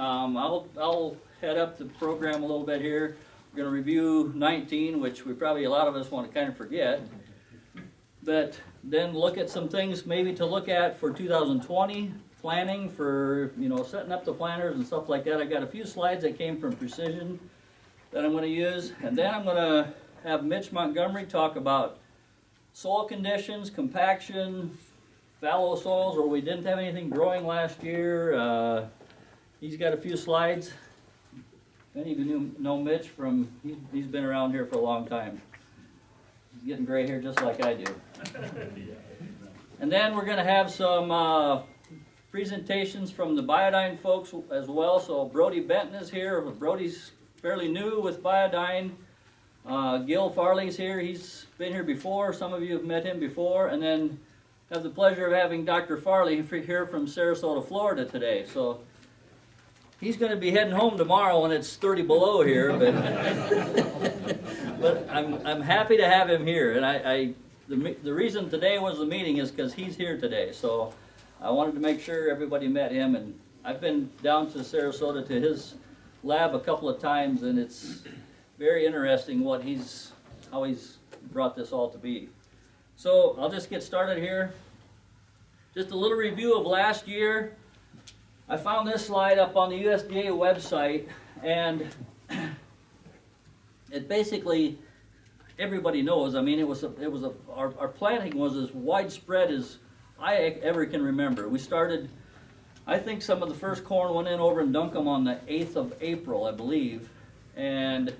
I'll head up the program a little bit here. We're going to review 19, which we probably a lot of us want to kind of forget. But then look at some things maybe to look at for 2020, planning for, setting up the planters and stuff like that. I got a few slides that came from Precision that I'm going to use. And then I'm going to have Mitch Montgomery talk about soil conditions, compaction, fallow soils where we didn't have anything growing last year. He's got a few slides. Many of you know Mitch he's been around here for a long time. He's getting gray hair just like I do. And then we're going to have some presentations from the Biodyne folks as well. So Brody Benton is here. Brody's fairly new with Biodyne. Gil Farley's here. He's been here before. Some of you have met him before. And then have the pleasure of having Dr. Farley here from Sarasota, Florida today. So he's going to be heading home tomorrow when it's 30 below here, but I'm happy to have him here. And the reason today was the meeting is because he's here today. So I wanted to make sure everybody met him. And I've been down to Sarasota to his lab a couple of times, and it's very interesting how he's brought this all to be. So I'll just get started here. Just a little review of last year. I found this slide up on the USDA website, and it basically, everybody knows. I mean, our planting was as widespread as I ever can remember. We started, I think some of the first corn went in over in Duncombe on the 8th of April, I believe, and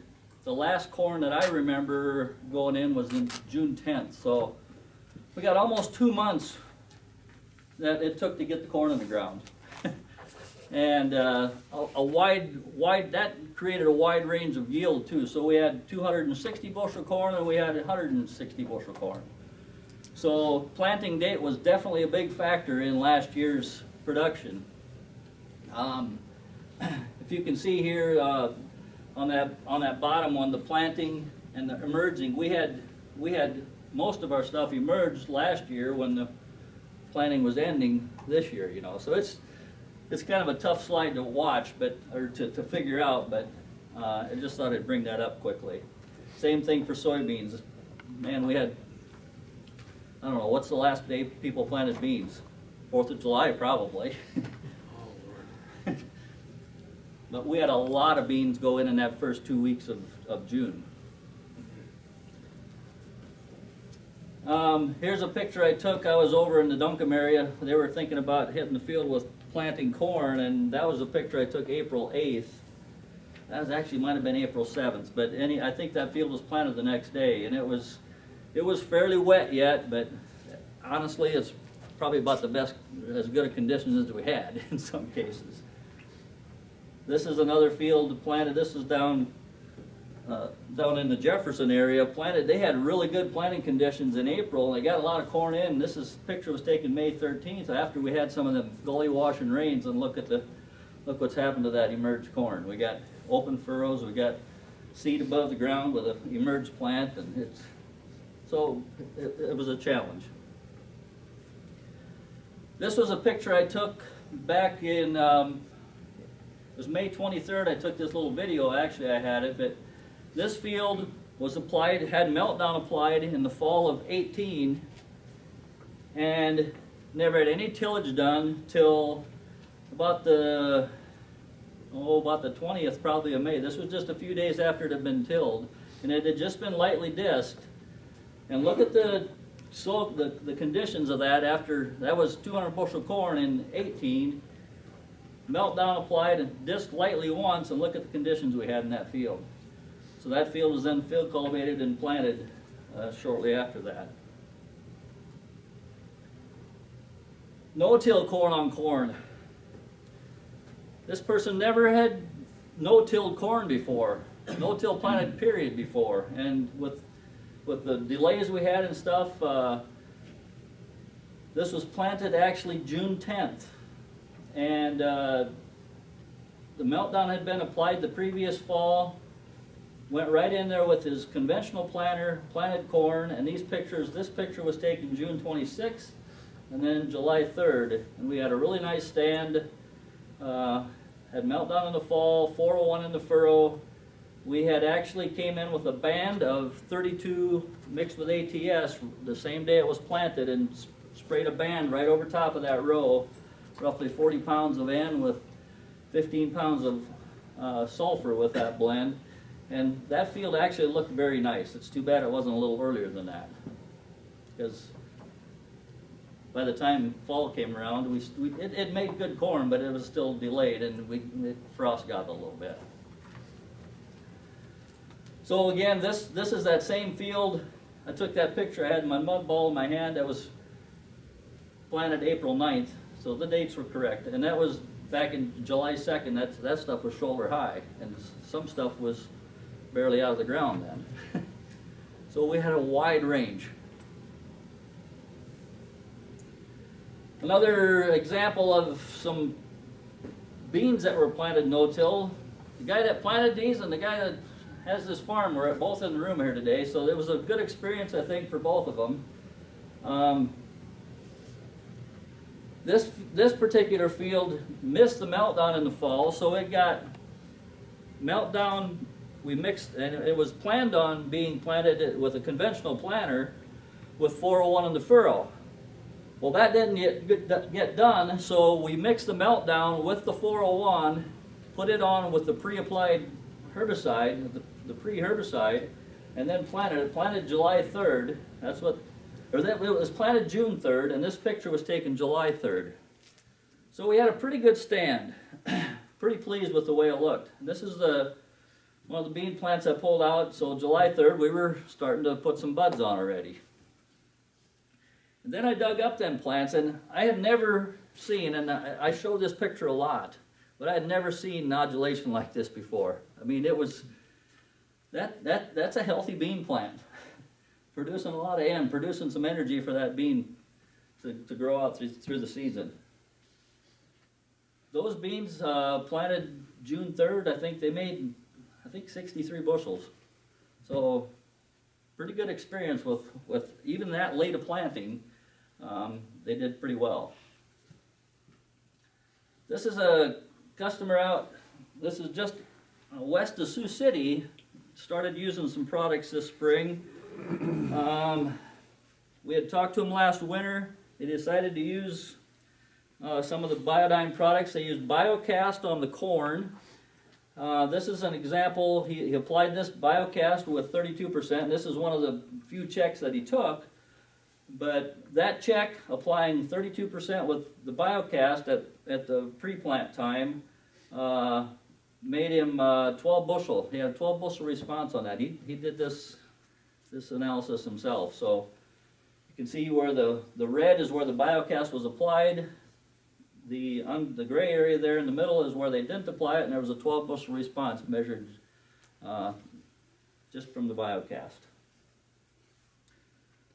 the last corn that I remember going in was in June 10th. So we got almost 2 months that it took to get the corn in the ground. And that created a wide range of yield too. So we had 260 bushel corn and we had 160 bushel corn. So planting date was definitely a big factor in last year's production. If you can see here on that bottom one, the planting and the emerging, we had most of our stuff emerged last year when the planting was ending this year. So it's kind of a tough slide to watch, or to figure out, but I just thought I'd bring that up quickly. Same thing for soybeans. Man, we had, I don't know, what's the last day people planted beans? 4th of July, probably. But we had a lot of beans go in that first 2 weeks of June. Here's a picture I took. I was over in the Duncombe area. They were thinking about hitting the field with planting corn, and that was a picture I took April 8th. That was actually might have been April 7th, but I think that field was planted the next day, and it was fairly wet yet, but honestly, it's probably about the best, as good a conditions as we had in some cases. This is another field planted. This is down in the Jefferson area, planted. They had really good planting conditions in April. They got a lot of corn in. This picture was taken May 13th after we had some of the gully washing rains, and look what's happened to that emerged corn. We got open furrows, we got seed above the ground with an emerged plant, and it was a challenge. This was a picture I took back in, it was May 23rd. I took this little video. Actually, I had it, but this field was applied, had meltdown applied in the fall of 18, and never had any tillage done till about the 20th probably of May. This was just a few days after it had been tilled, and it had just been lightly disked. And look at the conditions of that after, that was 200 bushel corn in 18, meltdown applied and disked lightly once, and look at the conditions we had in that field. So that field was then field cultivated and planted shortly after that. No-till corn on corn. This person never had no-tilled corn before, no-till planted period before, and with the delays we had and stuff, this was planted actually June 10th, and the meltdown had been applied the previous fall. Went right in there with his conventional planter, planted corn, and this picture was taken June 26th and then July 3rd, and we had a really nice stand. had meltdown in the fall, 401 in the furrow. We had actually came in with a band of 32 mixed with ATS the same day it was planted and sprayed a band right over top of that row, roughly 40 pounds of N with 15 pounds of sulfur with that blend. And that field actually looked very nice. It's too bad it wasn't a little earlier than that, because by the time fall came around, it made good corn, but it was still delayed, and frost got it a little bit. So again, this is that same field. I took that picture. I had my mud ball in my hand. That was planted April 9th, so the dates were correct. And that was back in July 2nd. That stuff was shoulder high, and some stuff was barely out of the ground then. So we had a wide range. Another example of some beans that were planted no-till. The guy that planted these and the guy that has this farm were both in the room here today, so it was a good experience, I think, for both of them. This particular field missed the meltdown in the fall, so it got meltdown. We mixed, and it was planned on being planted with a conventional planter with 401 in the furrow. Well, that didn't get done, so we mixed the meltdown with the 401, put it on with the pre-applied herbicide, the pre-herbicide, and then planted it. Planted July 3rd. It was planted June 3rd, and this picture was taken July 3rd. So we had a pretty good stand. Pretty pleased with the way it looked. This is one of the bean plants I pulled out, so July 3rd we were starting to put some buds on already. And then I dug up them plants, and I had never seen, and I show this picture a lot, but I had never seen nodulation like this before. I mean, it was, that's a healthy bean plant. Producing a lot of N, producing some energy for that bean to grow out through the season. Those beans planted June 3rd, I think they made, 63 bushels. So pretty good experience with even that late a planting. They did pretty well. This is a customer out, this is just west of Sioux City, started using some products this spring. We had talked to him last winter. They decided to use some of the Biodyne products. They used Biocast on the corn. This is an example. He applied this Biocast with 32%. This is one of the few checks that he took. But that check, applying 32% with the Biocast at the pre-plant time, made him 12 bushel. He had a 12 bushel response on that. He did this analysis himself. So you can see where the red is where the Biocast was applied. The gray area there in the middle is where they didn't apply it, and there was a 12 bushel response measured just from the Biocast.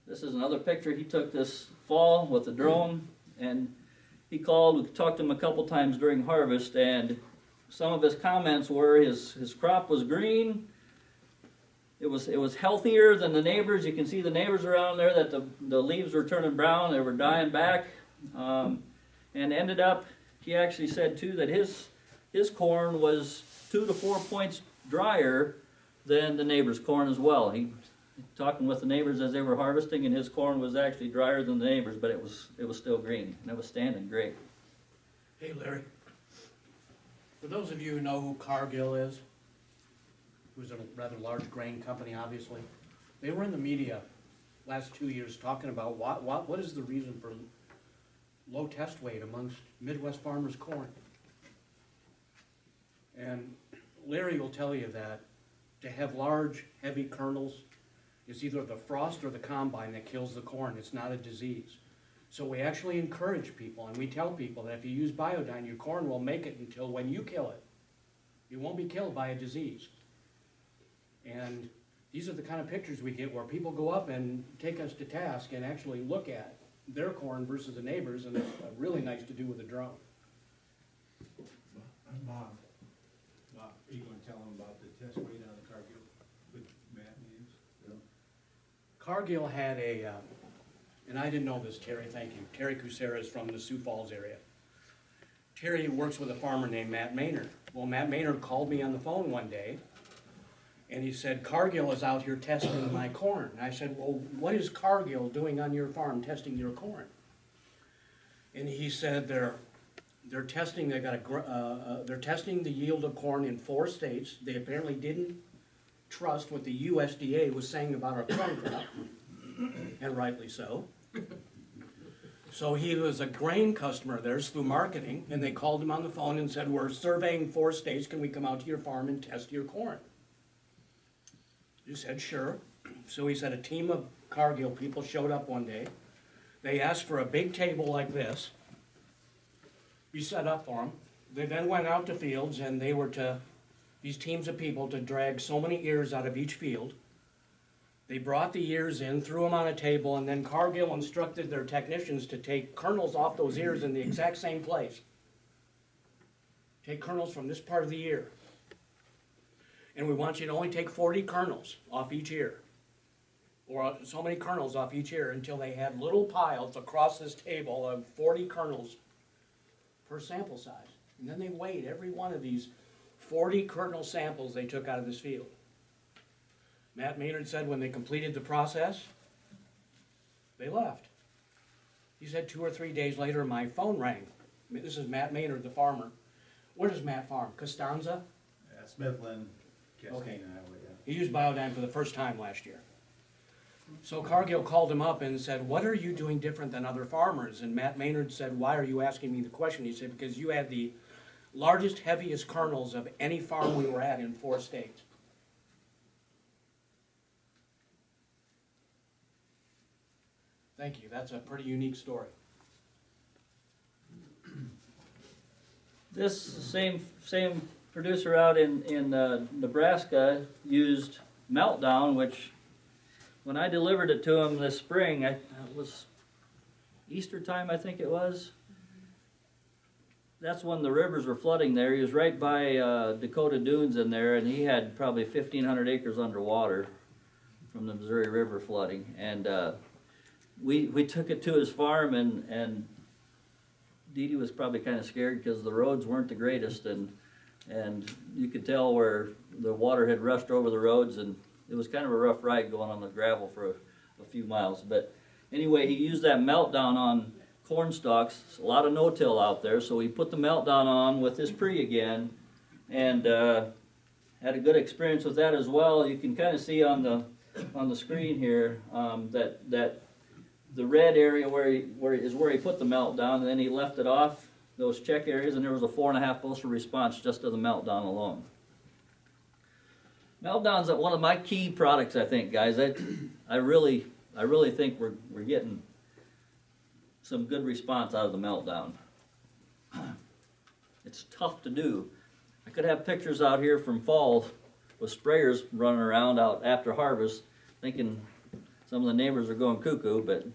This is another picture he took this fall with the drone, and he called. We talked to him a couple times during harvest, and some of his comments were his crop was green. It was healthier than the neighbors. You can see the neighbors around there that the leaves were turning brown. They were dying back, and ended up. He actually said too that his corn was 2 to 4 points drier than the neighbor's corn as well. He talking with the neighbors as they were harvesting, and his corn was actually drier than the neighbors, but it was still green and it was standing great. Hey Larry, for those of you who know who Cargill is, who's a rather large grain company obviously, they were in the media last 2 years talking about what is the reason for low test weight amongst Midwest farmers' corn. And Larry will tell you that to have large, heavy kernels, it's either the frost or the combine that kills the corn. It's not a disease. So we actually encourage people, and we tell people that if you use Biodyne, your corn will make it until when you kill it. You won't be killed by a disease. And these are the kind of pictures we get where people go up and take us to task and actually look at their corn versus the neighbors, and it's really nice to do with a drone. Bob, are you going to tell them about the test weight on the Cargill with Matt used? Yeah. Cargill had a, and I didn't know this, Terry, thank you. Terry Kucera is from the Sioux Falls area. Terry works with a farmer named Matt Maynard. Well, Matt Maynard called me on the phone one day, and he said, Cargill is out here testing my corn. And I said, well, what is Cargill doing on your farm testing your corn? And he said they're testing. They're testing the yield of corn in 4 states. They apparently didn't trust what the USDA was saying about our corn crop, and rightly so. So he was a grain customer of theirs through marketing, and they called him on the phone and said, we're surveying 4 states, can we come out to your farm and test your corn? He said, sure. So he said a team of Cargill people showed up one day. They asked for a big table like this. We set up for them. They then went out to fields, and they were these teams of people to drag so many ears out of each field. They brought the ears in, threw them on a table, and then Cargill instructed their technicians to take kernels off those ears in the exact same place. Take kernels from this part of the ear. And we want you to only take 40 kernels off each ear, or so many kernels off each ear, until they had little piles across this table of 40 kernels per sample size. And then they weighed every one of these 40 kernel samples they took out of this field. Matt Maynard said when they completed the process, they left. He said 2 or 3 days later, my phone rang. This is Matt Maynard, the farmer. Where does Matt farm? Costanza? Smithland, Cascade, Okay. Iowa, yeah. He used Biodyne for the first time last year. So Cargill called him up and said, what are you doing different than other farmers? And Matt Maynard said, why are you asking me the question? He said, because you had the largest, heaviest kernels of any farm we were at in 4 states. Thank you. That's a pretty unique story. This same producer out in Nebraska used Meltdown, which when I delivered it to him this spring, it was Easter time, I think it was. That's when the rivers were flooding there. He was right by Dakota Dunes in there, and he had probably 1,500 acres underwater from the Missouri River flooding. And we took it to his farm, and Dee Dee was probably kind of scared because the roads weren't the greatest, and you could tell where the water had rushed over the roads, and it was kind of a rough ride going on the gravel for a few miles. But anyway, he used that Meltdown on corn stalks. A lot of no-till out there, so he put the Meltdown on with his pre again, and had a good experience with that as well. You can kind of see on the screen here that the red area where he put the Meltdown, and then he left it off those check areas, and there was a 4.5 bushel response just to the Meltdown alone. Meltdown's one of my key products, I think, guys. I really think we're getting some good response out of the Meltdown. It's tough to do. I could have pictures out here from fall with sprayers running around out after harvest, thinking some of the neighbors are going cuckoo, but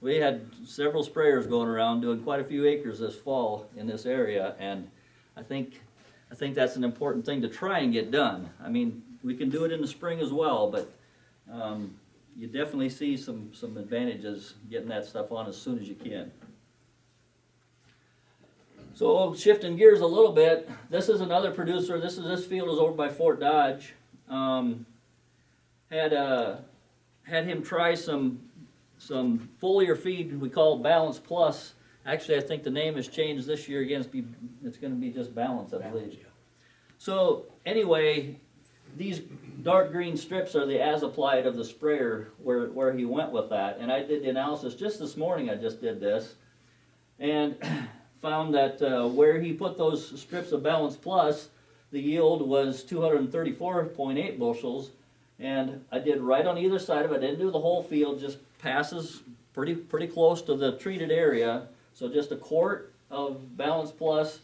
we had several sprayers going around doing quite a few acres this fall in this area, and I think that's an important thing to try and get done. I mean, we can do it in the spring as well, but you definitely see some advantages getting that stuff on as soon as you can. So shifting gears a little bit, this is another producer. This field is over by Fort Dodge. Had him try some foliar feed we call Balance Plus. Actually, I think the name has changed this year again. It's going to be just Balance, I believe. So anyway, these dark green strips are the as applied of the sprayer where he went with that. And I did the analysis just this morning. I just did this and found that where he put those strips of Balance Plus, the yield was 234.8 bushels. And I did right on either side of it. I didn't do the whole field, just passes pretty close to the treated area. So just a quart of Balance Plus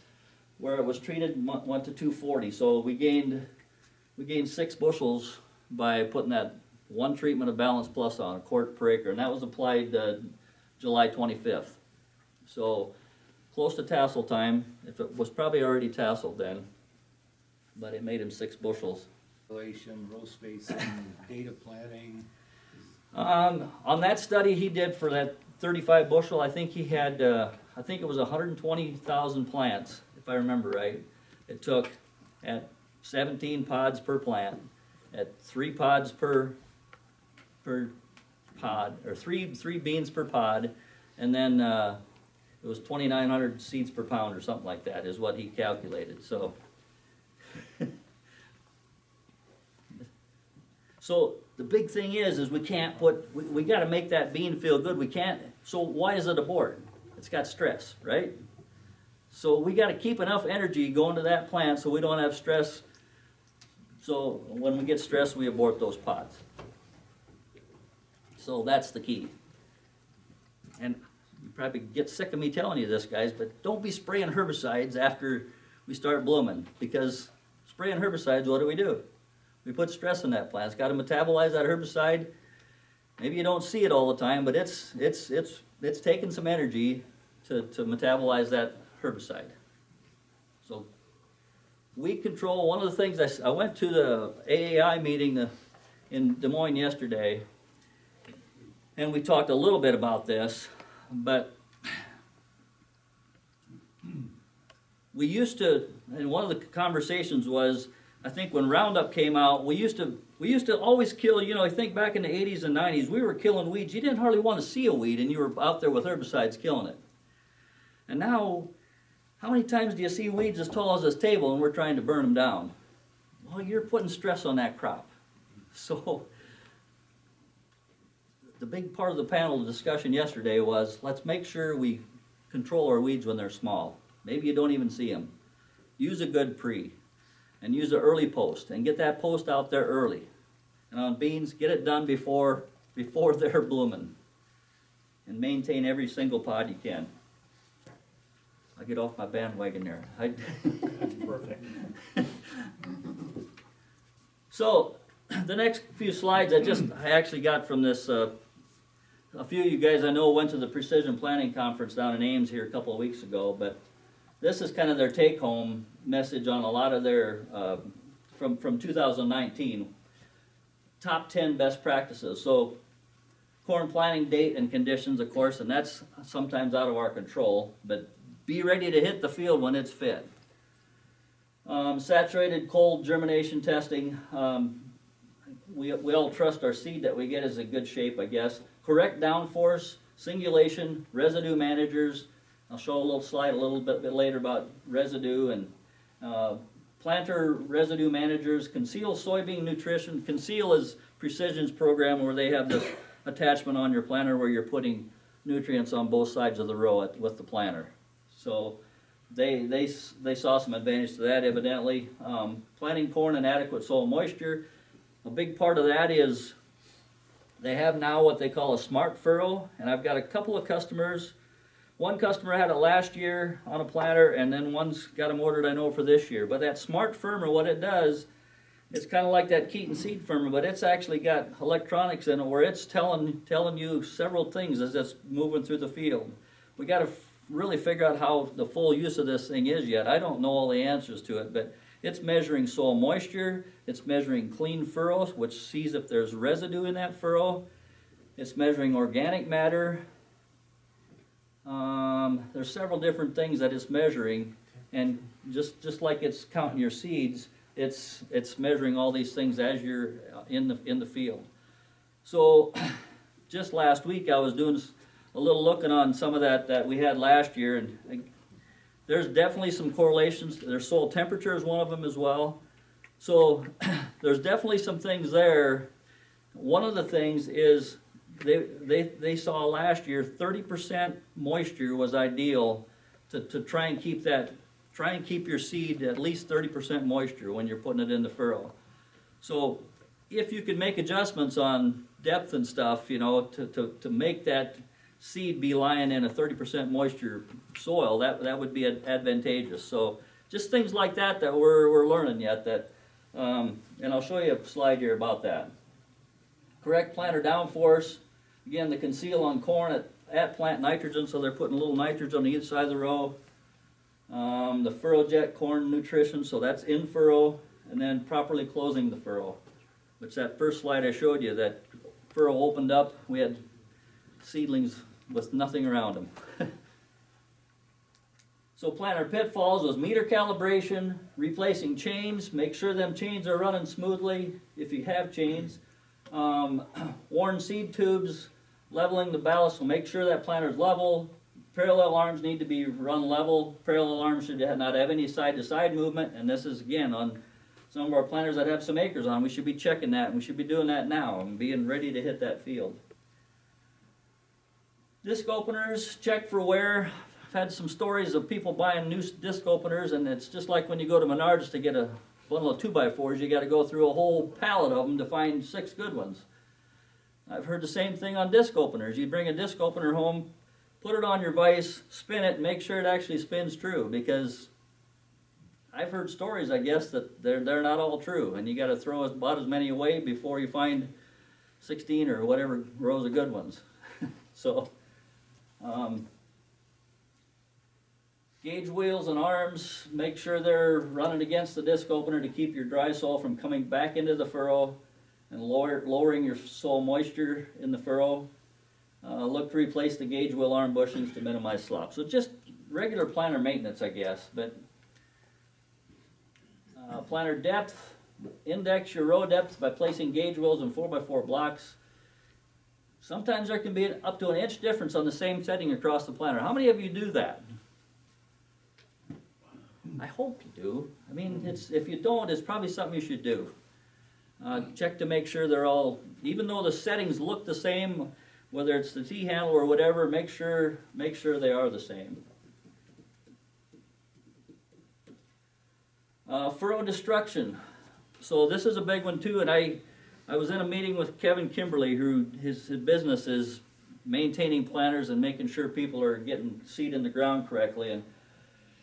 where it was treated went to 240. So we gained 6 bushels by putting that one treatment of Balance Plus on, a quart per acre, and that was applied July 25th. So close to tassel time. If it was probably already tasseled then, but it made him 6 bushels. Row spacing, data planting. On that study he did for that 35 bushel, I think he had I think it was 120,000 plants, if I remember right. It took at 17 pods per plant, at 3 pods per pod, or three beans per pod, and then it was 2,900 seeds per pound or something like that is what he calculated. So, so the big thing is we can't put, we got to make that bean feel good. We can't. So why is it abort? It's got stress, right? So we got to keep enough energy going to that plant so we don't have stress. So when we get stressed, we abort those pods. So that's the key. And you probably get sick of me telling you this, guys, but don't be spraying herbicides after we start blooming, because spraying herbicides, what do? We put stress in that plant. It's got to metabolize that herbicide. Maybe you don't see it all the time, but it's taking some energy to metabolize that herbicide. So weed control, one of the things I went to the AAI meeting in Des Moines yesterday, and we talked a little bit about this, but we used to, and one of the conversations was, I think when Roundup came out, we used to always kill, I think back in the 80s and 90s, we were killing weeds. You didn't hardly want to see a weed, and you were out there with herbicides killing it. And now, how many times do you see weeds as tall as this table and we're trying to burn them down? Well, you're putting stress on that crop. So, the big part of the panel discussion yesterday was, let's make sure we control our weeds when they're small. Maybe you don't even see them. Use a good pre, and use an early post, and get that post out there early. And on beans, get it done before they're blooming, and maintain every single pod you can. I get off my bandwagon there. Perfect. So, the next few slides I actually got from this. A few of you guys I know went to the Precision Planting Conference down in Ames here a couple of weeks ago, but this is kind of their take-home message on a lot of their, from 2019, top 10 best practices. So, corn planting date and conditions, of course, and that's sometimes out of our control, but be ready to hit the field when it's fit. Saturated cold germination testing. We all trust our seed that we get is in good shape, I guess. Correct downforce, singulation, residue managers. I'll show a little slide a little bit later about residue and planter residue managers. Conceal soybean nutrition. Conceal is Precision's program where they have this attachment on your planter where you're putting nutrients on both sides of the row with the planter. So they saw some advantage to that evidently. Planting corn in adequate soil moisture. A big part of that is they have now what they call a smart furrow, and I've got a couple of customers. One customer had it last year on a planter, and then one's got them ordered, I know, for this year. But that smart firmer, what it does, it's kind of like that Keaton seed firmer, but it's actually got electronics in it where it's telling you several things as it's moving through the field. We got to really figure out how the full use of this thing is yet. I don't know all the answers to it, but it's measuring soil moisture, it's measuring clean furrows, which sees if there's residue in that furrow. It's measuring organic matter. There's several different things that it's measuring, and just like it's counting your seeds, it's measuring all these things as you're in the field. So just last week I was doing a little looking on some of that we had last year, and there's definitely some correlations. There's soil temperature is one of them as well. So there's definitely some things there. One of the things is they saw last year 30% moisture was ideal to try and keep your seed at least 30% moisture when you're putting it in the furrow. So if you could make adjustments on depth and stuff, to make that seed be lying in a 30% moisture soil, that would be advantageous. So just things like that we're learning yet, and I'll show you a slide here about that. Correct planter downforce. Again, the conceal on corn at plant nitrogen, so they're putting a little nitrogen on each side of the row. The furrow jet corn nutrition, so that's in furrow, and then properly closing the furrow, which that first slide I showed you, that furrow opened up, we had seedlings with nothing around them. So planter pitfalls was meter calibration, replacing chains, make sure them chains are running smoothly if you have chains. Worn seed tubes, leveling the ballast, so make sure that planter's level. Parallel arms need to be run level. Parallel arms should not have any side-to-side movement, and this is again on some of our planters that have some acres on. We should be checking that, and we should be doing that now and being ready to hit that field. Disc openers, check for wear. I've had some stories of people buying new disc openers, and it's just like when you go to Menards to get a bundle of 2x4s, you got to go through a whole pallet of them to find 6 good ones. I've heard the same thing on disc openers. You bring a disc opener home, put it on your vise, spin it, and make sure it actually spins true, because I've heard stories, I guess, that they're not all true, and you got to throw about as many away before you find 16 or whatever rows of good ones. So, gauge wheels and arms, make sure they're running against the disc opener to keep your dry soil from coming back into the furrow and lowering your soil moisture in the furrow. Look to replace the gauge wheel arm bushings to minimize slop. So just regular planter maintenance, I guess. But planter depth, index your row depth by placing gauge wheels in 4x4 blocks. Sometimes there can be up to an inch difference on the same setting across the planter. How many of you do that? I hope you do. I mean, if you don't, it's probably something you should do. Check to make sure they're all, even though the settings look the same, whether it's the T-handle or whatever, make sure they are the same. Furrow destruction. So this is a big one too, and I was in a meeting with Kevin Kimberly, who his business is maintaining planters and making sure people are getting seed in the ground correctly. And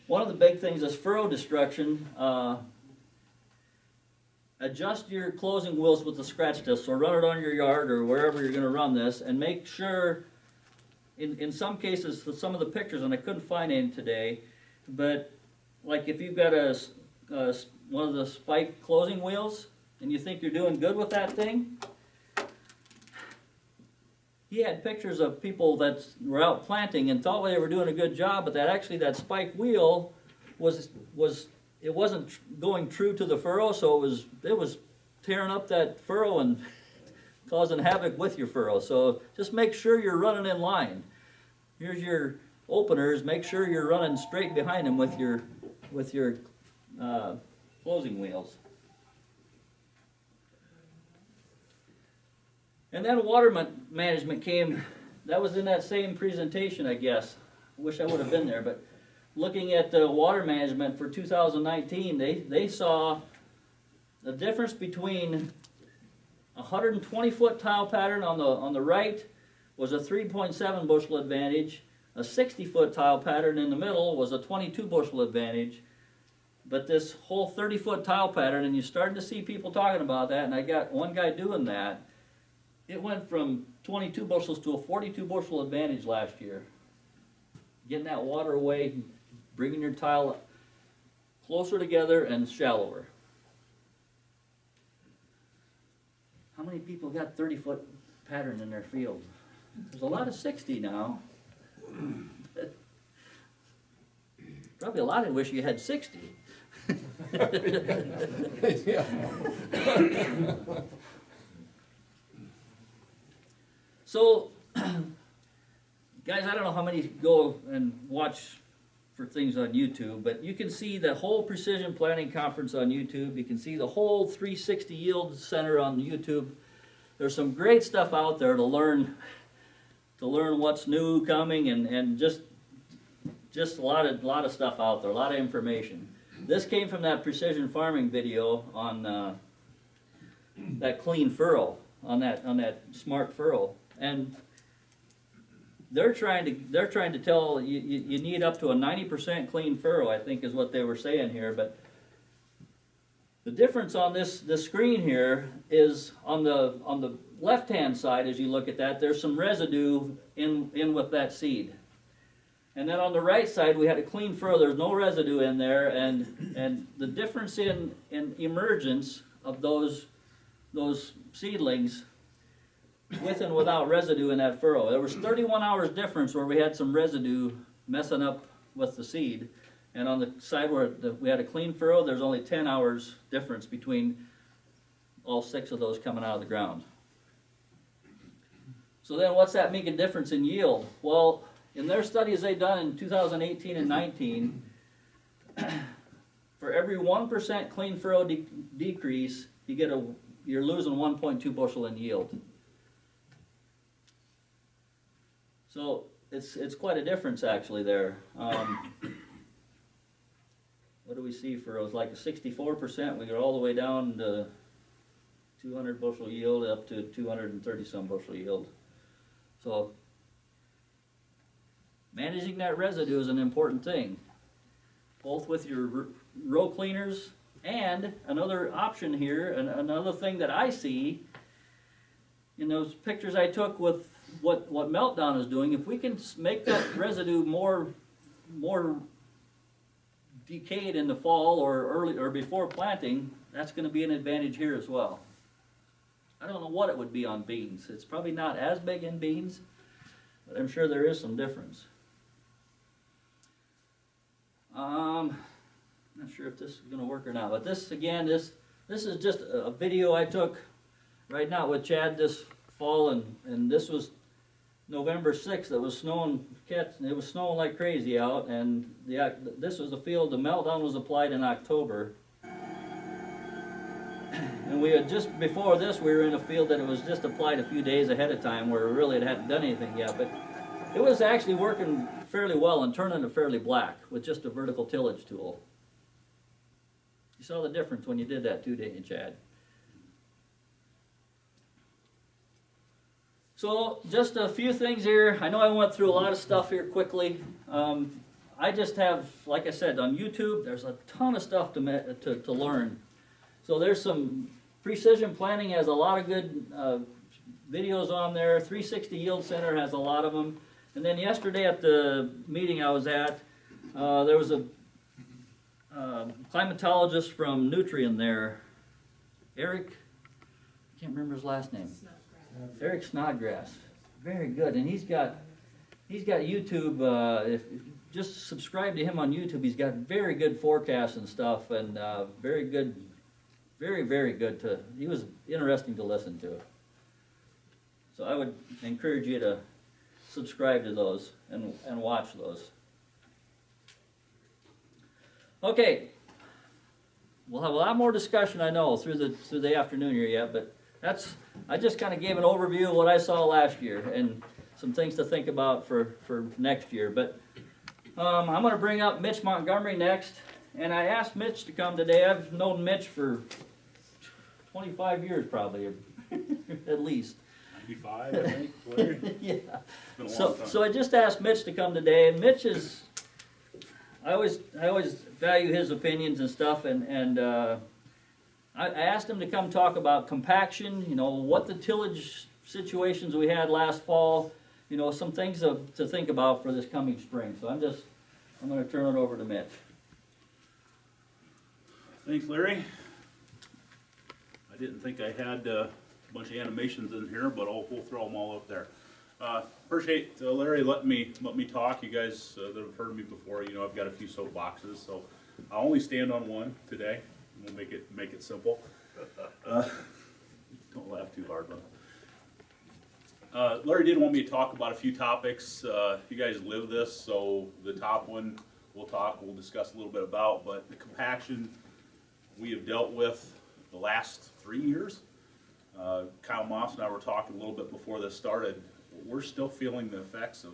one of the big things is furrow destruction. Adjust your closing wheels with the scratch disc, so run it on your yard or wherever you're going to run this, and make sure, in some cases, some of the pictures, and I couldn't find any today, but like if you've got one of the spike closing wheels, and you think you're doing good with that thing, he had pictures of people that were out planting and thought they were doing a good job, but that spike wheel it wasn't going true to the furrow, so it was tearing up that furrow and causing havoc with your furrow. So just make sure you're running in line. Here's your openers. Make sure you're running straight behind them with your closing wheels. And then water management came. That was in that same presentation, I guess. I wish I would have been there, but looking at the water management for 2019, they saw the difference between a 120-foot tile pattern on the right was a 3.7 bushel advantage. A 60-foot tile pattern in the middle was a 22 bushel advantage. But this whole 30-foot tile pattern, and you're starting to see people talking about that, and I got one guy doing that, it went from 22 bushels to a 42 bushel advantage last year. Getting that water away, bringing your tile closer together and shallower. How many people got 30-foot pattern in their field? There's a lot of 60 now. Probably a lot of wish you had 60. So, guys, I don't know how many go and watch for things on YouTube, but you can see the whole Precision Planting Conference on YouTube. You can see the whole 360 Yield Center on YouTube. There's some great stuff out there to learn what's new coming, and just a lot of stuff out there, a lot of information. This came from that precision farming video on that clean furrow, on that smart furrow, and they're trying to tell you need up to a 90% clean furrow, I think is what they were saying here. But the difference on this screen here is on the left hand side, as you look at that, there's some residue in with that seed. And then on the right side, we had a clean furrow. There's no residue in there, and the difference in emergence of those seedlings with and without residue in that furrow. There was 31 hours difference where we had some residue messing up with the seed. And on the side where we had a clean furrow, there's only 10 hours difference between all 6 of those coming out of the ground. So then what's that make a difference in yield? Well, in their studies they done in 2018 and 19, for every 1% clean furrow decrease, you're losing 1.2 bushel in yield. So it's quite a difference actually there. What do we see for it was like a 64%, we go all the way down to 200 bushel yield up to 230 some bushel yield. So managing that residue is an important thing, both with your row cleaners and another option here, and another thing that I see in those pictures I took with what Meltdown is doing, if we can make that residue more decayed in the fall or early or before planting, that's going to be an advantage here as well. I don't know what it would be on beans. It's probably not as big in beans, but I'm sure there is some difference. Not sure if this is going to work or not, but this again, this is just a video I took right now with Chad this fall, and this was November 6th. It was snowing, it was snowing like crazy out, and this was the field. The Meltdown was applied in October, and we had just before this we were in a field that it was just applied a few days ahead of time, where it really hadn't done anything yet, but it was actually working fairly well and turning it fairly black with just a vertical tillage tool. You saw the difference when you did that too, didn't you, Chad? So just a few things here. I know I went through a lot of stuff here quickly. I just have, like I said, on YouTube, there's a ton of stuff to learn. So there's some Precision Planting has a lot of good videos on there. 360 Yield Center has a lot of them. And then yesterday at the meeting I was at, there was a climatologist from Nutrien there, Eric, I can't remember his last name. Eric Snodgrass, very good, and he's got YouTube. If just subscribe to him on YouTube, he's got very good forecasts and stuff, and very good, very good. He was interesting to listen to. So I would encourage you to subscribe to those and watch those. Okay, we'll have a lot more discussion, I know, through the afternoon here yet, but I just kind of gave an overview of what I saw last year and some things to think about for next year. But I'm going to bring up Mitch Montgomery next, and I asked Mitch to come today. I've known Mitch for 25 years probably, at least. 95, I think, Larry. Yeah. It's been a long time. So I just asked Mitch to come today, and Mitch is, I always value his opinions and stuff, and I asked him to come talk about compaction, you know, what the tillage situations we had last fall, you know, some things to think about for this coming spring. So I'm going to turn it over to Mitch. Thanks, Larry. I didn't think I had a bunch of animations in here, but we'll throw them all up there. Appreciate Larry letting me talk. You guys that have heard me before, you know I've got a few soapboxes, so I'll only stand on one today. We'll make it simple. Don't laugh too hard, but Larry did want me to talk about a few topics. You guys live this, so the top one we'll discuss a little bit about, but the compaction we have dealt with the last 3 years. Kyle Moss and I were talking a little bit before this started. We're still feeling the effects of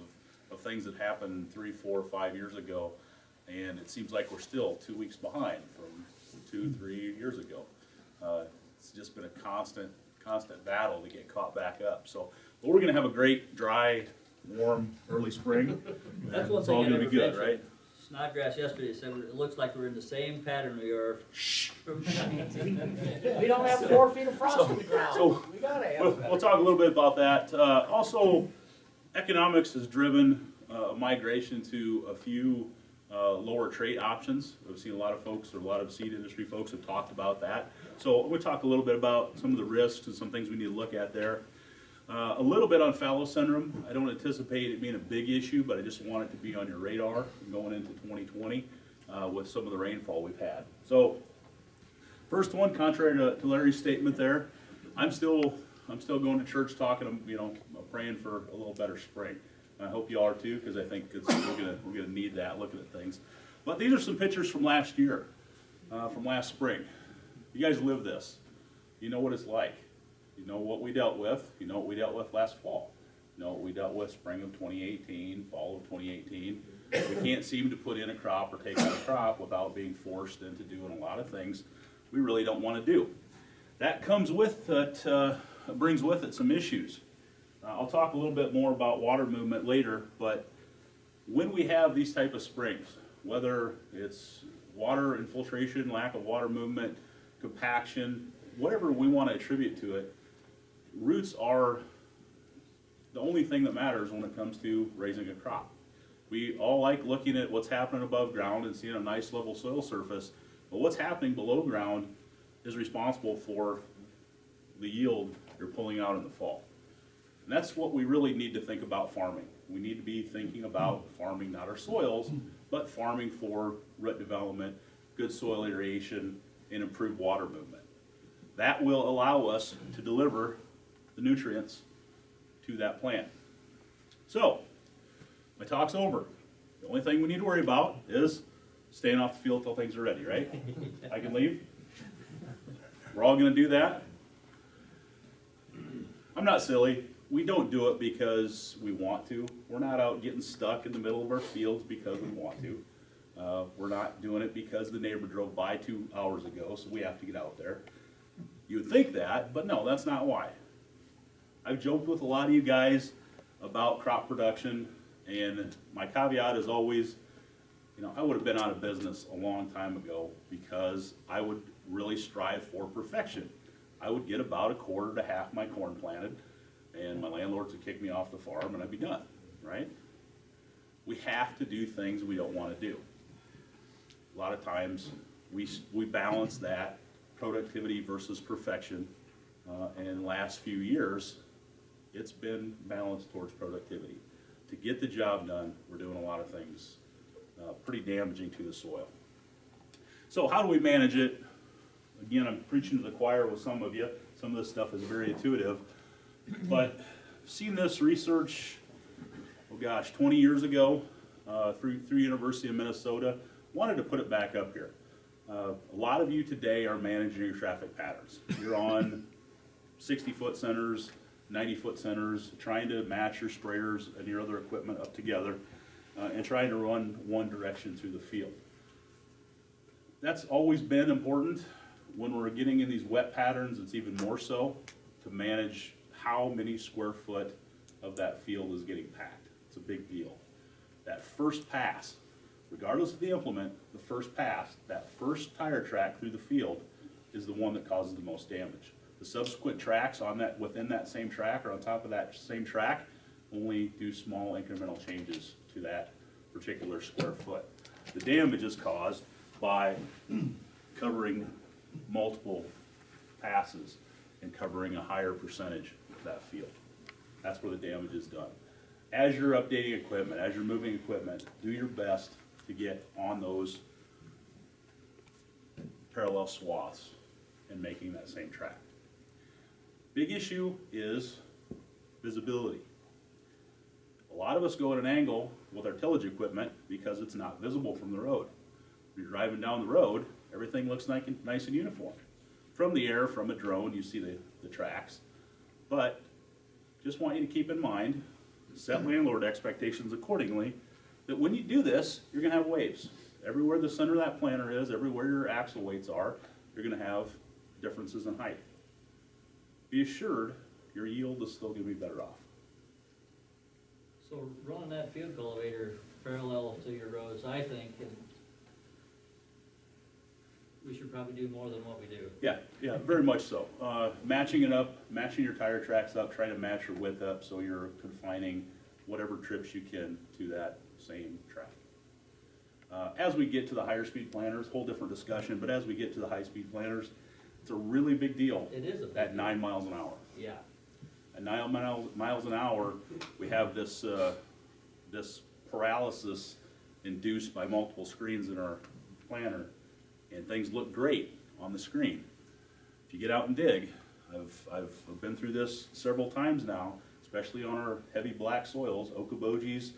things that happened 3, 4, 5 years ago, and it seems like we're still 2 weeks behind from 2, 3 years ago. It's just been a constant battle to get caught back up. So, but we're going to have a great, dry, warm, early spring. That's one It's thing all I going to never be good, mentioned. right? Snodgrass yesterday said it looks like we're in the same pattern we are. We don't have 4 feet of frost on the ground. So We gotta have we'll talk a little bit about that. Also, economics has driven migration to a few lower trait options. We've seen a lot of seed industry folks have talked about that. So we'll talk a little bit about some of the risks and some things we need to look at there. A little bit on fallow syndrome. I don't anticipate it being a big issue, but I just want it to be on your radar going into 2020. with some of the rainfall we've had. So, first one, contrary to Larry's statement there, I'm still going to church talking, praying for a little better spring. I hope you all are too, because I think we're gonna need that, looking at things. But these are some pictures from last year, from last spring. You guys live this. You know what it's like. You know what we dealt with. You know what we dealt with last fall. You know what we dealt with spring of 2018, fall of 2018. We can't seem to put in a crop or take out a crop without being forced into doing a lot of things we really don't want to do. That comes with it, brings with it some issues. I'll talk a little bit more about water movement later, but when we have these type of springs, whether it's water infiltration, lack of water movement, compaction, whatever we want to attribute to it, roots are the only thing that matters when it comes to raising a crop. We all like looking at what's happening above ground and seeing a nice level soil surface, but what's happening below ground is responsible for the yield you're pulling out in the fall. And that's what we really need to think about farming. We need to be thinking about farming not our soils, but farming for root development, good soil aeration, and improved water movement. That will allow us to deliver the nutrients to that plant. So, my talk's over. The only thing we need to worry about is staying off the field till things are ready, right? I can leave? We're all gonna do that? I'm not silly. We don't do it because we want to. We're not out getting stuck in the middle of our fields because we want to. We're not doing it because the neighbor drove by 2 hours ago, so we have to get out there. You would think that, but no, that's not why. I've joked with a lot of you guys about crop production, and my caveat is always, I would have been out of business a long time ago because I would really strive for perfection. I would get about a quarter to half my corn planted, and my landlords would kick me off the farm and I'd be done, right? We have to do things we don't want to do. A lot of times we balance that productivity versus perfection, and in the last few years it's been balanced towards productivity. To get the job done, we're doing a lot of things pretty damaging to the soil. So how do we manage it? Again, I'm preaching to the choir with some of you. Some of this stuff is very intuitive. But I've seen this research, 20 years ago through University of Minnesota. Wanted to put it back up here. A lot of you today are managing your traffic patterns. You're on 60-foot centers, 90-foot centers, trying to match your sprayers and your other equipment up together and trying to run one direction through the field. That's always been important. When we're getting in these wet patterns, it's even more so to manage how many square foot of that field is getting packed. It's a big deal. That first pass, regardless of the implement, the first pass, that first tire track through the field is the one that causes the most damage. The subsequent tracks on that, within that same track or on top of that same track, only do small incremental changes to that particular square foot. The damage is caused by covering multiple passes and covering a higher percentage of that field. That's where the damage is done. As you're updating equipment, as you're moving equipment, do your best to get on those parallel swaths and making that same track. Big issue is visibility. A lot of us go at an angle with our tillage equipment because it's not visible from the road. When you're driving down the road, everything looks nice and uniform. From the air, from a drone, you see the tracks. But just want you to keep in mind, set landlord expectations accordingly, that when you do this, you're gonna have waves. Everywhere the center of that planter is, everywhere your axle weights are, you're gonna have differences in height. Be assured your yield is still gonna be better off. So running that field cultivator parallel to your rows, I think, and we should probably do more than what we do. Yeah, very much so. Matching it up, matching your tire tracks up, trying to match your width up so you're confining whatever trips you can to that same track. As we get to the higher speed planters, whole different discussion, but as we get to the high speed planters, it's a really big deal. It is a big at deal. 9 miles an hour. Yeah. At 9 miles an hour, we have this this paralysis induced by multiple screens in our planter, and things look great on the screen. If you get out and dig, I've been through this several times now, especially on our heavy black soils, okabojis,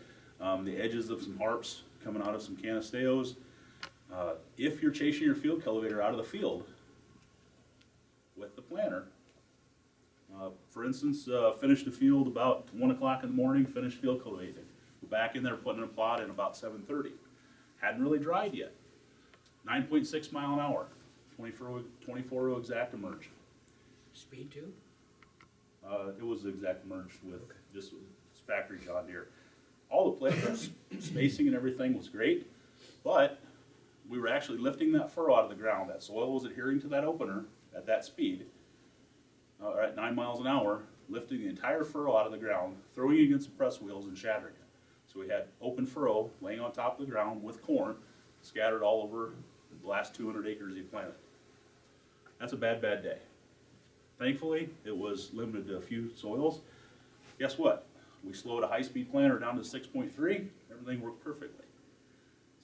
the edges of some harps coming out of some canisteos. If you're chasing your field cultivator out of the field with the planter, for instance, finished the field about 1 o'clock in the morning, finished field cultivating. We're back in there putting in a plot at about 7:30. Hadn't really dried yet. 9.6 mile an hour, 24 row exact emerge. Speed too? It was the exact merge with just factory John Deere. All the plant spacing and everything was great, but we were actually lifting that furrow out of the ground. That soil was adhering to that opener at that speed, or at 9 miles an hour, lifting the entire furrow out of the ground, throwing it against the press wheels and shattering it. So we had open furrow laying on top of the ground with corn scattered all over the last 200 acres he planted. That's a bad, bad day. Thankfully, it was limited to a few soils. Guess what? We slowed a high-speed planter down to 6.3. Everything worked perfectly.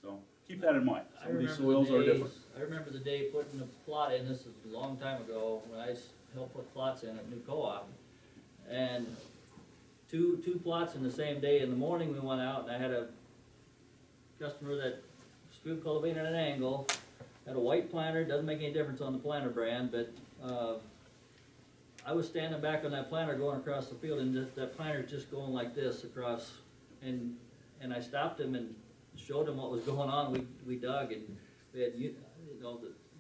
So keep that in mind. Some of these soils are different. I remember the day putting the plot in, this is a long time ago, when I helped put plots in at New Co-op. And two plots in the same day. In the morning we went out and I had a customer that was field cultivating at an angle, had a white planter, doesn't make any difference on the planter brand, but I was standing back on that planter going across the field, and that planter just going like this across, and I stopped him and showed him what was going on. We dug, and we had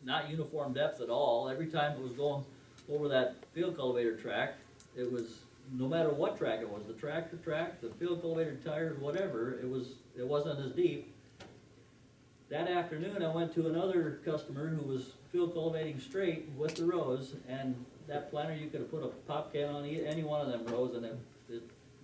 not uniform depth at all. Every time it was going over that field cultivator track, it was, no matter what track it was, the tractor track, the field cultivator tires, whatever, it wasn't as deep. That afternoon, I went to another customer who was field cultivating straight with the rows, and that planter, you could have put a pop can on any one of them rows, and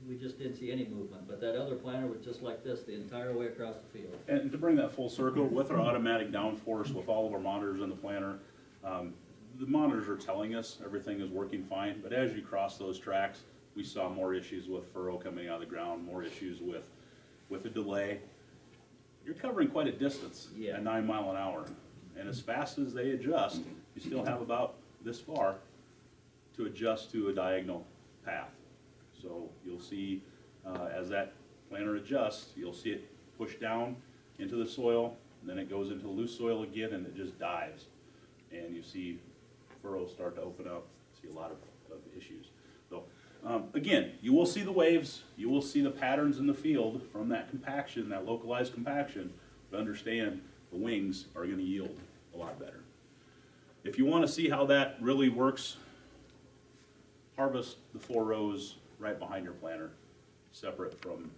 we just didn't see any movement. But that other planter was just like this the entire way across the field. And to bring that full circle, with our automatic downforce, with all of our monitors in the planter, the monitors are telling us everything is working fine, but as you cross those tracks, we saw more issues with furrow coming out of the ground, more issues with a delay. You're covering quite a distance at 9 mile an hour, and as fast as they adjust, you still have about this far to adjust to a diagonal path. So you'll see as that planter adjusts, you'll see it push down into the soil, and then it goes into loose soil again, and it just dives. And you see furrows start to open up, see a lot of issues. So again, you will see the waves, you will see the patterns in the field from that compaction, that localized compaction, but understand the wings are going to yield a lot better. If you want to see how that really works, harvest the 4 rows right behind your planter, separate from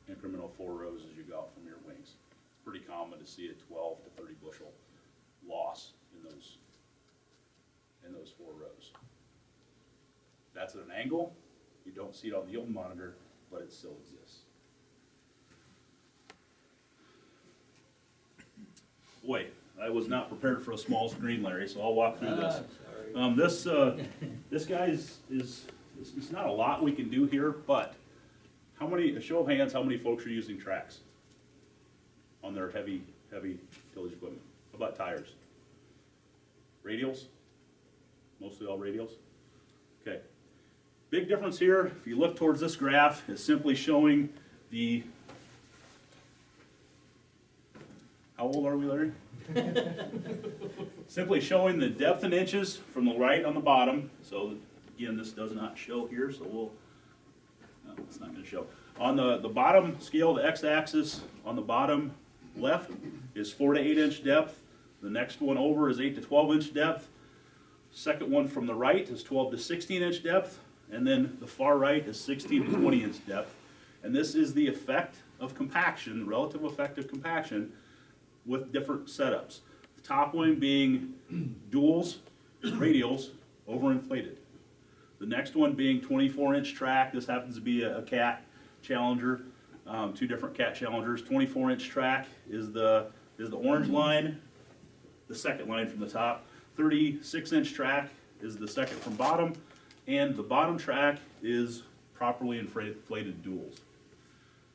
incremental 4 rows as you go out from your wings. It's pretty common to see a 12 to 30 bushel loss in those 4 rows. That's at an angle. You don't see it on the yield monitor, but it still exists. Boy, I was not prepared for a small screen, Larry, so I'll walk through this. Sorry. This guy it's not a lot we can do here, but a show of hands, how many folks are using tracks on their heavy tillage equipment? How about tires? Radials? Mostly all radials? Okay. Big difference here, if you look towards this graph, is simply showing the, how old are we, Larry? Simply showing the depth in inches from the right on the bottom. So again, this does not show here, so no, it's not going to show. On the bottom scale, the x-axis on the bottom left is 4 to 8 inch depth. The next one over is 8 to 12 inch depth. Second one from the right is 12 to 16 inch depth. And then the far right is 16 to 20 inch depth. And this is the effect of compaction, the relative effect of compaction with different setups. The top one being duals, radials, overinflated. The next one being 24-inch track. This happens to be a cat challenger, 2 different cat challengers. 24-inch track is the orange line, the second line from the top. 36-inch track is the second from bottom, and the bottom track is properly inflated duals.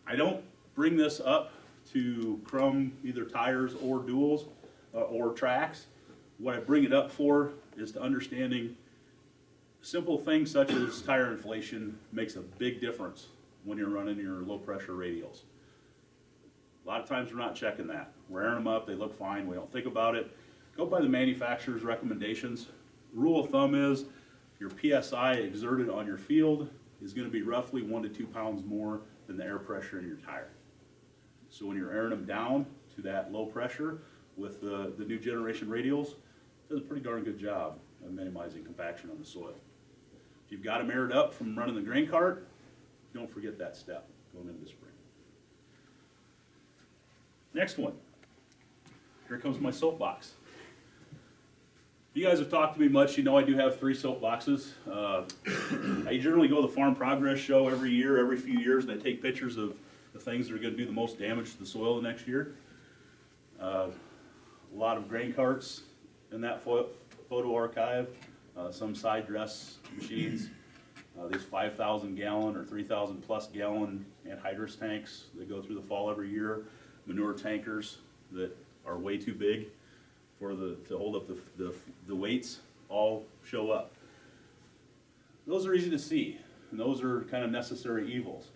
I don't bring this up to crumb either tires or duals or tracks. What I bring it up for is to understanding simple things such as tire inflation makes a big difference when you're running your low pressure radials. A lot of times we're not checking that. We're airing them up, they look fine, we don't think about it. Go by the manufacturer's recommendations. Rule of thumb is your PSI exerted on your field is going to be roughly 1 to 2 pounds more than the air pressure in your tire. So when you're airing them down to that low pressure with the new generation radials, it does a pretty darn good job of minimizing compaction on the soil. If you've got them aired up from running the grain cart, don't forget that step going into the spring. Next one. Here comes my soapbox. If you guys have talked to me much, you know I do have 3 soapboxes. I generally go to the Farm Progress Show every year, every few years, and I take pictures of the things that are going to do the most damage to the soil the next year. A lot of grain carts in that photo archive, some side dress machines, these 5,000 gallon or 3,000 plus gallon anhydrous tanks that go through the fall every year, manure tankers that are way too big for to hold up the weights, all show up. Those are easy to see, and those are kind of necessary evils.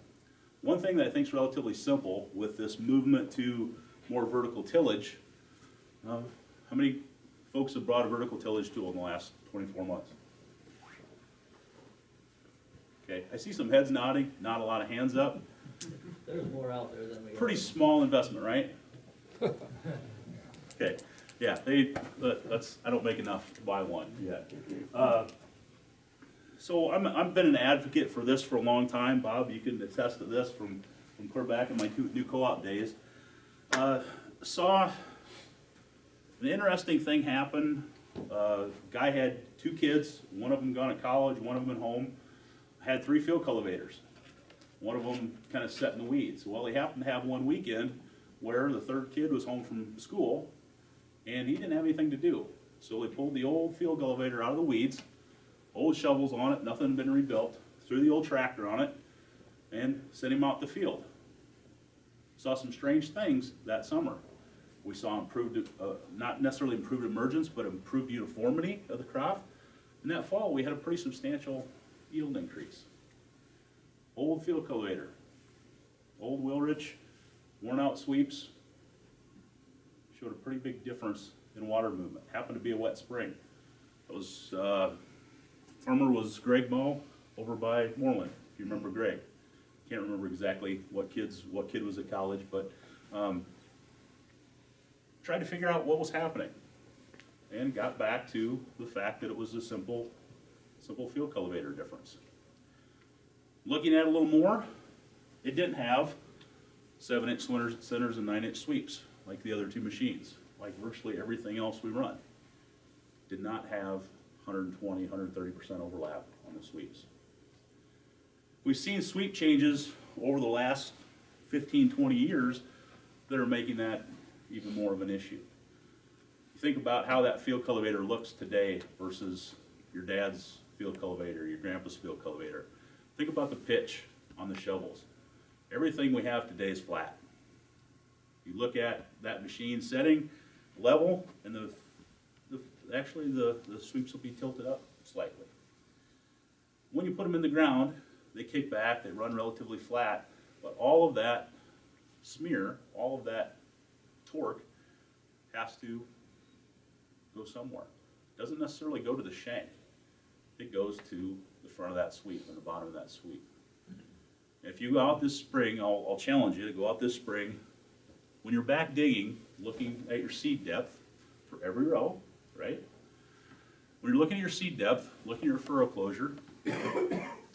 One thing that I think is relatively simple with this movement to more vertical tillage, how many folks have brought a vertical tillage tool in the last 24 months? Okay, I see some heads nodding, not a lot of hands up. There's more out there than we. Pretty small investment, right? Okay, yeah, I don't make enough to buy one yet. So I've been an advocate for this for a long time. Bob, you can attest to this from clear back in my new co-op days. Saw an interesting thing happen. Guy had 2 kids, one of them gone to college, one of them at home. Had 3 field cultivators. One of them kind of set in the weeds. Well, he happened to have one weekend where the 3rd kid was home from school and he didn't have anything to do. So they pulled the old field cultivator out of the weeds, old shovels on it, nothing had been rebuilt, threw the old tractor on it, and sent him out the field. Saw some strange things that summer. We saw improved, not necessarily improved emergence, but improved uniformity of the crop. And that fall, we had a pretty substantial yield increase. Old field cultivator, old Wilrich, worn out sweeps, showed a pretty big difference in water movement. Happened to be a wet spring. It was, farmer was Greg Moe over by Moreland, if you remember Greg. Can't remember exactly what kid was at college, but tried to figure out what was happening and got back to the fact that it was a simple field cultivator difference. Looking at it a little more, it didn't have 7-inch centers and 9-inch sweeps like the other 2 machines, like virtually everything else we run. Did not have 120, 130% overlap on the sweeps. We've seen sweep changes over the last 15, 20 years that are making that even more of an issue. You think about how that field cultivator looks today versus your dad's field cultivator, your grandpa's field cultivator. Think about the pitch on the shovels. Everything we have today is flat. You look at that machine setting, level, and actually the sweeps will be tilted up slightly. When you put them in the ground, they kick back, they run relatively flat, but all of that smear, all of that torque has to go somewhere. It doesn't necessarily go to the shank. It goes to the front of that sweep and the bottom of that sweep. If you go out this spring, I'll challenge you to go out this spring, when you're back digging, looking at your seed depth for every row, right? When you're looking at your seed depth, looking at your furrow closure,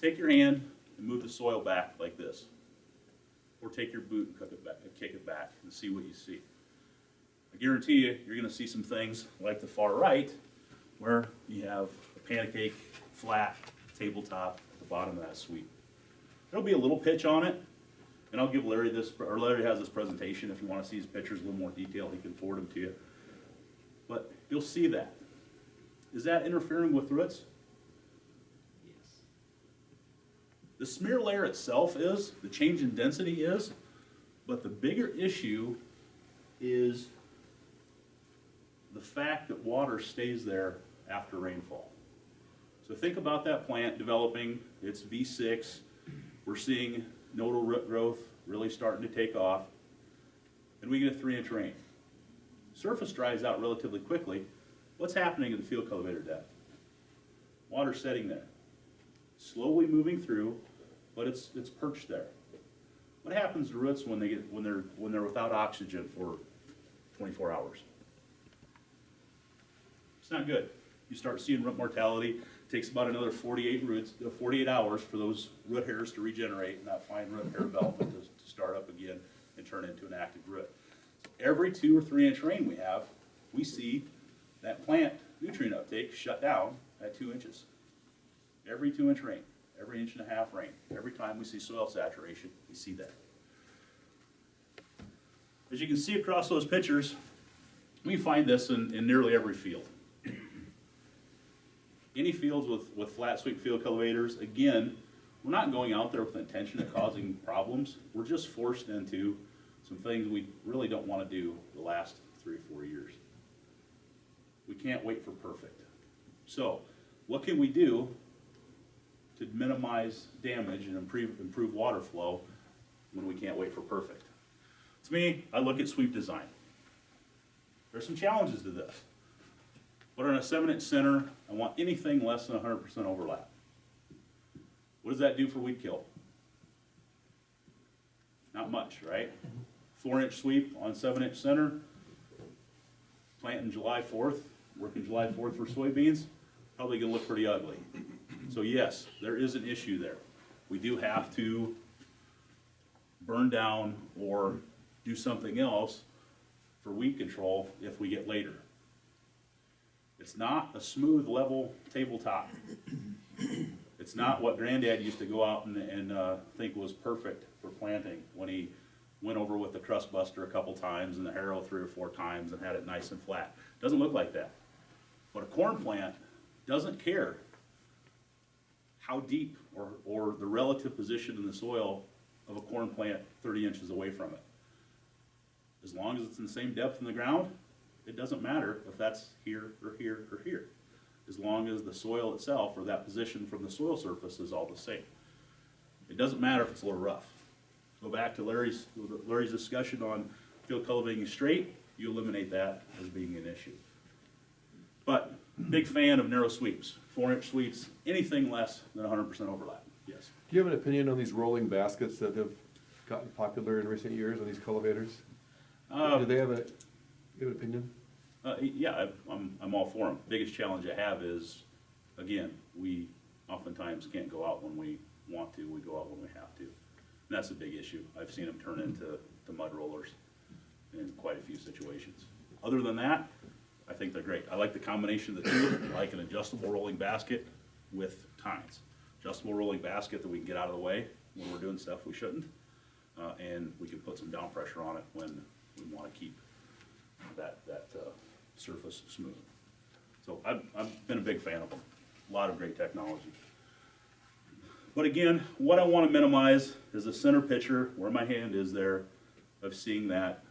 take your hand and move the soil back like this. Or take your boot and kick it back and see what you see. I guarantee you're going to see some things like the far right, where you have a pancake, flat tabletop at the bottom of that sweep. There'll be a little pitch on it, and I'll give Larry this, or Larry has this presentation. If you want to see his pictures in a little more detail, he can forward them to you. But you'll see that. Is that interfering with roots? Yes. The smear layer itself is, the change in density is, but the bigger issue is fact that water stays there after rainfall. So think about that plant developing, it's V6, we're seeing nodal root growth really starting to take off, and we get a 3-inch rain. Surface dries out relatively quickly. What's happening at the field cultivator depth? Water's setting there, slowly moving through, but it's perched there. What happens to roots when they're without oxygen for 24 hours? It's not good. You start seeing root mortality. It takes about another 48 hours for those root hairs to regenerate and that fine root hair development to start up again and turn into an active root. So every 2 or 3 inch rain we have, we see that plant nutrient uptake shut down at 2 inches. Every 2 inch rain, every 1.5 inch rain, every time we see soil saturation, we see that. As you can see across those pictures, we find this in nearly every field. Any fields with flat sweep field cultivators, again, we're not going out there with the intention of causing problems. We're just forced into some things we really don't want to do the last 3 or 4 years. We can't wait for perfect. So, what can we do to minimize damage and improve water flow when we can't wait for perfect? To me, I look at sweep design. There's some challenges to this. But on a 7-inch center, I want anything less than 100% overlap. What does that do for weed kill? Not much, right? 4-inch sweep on 7-inch center, planting July 4th, working July 4th for soybeans, probably gonna look pretty ugly. So yes, there is an issue there. We do have to burn down or do something else for weed control if we get later. It's not a smooth, level tabletop. It's not what Granddad used to go out and think was perfect for planting when he went over with the crust buster a couple times and the harrow 3 or 4 times and had it nice and flat. Doesn't look like that. But a corn plant doesn't care how deep or the relative position in the soil of a corn plant 30 inches away from it. As long as it's in the same depth in the ground, it doesn't matter if that's here or here or here, as long as the soil itself or that position from the soil surface is all the same. It doesn't matter if it's a little rough. Go back to Larry's discussion on field cultivating straight, you eliminate that as being an issue. But big fan of narrow sweeps, 4-inch sweeps, anything less than 100% overlap, yes. Do you have an opinion on these rolling baskets that have gotten popular in recent years on these cultivators? Do they have an opinion? Yeah, I'm all for them. Biggest challenge I have is, again, we oftentimes can't go out when we want to, we go out when we have to. And that's a big issue. I've seen them turn into mud rollers in quite a few situations. Other than that, I think they're great. I like the combination of the two. I like an adjustable rolling basket with tines. Adjustable rolling basket that we can get out of the way when we're doing stuff we shouldn't. And we can put some down pressure on it when we want to keep that surface smooth. So I've been a big fan of them. A lot of great technology. But again, what I want to minimize is the center picture where my hand is there of seeing that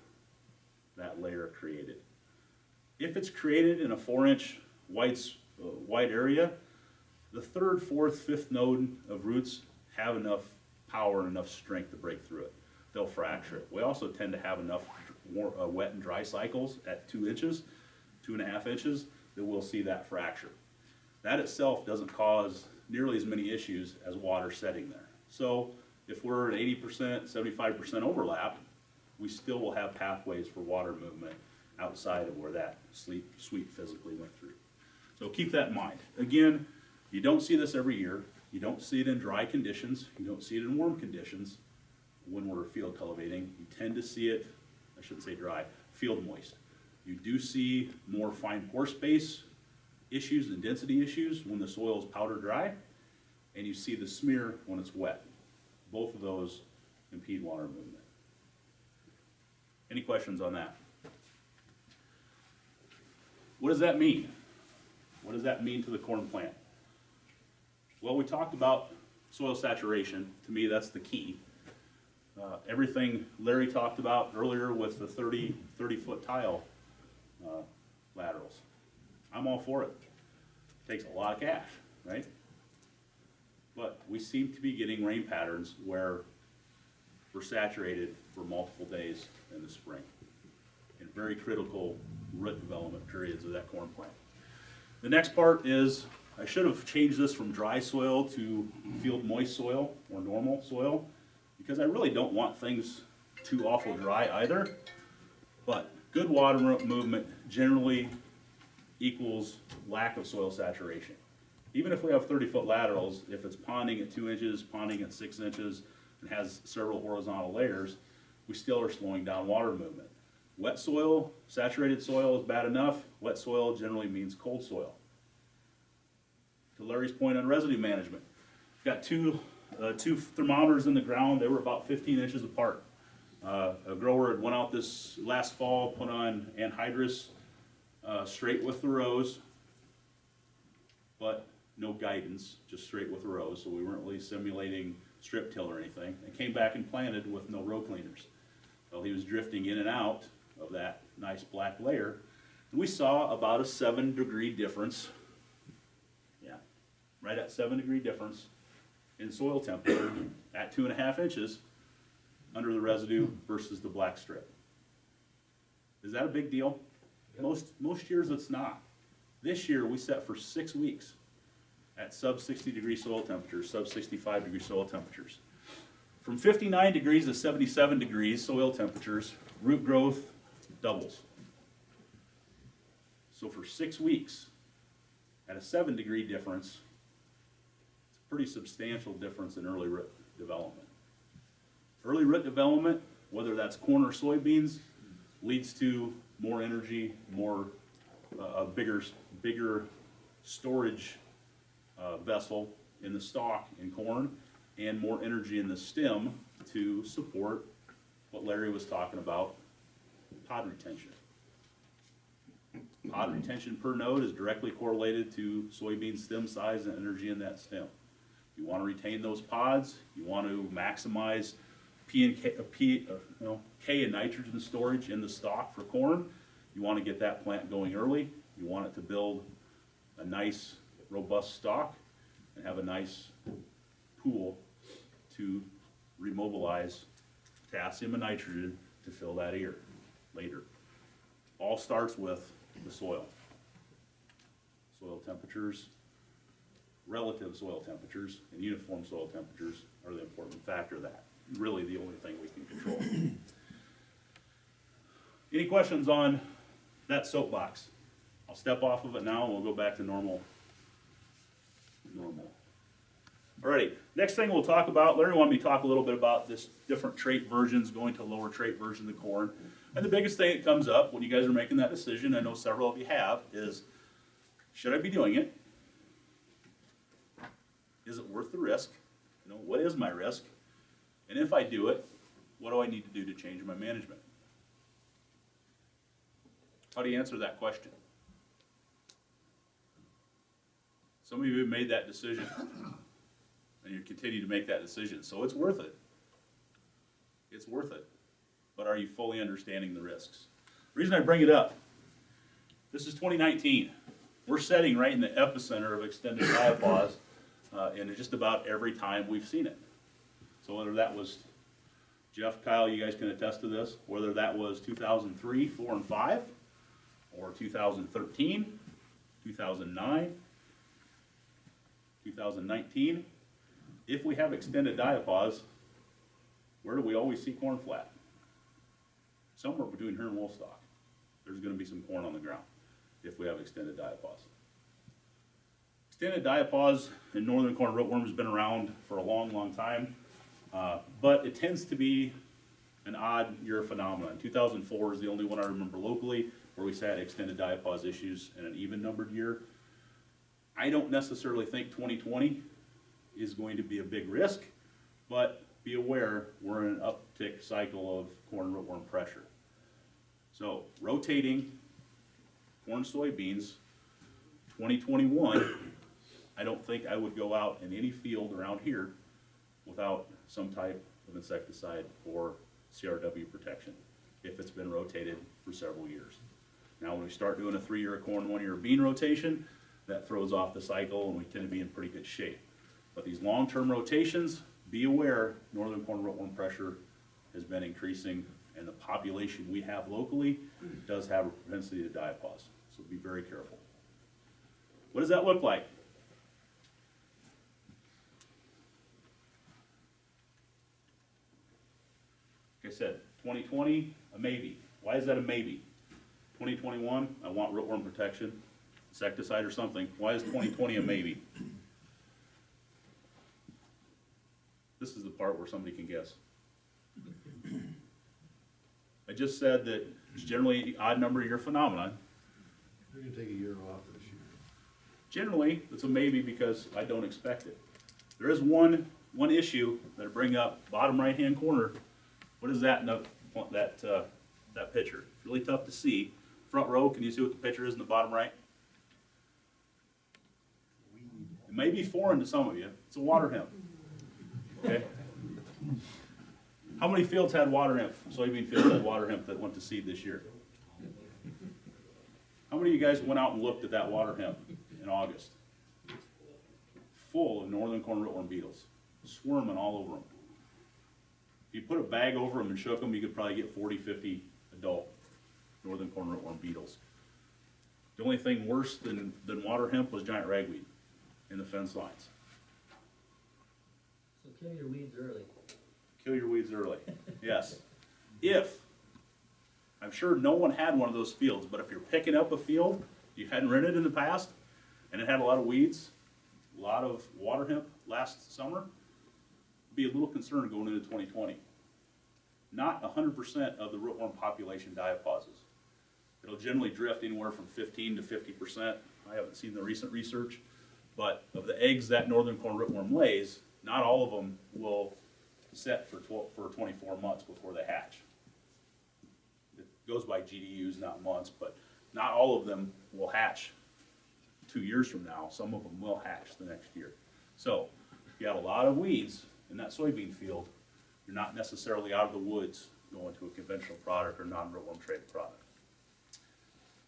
layer created. If it's created in a 4-inch wide area, the 3rd, 4th, 5th node of roots have enough power and enough strength to break through it. They'll fracture it. We also tend to have enough wet and dry cycles at 2 inches, 2.5 inches, that we'll see that fracture. That itself doesn't cause nearly as many issues as water setting there. So if we're at 80%, 75% overlap, we still will have pathways for water movement outside of where that sweep physically went through. So keep that in mind. Again, you don't see this every year. You don't see it in dry conditions. You don't see it in warm conditions when we're field cultivating. You tend to see it, I shouldn't say dry, field moist. You do see more fine pore space issues and density issues when the soil is powder dry, and you see the smear when it's wet. Both of those impede water movement. Any questions on that? What does that mean? What does that mean to the corn plant? Well, we talked about soil saturation. To me, that's the key. Everything Larry talked about earlier with the 30-foot tile laterals. I'm all for it. Takes a lot of cash, right? But we seem to be getting rain patterns where we're saturated for multiple days in the spring, in very critical root development periods of that corn plant. The next part is, I should have changed this from dry soil to field moist soil or normal soil, because I really don't want things too awful dry either. But good water movement generally equals lack of soil saturation. Even if we have 30-foot laterals, if it's ponding at 2 inches, ponding at 6 inches, and has several horizontal layers, we still are slowing down water movement. Wet soil, saturated soil is bad enough. Wet soil generally means cold soil. To Larry's point on residue management, got two thermometers in the ground. They were about 15 inches apart. A grower had went out this last fall, put on anhydrous straight with the rows, but no guidance, just straight with the rows. So we weren't really simulating strip till or anything. And came back and planted with no row cleaners. Well, he was drifting in and out of that nice black layer. And we saw about a 7-degree difference. Yeah, right at 7-degree difference in soil temperature at 2.5 inches under the residue versus the black strip. Is that a big deal? Most years it's not. This year we set for 6 weeks at sub 60-degree soil temperatures, sub 65-degree soil temperatures. From 59 degrees to 77 degrees soil temperatures, root growth doubles. So for 6 weeks, at a 7-degree difference, it's a pretty substantial difference in early root development. Early root development, whether that's corn or soybeans, leads to more energy, a bigger storage vessel in the stalk in corn, and more energy in the stem to support what Larry was talking about, pod retention. Pod retention per node is directly correlated to soybean stem size and energy in that stem. You want to retain those pods, you want to maximize K and nitrogen storage in the stalk for corn. You want to get that plant going early. You want it to build a nice, robust stalk and have a nice pool to remobilize potassium and nitrogen to fill that ear later. All starts with the soil. Soil temperatures, relative soil temperatures, and uniform soil temperatures are the important factor of that. Really the only thing we can control. Any questions on that soapbox? I'll step off of it now and we'll go back to normal. Alrighty, next thing we'll talk about, Larry wanted me to talk a little bit about this different trait versions, going to lower trait version of the corn. And the biggest thing that comes up when you guys are making that decision, I know several of you have, is should I be doing it? Is it worth the risk? What is my risk? And if I do it, what do I need to do to change my management? How do you answer that question? Some of you have made that decision, and you continue to make that decision, so it's worth it. It's worth it. But are you fully understanding the risks? The reason I bring it up, this is 2019. We're sitting right in the epicenter of extended diapause in just about every time we've seen it. So whether that was, Jeff, Kyle, you guys can attest to this, whether that was 2003, 4, and 5, or 2013, 2009, 2019, if we have extended diapause, where do we always see corn flat? Somewhere between here and Woolstock, there's going to be some corn on the ground if we have extended diapause. Extended diapause in northern corn rootworm has been around for a long, long time, but it tends to be an odd year phenomenon. 2004 is the only one I remember locally where we had extended diapause issues in an even numbered year. I don't necessarily think 2020 is going to be a big risk, but be aware we're in an uptick cycle of corn rootworm pressure. So rotating corn soybeans 2021, I don't think I would go out in any field around here without some type of insecticide or CRW protection if it's been rotated for several years. Now, when we start doing a 3-year corn, 1-year bean rotation, that throws off the cycle and we tend to be in pretty good shape. But these long-term rotations, be aware, northern corn rootworm pressure has been increasing, and the population we have locally does have a propensity to diapause. So be very careful. What does that look like? Like I said, 2020, a maybe. Why is that a maybe? 2021, I want rootworm protection, insecticide or something. Why is 2020 a maybe? This is the part where somebody can guess. I just said that it's generally an odd number year phenomenon. We're gonna take a year off this year. Generally, it's a maybe because I don't expect it. There is one issue that I bring up, bottom right-hand corner. What is that, that picture? It's really tough to see. Front row, can you see what the picture is in the bottom right? It may be foreign to some of you. It's a water hemp. Okay? How many fields had water hemp, soybean fields had water hemp that went to seed this year? How many of you guys went out and looked at that water hemp in August? Full of northern corn rootworm beetles, swarming all over them. If you put a bag over them and shook them, you could probably get 40, 50 adult northern corn rootworm beetles. The only thing worse than water hemp was giant ragweed in the fence lines. So kill your weeds early. Kill your weeds early, yes. If, I'm sure no one had one of those fields, but if you're picking up a field you hadn't rented in the past, and it had a lot of weeds, a lot of water hemp last summer, be a little concerned going into 2020. Not 100% of the rootworm population diapauses. It'll generally drift anywhere from 15 to 50%. I haven't seen the recent research, but of the eggs that northern corn rootworm lays, not all of them will set for 24 months before they hatch. It goes by GDUs, not months, but not all of them will hatch 2 years from now. Some of them will hatch the next year. So if you have a lot of weeds in that soybean field, you're not necessarily out of the woods going to a conventional product or non-rootworm traded product.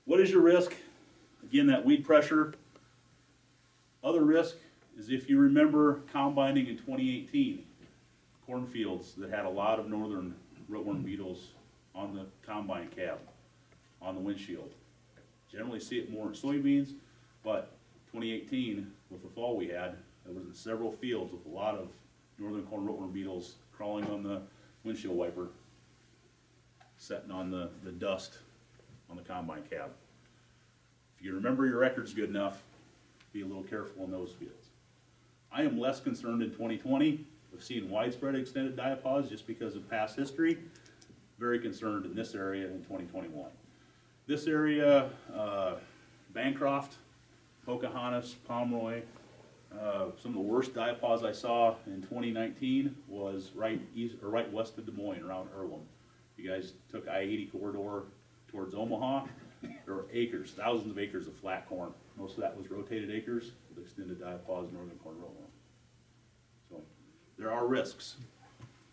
What is your risk? Again, that weed pressure. Other risk is if you remember combining in 2018, cornfields that had a lot of northern rootworm beetles on the combine cab, on the windshield. Generally see it more in soybeans, but 2018, with the fall we had, there was in several fields with a lot of northern corn rootworm beetles crawling on the windshield wiper, setting on the dust on the combine cab. If you remember your records good enough, be a little careful in those fields. I am less concerned in 2020 of seeing widespread extended diapause just because of past history. Very concerned in this area in 2021. This area, Bancroft, Pocahontas, Pomeroy, some of the worst diapause I saw in 2019 was right east or right west of Des Moines, around Earlham. You guys took I-80 corridor towards Omaha. There were acres, thousands of acres of flat corn. Most of that was rotated acres with extended diapause northern corn rootworm. So there are risks.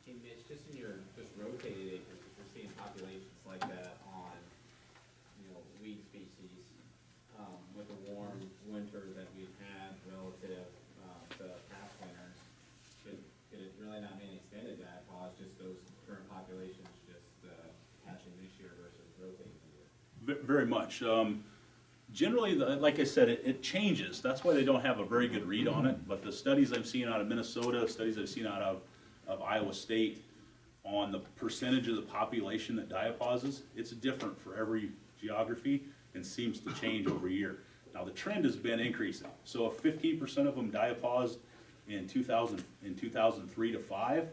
Hey Mitch, just in your rotated acres, if you're seeing populations like that on, weed species, with a warm winter that we've had relative to past winters, could it really not be an extended diapause, just those current populations just hatching this year versus rotating the year? Very much. Generally, like I said, it changes. That's why they don't have a very good read on it. But the studies I've seen out of Minnesota, studies I've seen out of Iowa State on the percentage of the population that diapauses, it's different for every geography and seems to change over year. Now the trend has been increasing. So if 15% of them diapaused in 2003 to 5,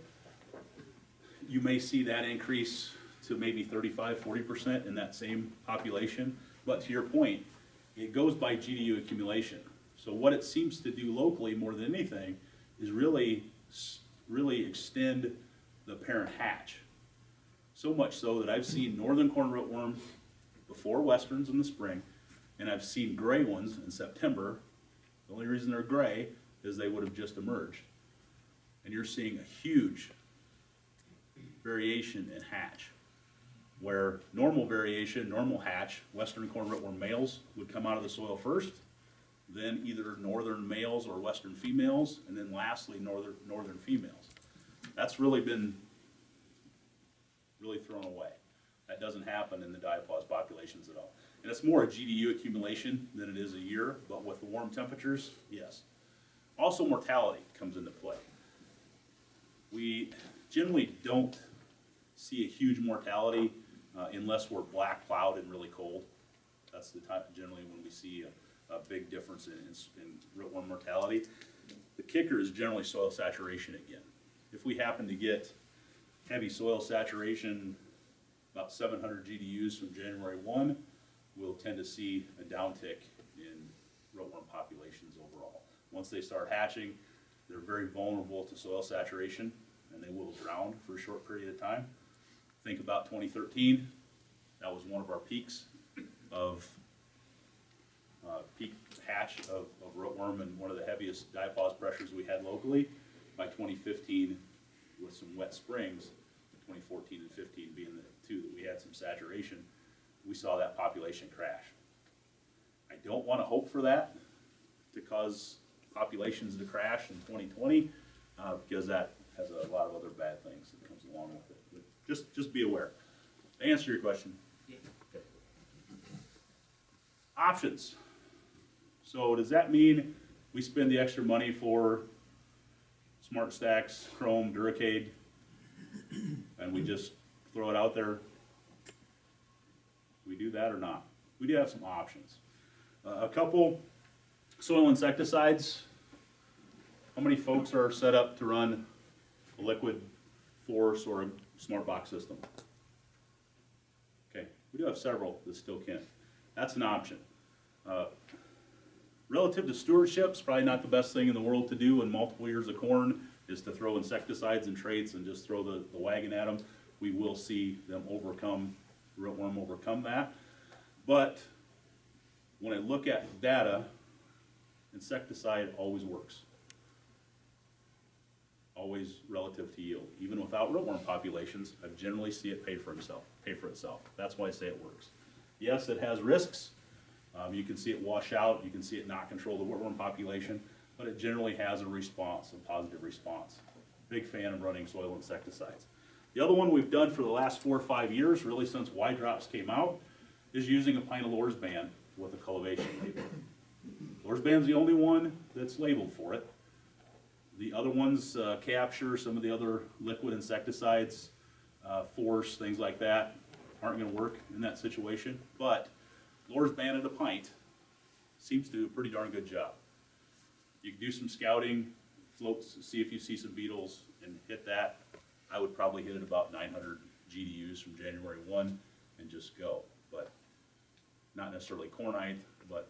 you may see that increase to maybe 35, 40% in that same population. But to your point, it goes by GDU accumulation. So what it seems to do locally more than anything is really extend the parent hatch. So much so that I've seen northern corn rootworm before westerns in the spring, and I've seen gray ones in September. The only reason they're gray is they would have just emerged. And you're seeing a huge variation in hatch. where normal variation, normal hatch, western corn rootworm males would come out of the soil first, then either northern males or western females, and then lastly, northern females. That's really been thrown away. That doesn't happen in the diapause populations at all. And it's more a GDU accumulation than it is a year, but with the warm temperatures, yes. Also, mortality comes into play. We generally don't see a huge mortality unless we're black cloud and really cold. That's the time generally when we see a big difference in rootworm mortality. The kicker is generally soil saturation again. If we happen to get heavy soil saturation, about 700 GDUs from January 1, we'll tend to see a downtick in rootworm populations overall. Once they start hatching, they're very vulnerable to soil saturation, and they will drown for a short period of time. Think about 2013. That was one of our peaks of peak hatch of rootworm and one of the heaviest diapause pressures we had locally. By 2015, with some wet springs, 2014 and 15 being the two that we had some saturation, we saw that population crash. I don't want to hope for that to cause populations to crash in 2020 because that has a lot of other bad things that comes along with it. But just be aware. To answer your question. Okay. Options. So does that mean we spend the extra money for Smart Stacks, Chrome, Duracade, and we just throw it out there? Do we do that or not? We do have some options. A couple soil insecticides. How many folks are set up to run a liquid force or a smart box system? Okay, we do have several that still can. That's an option. Relative to stewardship, it's probably not the best thing in the world to do in multiple years of corn is to throw insecticides and traits and just throw the wagon at them. We will see them rootworm overcome that. But when I look at data, insecticide always works. Always relative to yield. Even without rootworm populations, I generally see it pay for itself. That's why I say it works. Yes, it has risks. You can see it wash out, you can see it not control the rootworm population, but it generally has a response, a positive response. Big fan of running soil insecticides. The other one we've done for the last 4 or 5 years, really since Y drops came out, is using a pint of Lorsban with a cultivation label. Lorsban's the only one that's labeled for it. The other ones, Capture, some of the other liquid insecticides, Force, things like that, aren't gonna work in that situation, but Lorsban at a pint seems to do a pretty darn good job. You can do some scouting, floats, see if you see some beetles and hit that. I would probably hit it about 900 GDUs from January 1 and just go, but not necessarily cornite, but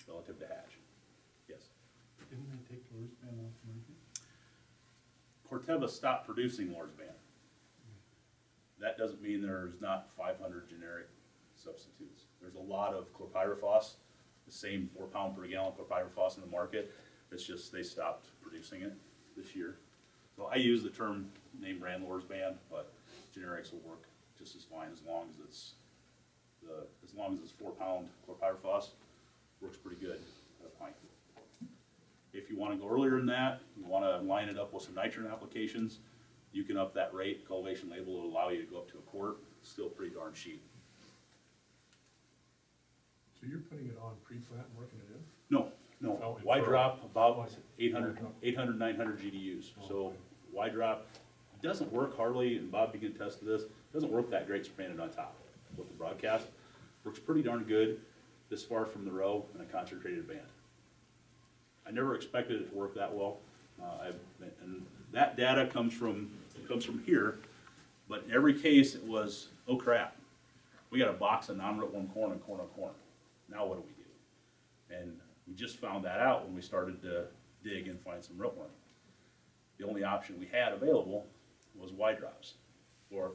relative to hatch. Yes. Didn't they take Lorsban off the market? Corteva stopped producing Lorsban. That doesn't mean there's not 500 generic substitutes. There's a lot of chlorpyrifos, the same 4 pound per gallon chlorpyrifos in the market. It's just they stopped producing it this year. So I use the term name brand Lorsban, but generics will work just as fine as long as it's 4 pound chlorpyrifos. Works pretty good at a pint. If you want to go earlier than that, you want to line it up with some nitrogen applications, you can up that rate. Cultivation label will allow you to go up to a quart. Still pretty darn cheap. So you're putting it on pre-plant and working it in? No, Oh, Y for- drop about oh, I see. 800, 900 GDUs. So Y drop doesn't work hardly, and Bob, you can attest to this, doesn't work that great spraying it on top with the broadcast. Works pretty darn good this far from the row in a concentrated band. I never expected it to work that well. And that data comes from here, but in every case it was, oh crap, we got a box of non-rootworm corn and corn on corn. Now what do we do? And we just found that out when we started to dig and find some rootworm. The only option we had available was Y drops, or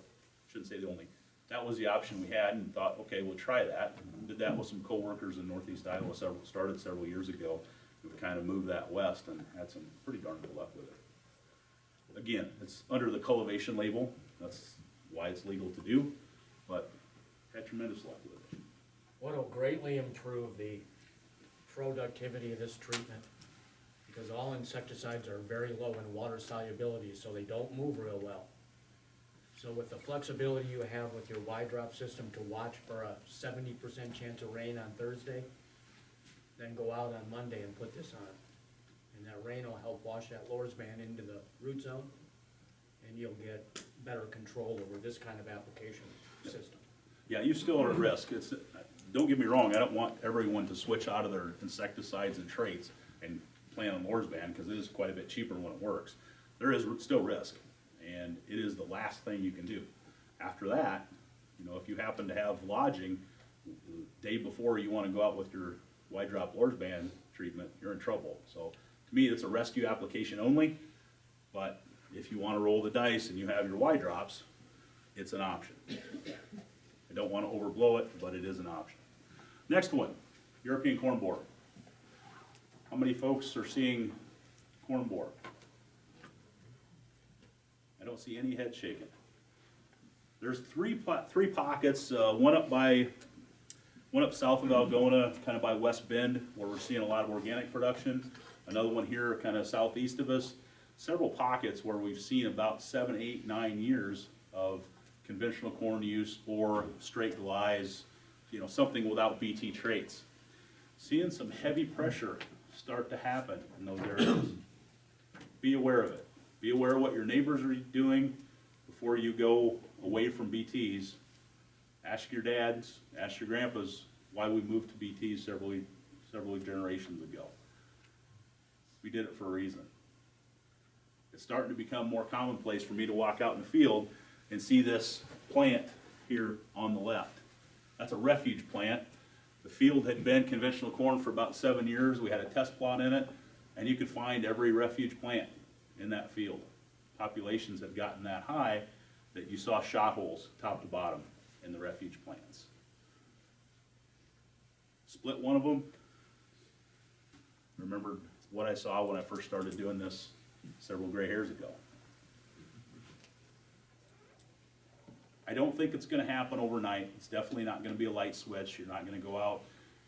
shouldn't say the only. That was the option we had, and thought, okay, we'll try that. Did that with some coworkers in Northeast Iowa. Started several years ago. We've kind of moved that west and had some pretty darn good luck with it. Again, it's under the cultivation label. That's why it's legal to do. But had tremendous luck with it. What'll greatly improve the productivity of this treatment, because all insecticides are very low in water solubility, so they don't move real well. So with the flexibility you have with your wide drop system to watch for a 70% chance of rain on Thursday, then go out on Monday and put this on. And that rain will help wash that Lower's band into the root zone, and you'll get better control over this kind of application system. Yeah, you still are at risk. Don't get me wrong, I don't want everyone to switch out of their insecticides and traits and plant on Lower's band, because it is quite a bit cheaper when it works. There is still risk, and it is the last thing you can do. After that, if you happen to have lodging, the day before you want to go out with your wide drop Lower's band treatment, you're in trouble. So to me, it's a rescue application only, but if you want to roll the dice and you have your wide drops, it's an option. I don't want to overblow it, but it is an option. Next one, European corn borer. How many folks are seeing corn borer? I don't see any head shaking. There's three pockets, one up south of Algona, kind of by West Bend, where we're seeing a lot of organic production. Another one here, kind of southeast of us. Several pockets where we've seen about 7, 8, 9 years of conventional corn use or straight glides, something without BT traits. Seeing some heavy pressure start to happen in those areas. Be aware of it. Be aware of what your neighbors are doing before you go away from BTs. Ask your dads, ask your grandpas why we moved to BTs several generations ago. We did it for a reason. It's starting to become more commonplace for me to walk out in the field and see this plant here on the left. That's a refuge plant. The field had been conventional corn for about 7 years. We had a test plot in it, and you could find every refuge plant in that field. Populations had gotten that high that you saw shot holes top to bottom in the refuge plants. Split one of them. Remember what I saw when I first started doing this several gray hairs ago. I don't think it's going to happen overnight. It's definitely not going to be a light switch. You're not going to go out,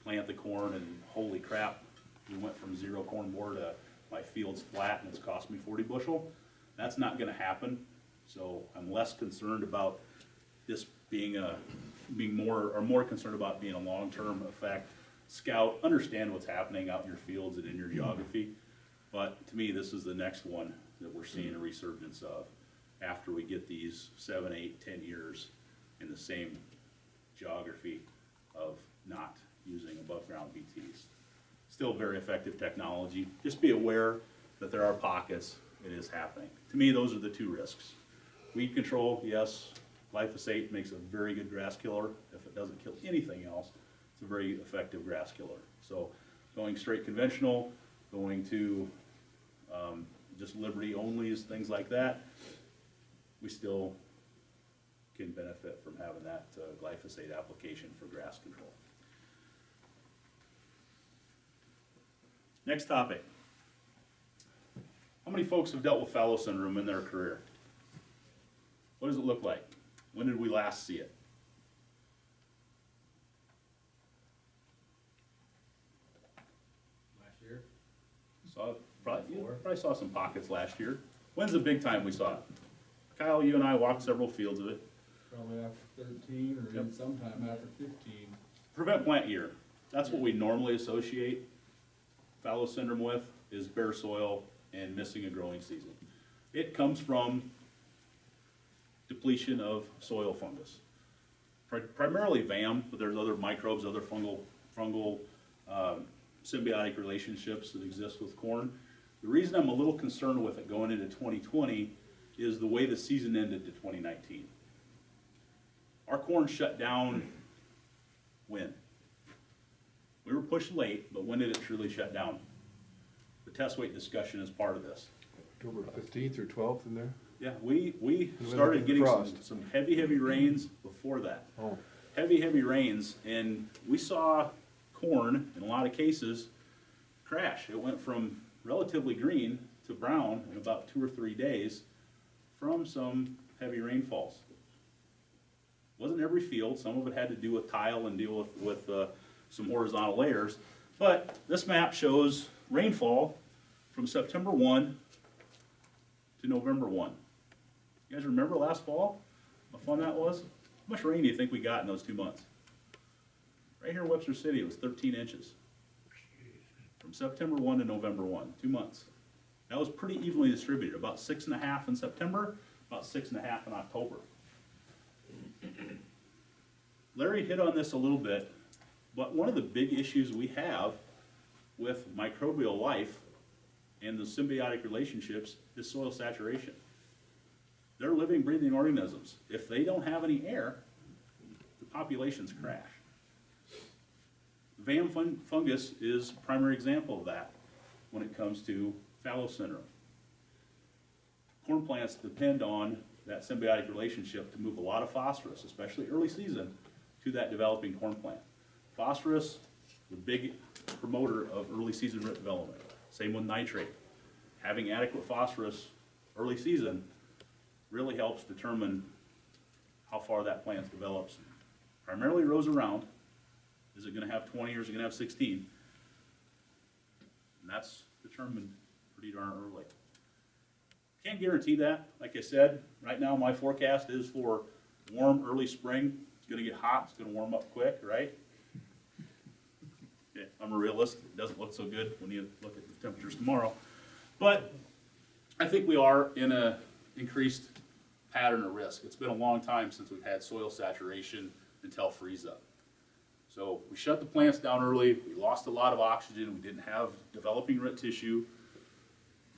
plant the corn, and holy crap, we went from 0 corn borer to my field's flat and it's cost me 40 bushel. That's not going to happen. So I'm less concerned about this being more concerned about being a long-term effect. Scout, understand what's happening out in your fields and in your geography. But to me, this is the next one that we're seeing a resurgence of after we get these 7, 8, 10 years in the same geography of not using above ground BTs. Still very effective technology. Just be aware that there are pockets, it is happening. To me, those are the two risks. Weed control, yes, glyphosate makes a very good grass killer. If it doesn't kill anything else, it's a very effective grass killer. So going straight conventional, going to just Liberty onlys, things like that, we still can benefit from having that glyphosate application for grass control. Next topic. How many folks have dealt with fallow syndrome in their career? What does it look like? When did we last see it? Last year? Probably saw some pockets last year. When's the big time we saw it? Kyle, you and I walked several fields of it. Probably after 13 or even sometime after 15. Prevent plant year. That's what we normally associate fallow syndrome with, is bare soil and missing a growing season. It comes from depletion of soil fungus. Primarily VAM, but there's other microbes, other fungal symbiotic relationships that exist with corn. The reason I'm a little concerned with it going into 2020 is the way the season ended to 2019. Our corn shut down when? We were pushed late, but when did it truly shut down? The test weight discussion is part of this. October 15th or 12th in there? Yeah, we And started with getting frost. some heavy rains before that. Oh, Heavy rains, and we saw corn, in a lot of cases, crash. It went from relatively green to brown in about 2 or 3 days from some heavy rainfalls. Wasn't every field, some of it had to do with tile and deal with some horizontal layers. But this map shows rainfall from September 1 to November 1. You guys remember last fall? How fun that was? How much rain do you think we got in those 2 months? Right here in Webster City, it was 13 inches. From September 1 to November 1, 2 months. That was pretty evenly distributed, about 6.5 in September, about 6.5 in October. Larry hit on this a little bit, but one of the big issues we have with microbial life and the symbiotic relationships is soil saturation. They're living, breathing organisms. If they don't have any air, the populations crash. VAM fungus is a primary example of that when it comes to fallow syndrome. Corn plants depend on that symbiotic relationship to move a lot of phosphorus, especially early season, to that developing corn plant. Phosphorus, the big promoter of early season root development. Same with nitrate. Having adequate phosphorus early season really helps determine how far that plant develops. Primarily rows around. Is it gonna have 20 or is it gonna have 16? And that's determined pretty darn early. Can't guarantee that. Like I said, right now my forecast is for warm early spring. It's gonna get hot, it's gonna warm up quick, right? Yeah, I'm a realist. It doesn't look so good when you look at the temperatures tomorrow. But I think we are in a increased pattern of risk. It's been a long time since we've had soil saturation until freeze up. So we shut the plants down early, we lost a lot of oxygen, we didn't have developing root tissue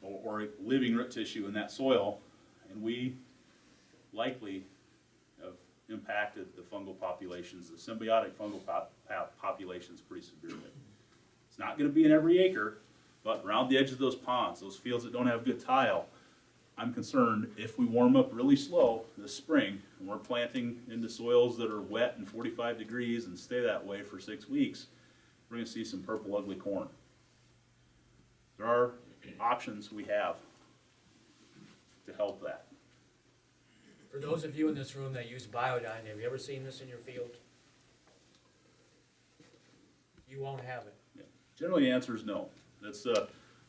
or living root tissue in that soil, and we likely have impacted the fungal populations, the symbiotic fungal populations pretty severely. It's not gonna be in every acre, but around the edges of those ponds, those fields that don't have good tile, I'm concerned if we warm up really slow this spring and we're planting into soils that are wet and 45 degrees and stay that way for 6 weeks, we're gonna see some purple ugly corn. There are options we have to help that. For those of you in this room that use Biodyne, have you ever seen this in your field? You won't have it. Yeah. Generally, the answer is no. That's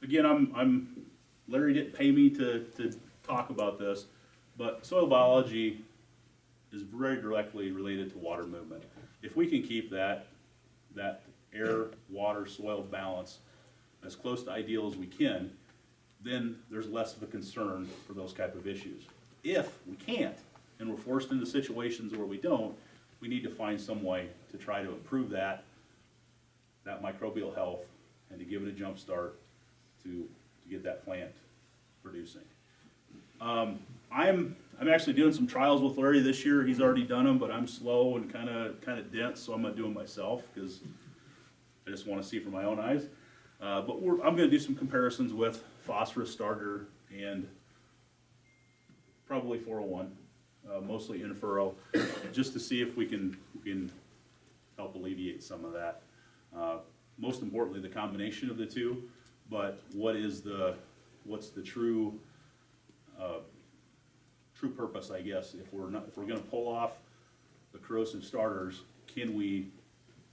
again, Larry didn't pay me to talk about this, but soil biology is very directly related to water movement. If we can keep that air, water, soil balance as close to ideal as we can, then there's less of a concern for those type of issues. If we can't, and we're forced into situations where we don't, we need to find some way to try to improve that microbial health and to give it a jump start to get that plant producing. I'm actually doing some trials with Larry this year. He's already done them, but I'm slow and kind of dense, so I'm gonna do them myself because I just want to see from my own eyes. But I'm gonna do some comparisons with phosphorus starter and probably 401, mostly in furrow, just to see if we can help alleviate some of that. Most importantly, the combination of the two, but what's the true purpose, I guess, if we're gonna pull off the corrosive starters, can we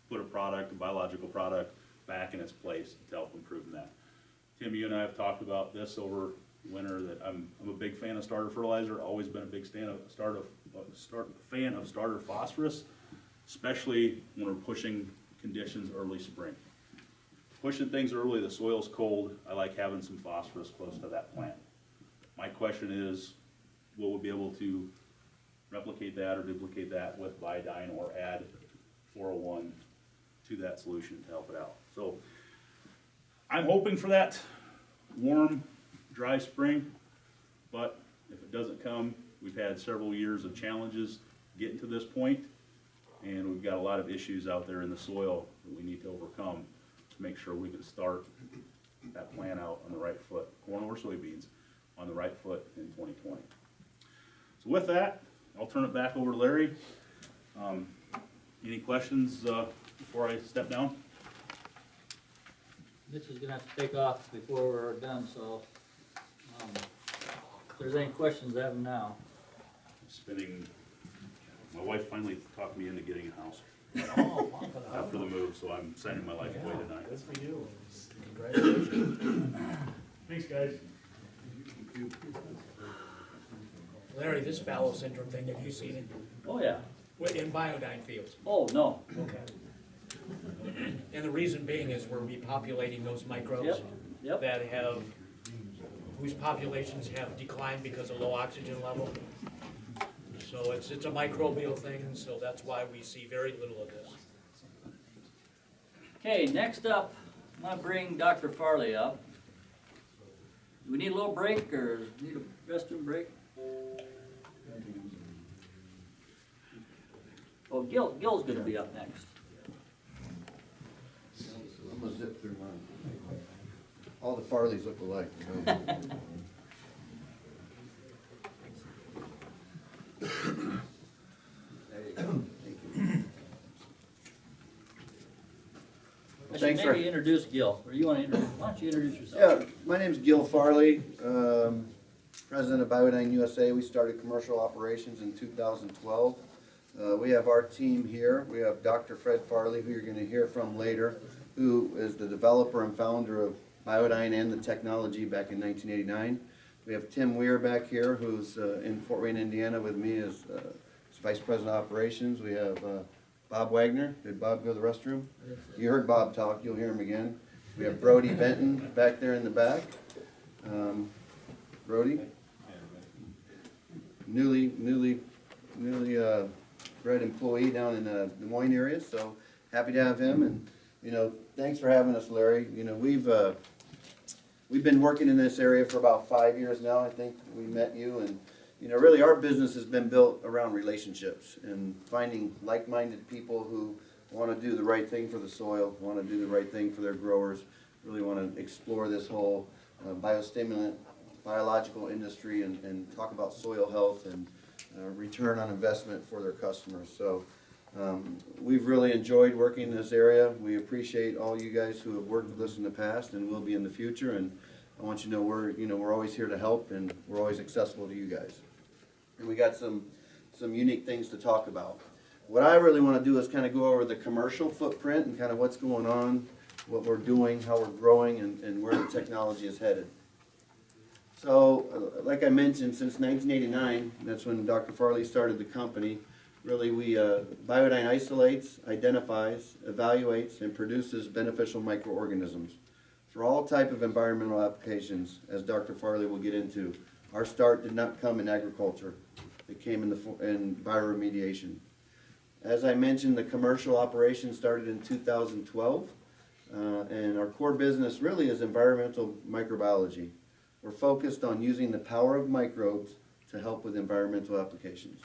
put a biological product back in its place to help improve that? Tim, you and I have talked about this over winter, that I'm a big fan of starter fertilizer, always been a big fan of starter phosphorus, especially when we're pushing conditions early spring. Pushing things early, the soil's cold, I like having some phosphorus close to that plant. My question is, will we be able to replicate that or duplicate that with Biodyne or add 401 to that solution to help it out? So I'm hoping for that warm, dry spring, but if it doesn't come, we've had several years of challenges getting to this point, and we've got a lot of issues out there in the soil that we need to overcome to make sure we can start that plant out on the right foot, corn or soybeans, on the right foot in 2020. So with that, I'll turn it back over to Larry. Any questions before I step down? Mitch is gonna have to take off before we're done, so, if there's any questions, have them now. Spending My wife finally talked me into getting a house Oh, wow, for the after the move, so I'm signing my life away tonight. Good for you. Congratulations. Thanks, guys. Larry, this fallow syndrome thing, have you seen it? Oh, yeah. In Biodyne fields? Oh, no. Okay. And the reason being is we're repopulating those microbes Yep, yep. that have, whose populations have declined because of low oxygen level. So it's a microbial thing, so that's why we see very little of this. Okay, next up, I'm gonna bring Dr. Farley up. Do we need a little break or need a restroom break? Oh, Gil's gonna be up next. I'm gonna zip through mine. All the Farleys look alike. So. There you go. Thank you. I should Thanks for- maybe introduce Gil, or you wanna introduce, why don't you introduce yourself? Yeah, my name's Gil Farley, president of Biodyne USA. We started commercial operations in 2012. We have our team here. We have Dr. Fred Farley, who you're gonna hear from later, who is the developer and founder of Biodyne and the technology back in 1989. We have Tim Weir back here, who's in Fort Wayne, Indiana with me as Vice President of Operations. We have Bob Wagner. Did Bob go to the restroom? You heard Bob talk, you'll hear him again. We have Brody Benton back there in the back. Brody? Newly bred employee down in the Des Moines area, so happy to have him. And, you know, thanks for having us, Larry. You know, we've been working in this area for about 5 years now. I think we met you, and you know, really our business has been built around relationships and finding like-minded people who want to do the right thing for the soil, want to do the right thing for their growers, really want to explore this whole biostimulant, biological industry and talk about soil health and return on investment for their customers. So we've really enjoyed working in this area. We appreciate all you guys who have worked with us in the past and will be in the future. And I want you to know we're always here to help, and we're always accessible to you guys. And we got some unique things to talk about. What I really want to do is kind of go over the commercial footprint and kind of what's going on, what we're doing, how we're growing, and where the technology is headed. So, like I mentioned, since 1989, that's when Dr. Farley started the company. Really, Biodyne isolates, identifies, evaluates, and produces beneficial microorganisms for all type of environmental applications, as Dr. Farley will get into. Our start did not come in agriculture. It came in bioremediation. As I mentioned, the commercial operation started in 2012, and our core business really is environmental microbiology. We're focused on using the power of microbes to help with environmental applications.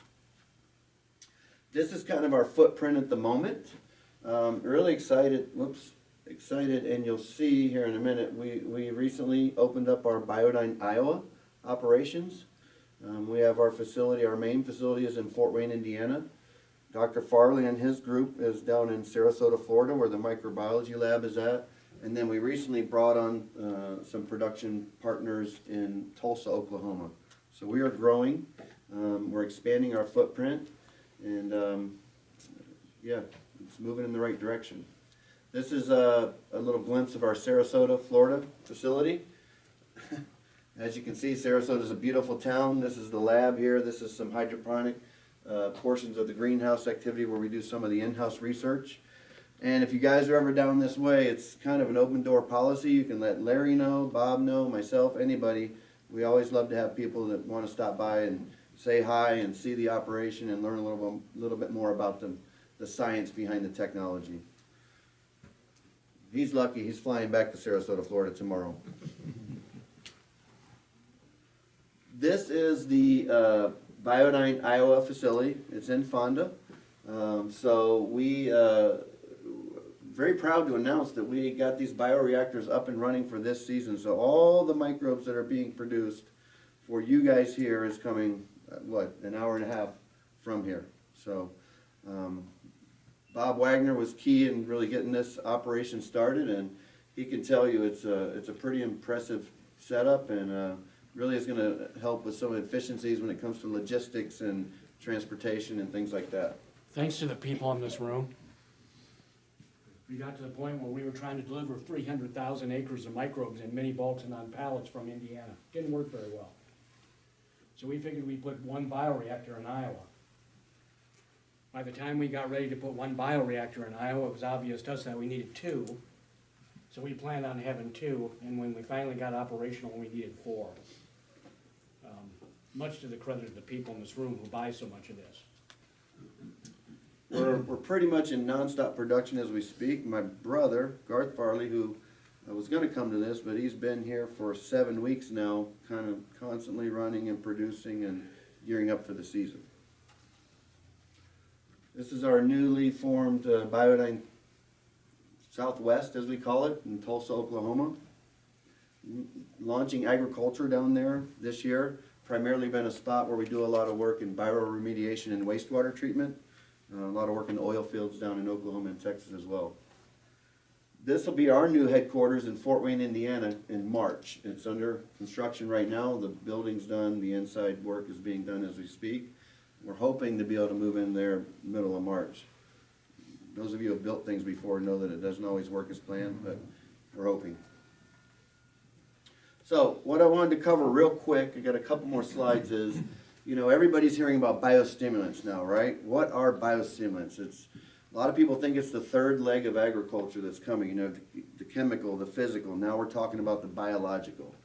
This is kind of our footprint at the moment. Really excited, and you'll see here in a minute, we recently opened up our Biodyne, Iowa operations. We have our facility, our main facility is in Fort Wayne, Indiana. Dr. Farley and his group is down in Sarasota, Florida, where the microbiology lab is at. And then we recently brought on some production partners in Tulsa, Oklahoma. So we are growing, we're expanding our footprint, and yeah, it's moving in the right direction. This is a little glimpse of our Sarasota, Florida facility. As you can see, Sarasota is a beautiful town. This is the lab here. This is some hydroponic portions of the greenhouse activity where we do some of the in-house research. And if you guys are ever down this way, it's kind of an open door policy. You can let Larry know, Bob know, myself, anybody. We always love to have people that want to stop by and say hi and see the operation and learn a little bit more about the science behind the technology. He's lucky. He's flying back to Sarasota, Florida tomorrow. This is the Biodyne, Iowa facility. It's in Fonda. So we very proud to announce that we got these bioreactors up and running for this season. So all the microbes that are being produced for you guys here is coming, an hour and a half from here. So Bob Wagner was key in really getting this operation started, and he can tell you it's a pretty impressive setup, and really is going to help with some efficiencies when it comes to logistics and transportation and things like that. Thanks to the people in this room, we got to the point where we were trying to deliver 300,000 acres of microbes in mini bulks and on pallets from Indiana. Didn't work very well. So we figured we'd put one bioreactor in Iowa. By the time we got ready to put one bioreactor in Iowa, it was obvious to us that we needed two. So we planned on having two, and when we finally got operational, we needed four. Much to the credit of the people in this room who buy so much of this. We're pretty much in nonstop production as we speak. My brother, Garth Farley, who was gonna come to this, but he's been here for 7 weeks now, kind of constantly running and producing and gearing up for the season. This is our newly formed Biodyne Southwest, as we call it, in Tulsa, Oklahoma. Launching agriculture down there this year, primarily been a spot where we do a lot of work in bioremediation and wastewater treatment. A lot of work in the oil fields down in Oklahoma and Texas as well. This will be our new headquarters in Fort Wayne, Indiana in March. It's under construction right now. The building's done, the inside work is being done as we speak. We're hoping to be able to move in there middle of March. Those of you who have built things before know that it doesn't always work as planned, but we're hoping. So what I wanted to cover real quick, I got a couple more slides, is, you know, everybody's hearing about biostimulants now, right? What are biostimulants? A lot of people think it's the third leg of agriculture that's coming, you know, the chemical, the physical. Now we're talking about the biological.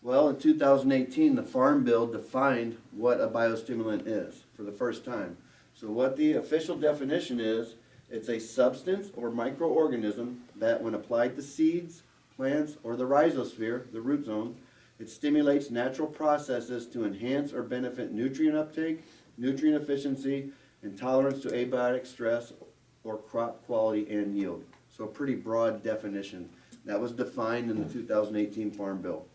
Well, in 2018, the Farm Bill defined what a biostimulant is for the first time. So what the official definition is, it's a substance or microorganism that, when applied to seeds, plants, or the rhizosphere, the root zone, it stimulates natural processes to enhance or benefit nutrient uptake, nutrient efficiency, and tolerance to abiotic stress or crop quality and yield. So a pretty broad definition. That was defined in the 2018 Farm Bill.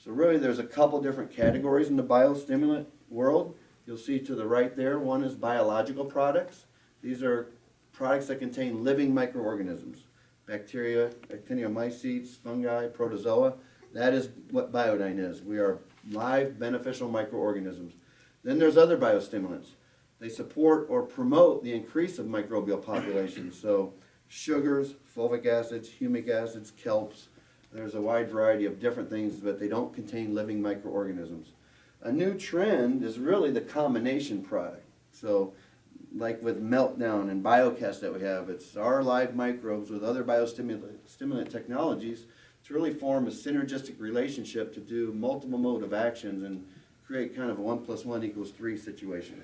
So really there's a couple different categories in the biostimulant world. You'll see to the right there, one is biological products. These are products that contain living microorganisms. Bacteria, actinomycetes, fungi, protozoa. That is what Biodyne is. We are live beneficial microorganisms. Then there's other biostimulants. They support or promote the increase of microbial populations. So sugars, fulvic acids, humic acids, kelps. There's a wide variety of different things, but they don't contain living microorganisms. A new trend is really the combination product. So like with Meltdown and Biocast that we have, it's our live microbes with other biostimulant technologies to really form a synergistic relationship to do multiple mode of actions and create kind of a 1 + 1 = 3 situation.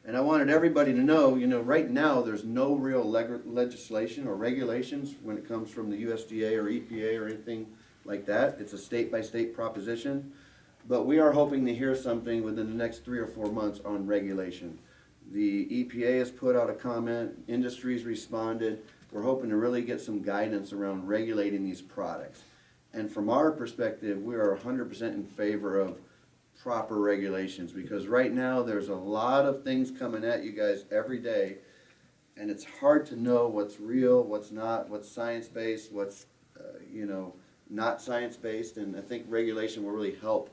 And I wanted everybody to know, you know, right now there's no real legislation or regulations when it comes from the USDA or EPA or anything like that. It's a state-by-state proposition. But we are hoping to hear something within the next 3 or 4 months on regulation. The EPA has put out a comment, industry's responded. We're hoping to really get some guidance around regulating these products. And from our perspective, we are 100% in favor of proper regulations, because right now there's a lot of things coming at you guys every day, and it's hard to know what's real, what's not, what's science-based, what's not science-based, and I think regulation will really help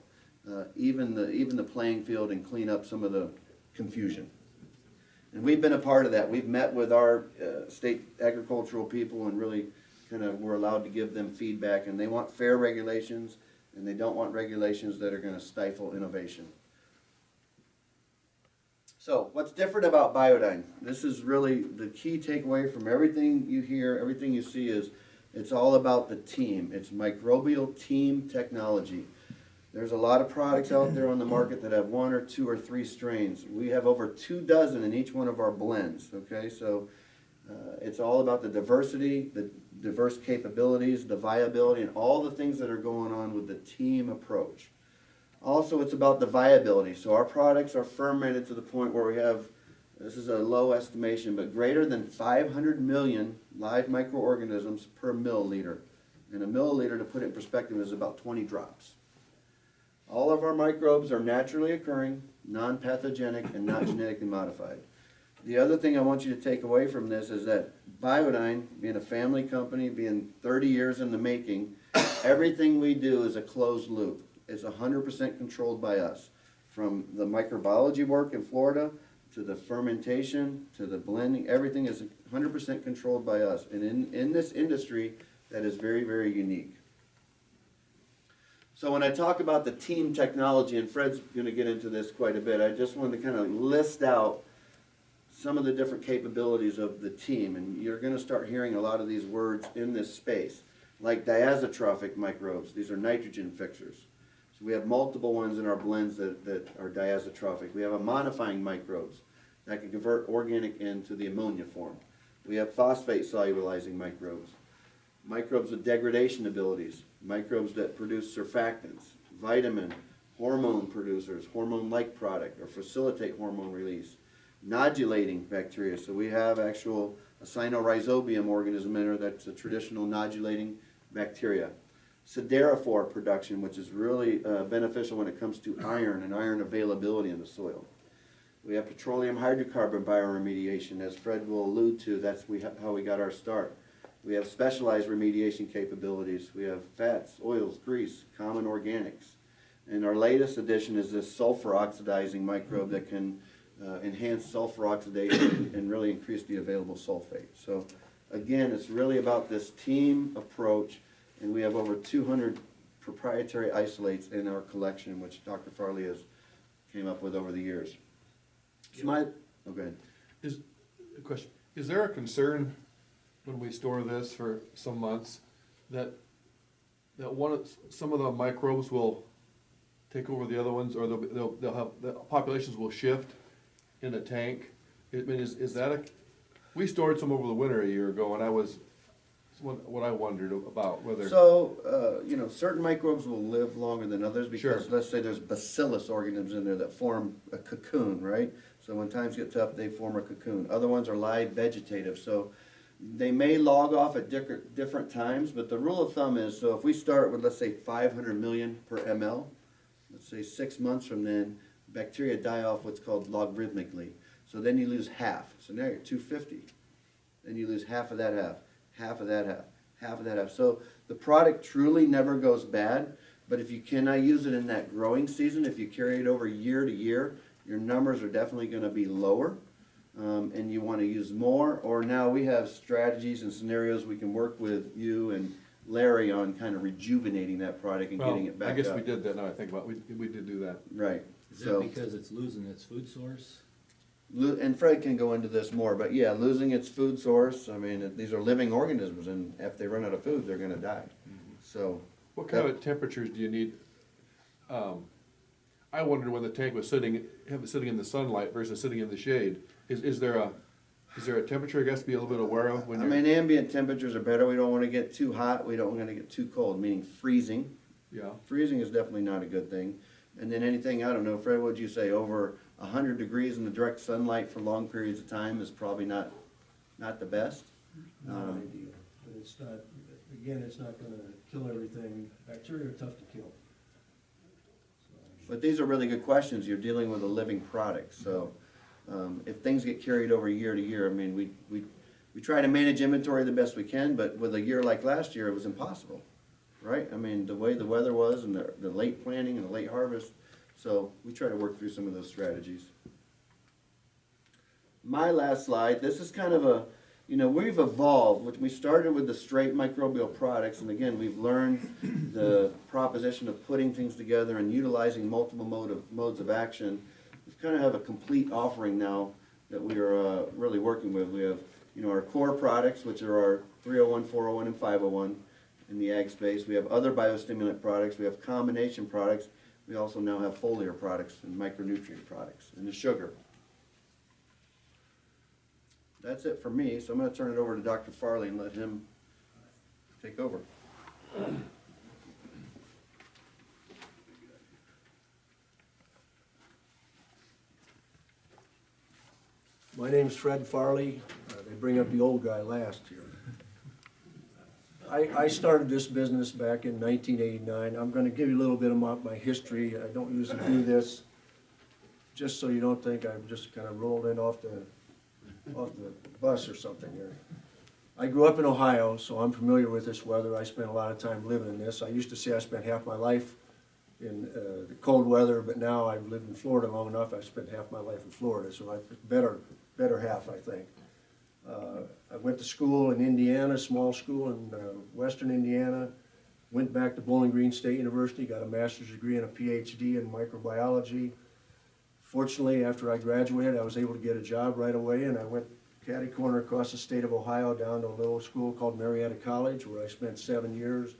even the playing field and clean up some of the confusion. And we've been a part of that. We've met with our state agricultural people and really we're allowed to give them feedback, and they want fair regulations, and they don't want regulations that are going to stifle innovation. So what's different about Biodyne? This is really the key takeaway from everything you hear, everything you see, is it's all about the team. It's microbial team technology. There's a lot of products out there on the market that have 1 or 2 or 3 strains. We have over 24 in each one of our blends, okay? So it's all about the diversity, the diverse capabilities, the viability, and all the things that are going on with the team approach. Also, it's about the viability. So our products are fermented to the point where we have, this is a low estimation, but greater than 500 million live microorganisms per milliliter. And a milliliter, to put it in perspective, is about 20 drops. All of our microbes are naturally occurring, non-pathogenic, and not genetically modified. The other thing I want you to take away from this is that Biodyne, being a family company, being 30 years in the making, everything we do is a closed loop. It's 100% controlled by us. From the microbiology work in Florida, to the fermentation, to the blending, everything is 100% controlled by us. And in this industry, that is very, very unique. So when I talk about the team technology, and Fred's gonna get into this quite a bit, I just wanted to kind of list out some of the different capabilities of the team. And you're gonna start hearing a lot of these words in this space, like diazotrophic microbes. These are nitrogen fixers. So we have multiple ones in our blends that are diazotrophic. We have amonifying microbes that can convert organic into the ammonia form. We have phosphate solubilizing microbes, microbes with degradation abilities, microbes that produce surfactants, vitamin, hormone producers, hormone-like product, or facilitate hormone release, nodulating bacteria. So we have actual a cynorhizobium organism in there that's a traditional nodulating bacteria. Siderophore production, which is really beneficial when it comes to iron and iron availability in the soil. We have petroleum hydrocarbon bioremediation, as Fred will allude to. That's how we got our start. We have specialized remediation capabilities. We have fats, oils, grease, common organics. And our latest addition is this sulfur oxidizing microbe that can enhance sulfur oxidation and really increase the available sulfate. So again, it's really about this team approach, and we have over 200 proprietary isolates in our collection, which Dr. Farley has came up with over the years. So okay. Is, a question, is there a concern when we store this for some months that some of the microbes will take over the other ones, or they'll have, the populations will shift in the tank? I mean, is that we stored some over the winter a year ago, and what I wondered about whether. So, certain microbes will live longer than others because, Sure. let's say there's bacillus organisms in there that form a cocoon, right? So when times get tough, they form a cocoon. Other ones are live vegetative, so they may log off at different times, but the rule of thumb is, so if we start with, let's say, 500 million per ml, let's say 6 months from then, bacteria die off what's called logarithmically. So then you lose half. So now you're 250. Then you lose half of that half, half of that half, half of that half. So the product truly never goes bad, but if you cannot use it in that growing season, if you carry it over year to year, your numbers are definitely going to be lower, and you want to use more. Or now we have strategies and scenarios we can work with you and Larry on kind of rejuvenating that product and getting it back up. I guess we did that, now I think about it, we did do that. Right. Is that because it's losing its food source? And Fred can go into this more, but yeah, losing its food source, I mean, these are living organisms, and if they run out of food, they're gonna die. So, What kind of temperatures do you need? I wondered when the tank was sitting in the sunlight versus sitting in the shade. Is there a temperature I guess to be a little bit aware of when I you're? mean, ambient temperatures are better. We don't wanna get too hot, we don't wanna get too cold, meaning freezing. Yeah, Freezing is definitely not a good thing. And then anything, I don't know, Fred, what'd you say, over 100 degrees in the direct sunlight for long periods of time is probably not the best. Not ideal, but it's not, again, it's not gonna kill everything. Bacteria are tough to kill. But these are really good questions. You're dealing with a living product, so if things get carried over year to year, I mean, we try to manage inventory the best we can, but with a year like last year, it was impossible, right? I mean, the way the weather was and the late planting and the late harvest, so we try to work through some of those strategies. My last slide, this is kind of we've evolved, which we started with the straight microbial products, and again, we've learned the proposition of putting things together and utilizing multiple modes of action. We kind of have a complete offering now that we are really working with. We have, our core products, which are our 301, 401, and 501 in the ag space. We have other biostimulant products. We have combination products. We also now have foliar products and micronutrient products and the sugar. That's it for me, so I'm going to turn it over to Dr. Farley and let him take over. My name's Fred Farley. They bring up the old guy last here. I started this business back in 1989. I'm going to give you a little bit about my history. I don't usually do this, just so you don't think I'm just kind of rolled in off the bus or something here. I grew up in Ohio, so I'm familiar with this weather. I spent a lot of time living in this. I used to say I spent half my life in the cold weather, but now I've lived in Florida long enough. I've spent half my life in Florida, so better half, I think. I went to school in Indiana, small school in western Indiana. Went back to Bowling Green State University, got a master's degree and a PhD in microbiology. Fortunately, after I graduated, I was able to get a job right away, and I went catty corner across the state of Ohio down to a little school called Marietta College, where I spent 7 years.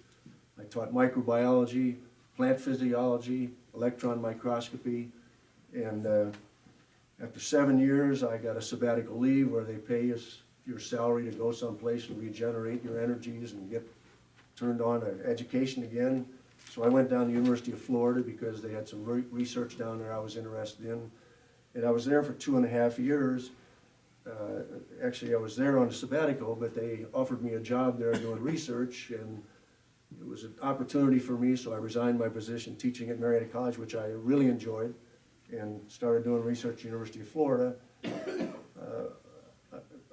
I taught microbiology, plant physiology, electron microscopy, and after 7 years, I got a sabbatical leave where they pay us your salary to go someplace and regenerate your energies and get turned on to education again. So I went down to the University of Florida because they had some research down there I was interested in. And I was there for 2.5 years. Actually, I was there on a sabbatical, but they offered me a job there doing research, and it was an opportunity for me, so I resigned my position teaching at Marietta College, which I really enjoyed, and started doing research at the University of Florida.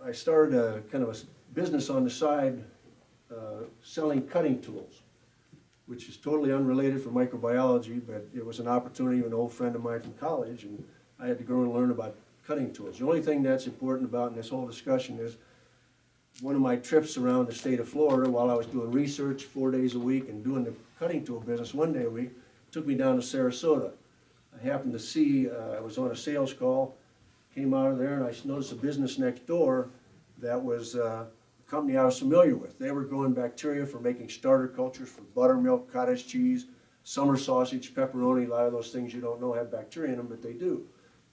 I started a kind of a business on the side selling cutting tools, which is totally unrelated for microbiology, but it was an opportunity of an old friend of mine from college, and I had to go and learn about cutting tools. The only thing that's important about in this whole discussion is one of my trips around the state of Florida while I was doing research 4 days a week and doing the cutting tool business 1 day a week, took me down to Sarasota. I happened to see, I was on a sales call, came out of there, and I noticed a business next door that was a company I was familiar with. They were growing bacteria for making starter cultures for buttermilk, cottage cheese, summer sausage, pepperoni. A lot of those things you don't know have bacteria in them, but they do.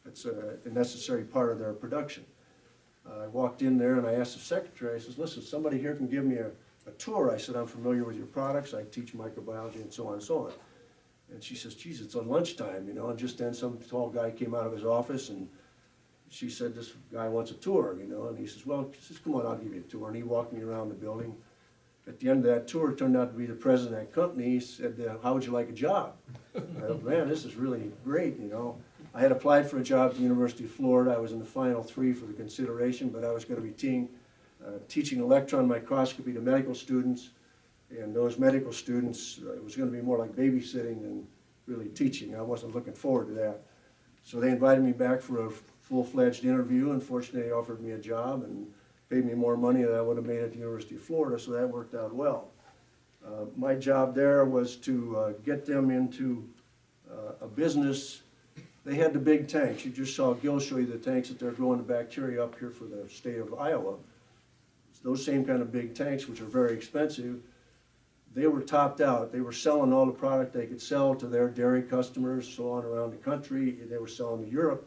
It's a necessary part of their production. I walked in there and I asked the secretary, I says, listen, somebody here can give me a tour. I said, I'm familiar with your products. I teach microbiology and so on and so on. And she says, geez, it's on lunchtime, you know, and just then some tall guy came out of his office and she said, this guy wants a tour, you know, and he says, well, she says, come on, I'll give you a tour. And he walked me around the building. At the end of that tour, it turned out to be the president of that company. He said, how would you like a job? I thought, man, this is really great, you know. I had applied for a job at the University of Florida. I was in the final 3 for the consideration, but I was going to be teaching electron microscopy to medical students. And those medical students, it was going to be more like babysitting than really teaching. I wasn't looking forward to that. So they invited me back for a full-fledged interview. Unfortunately, they offered me a job and paid me more money than I would have made at the University of Florida, so that worked out well. My job there was to get them into a business. They had the big tanks. You just saw Gil show you the tanks that they're growing the bacteria up here for the state of Iowa. It's those same kind of big tanks, which are very expensive. They were topped out. They were selling all the product they could sell to their dairy customers, so on around the country. They were selling to Europe.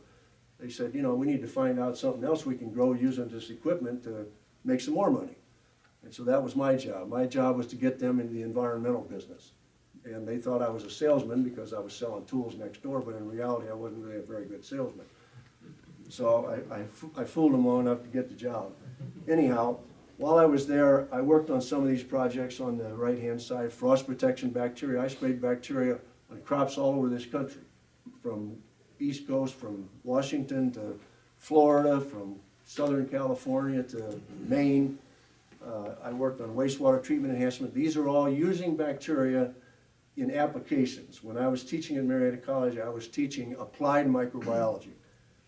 They said, you know, we need to find out something else we can grow using this equipment to make some more money. And so that was my job. My job was to get them into the environmental business. And they thought I was a salesman because I was selling tools next door, but in reality I wasn't really a very good salesman. So I fooled them long enough to get the job. Anyhow, while I was there, I worked on some of these projects on the right-hand side. Frost protection bacteria. I sprayed bacteria on crops all over this country, from East Coast, from Washington to Florida, from Southern California to Maine. I worked on wastewater treatment enhancement. These are all using bacteria in applications. When I was teaching at Marietta College, I was teaching applied microbiology.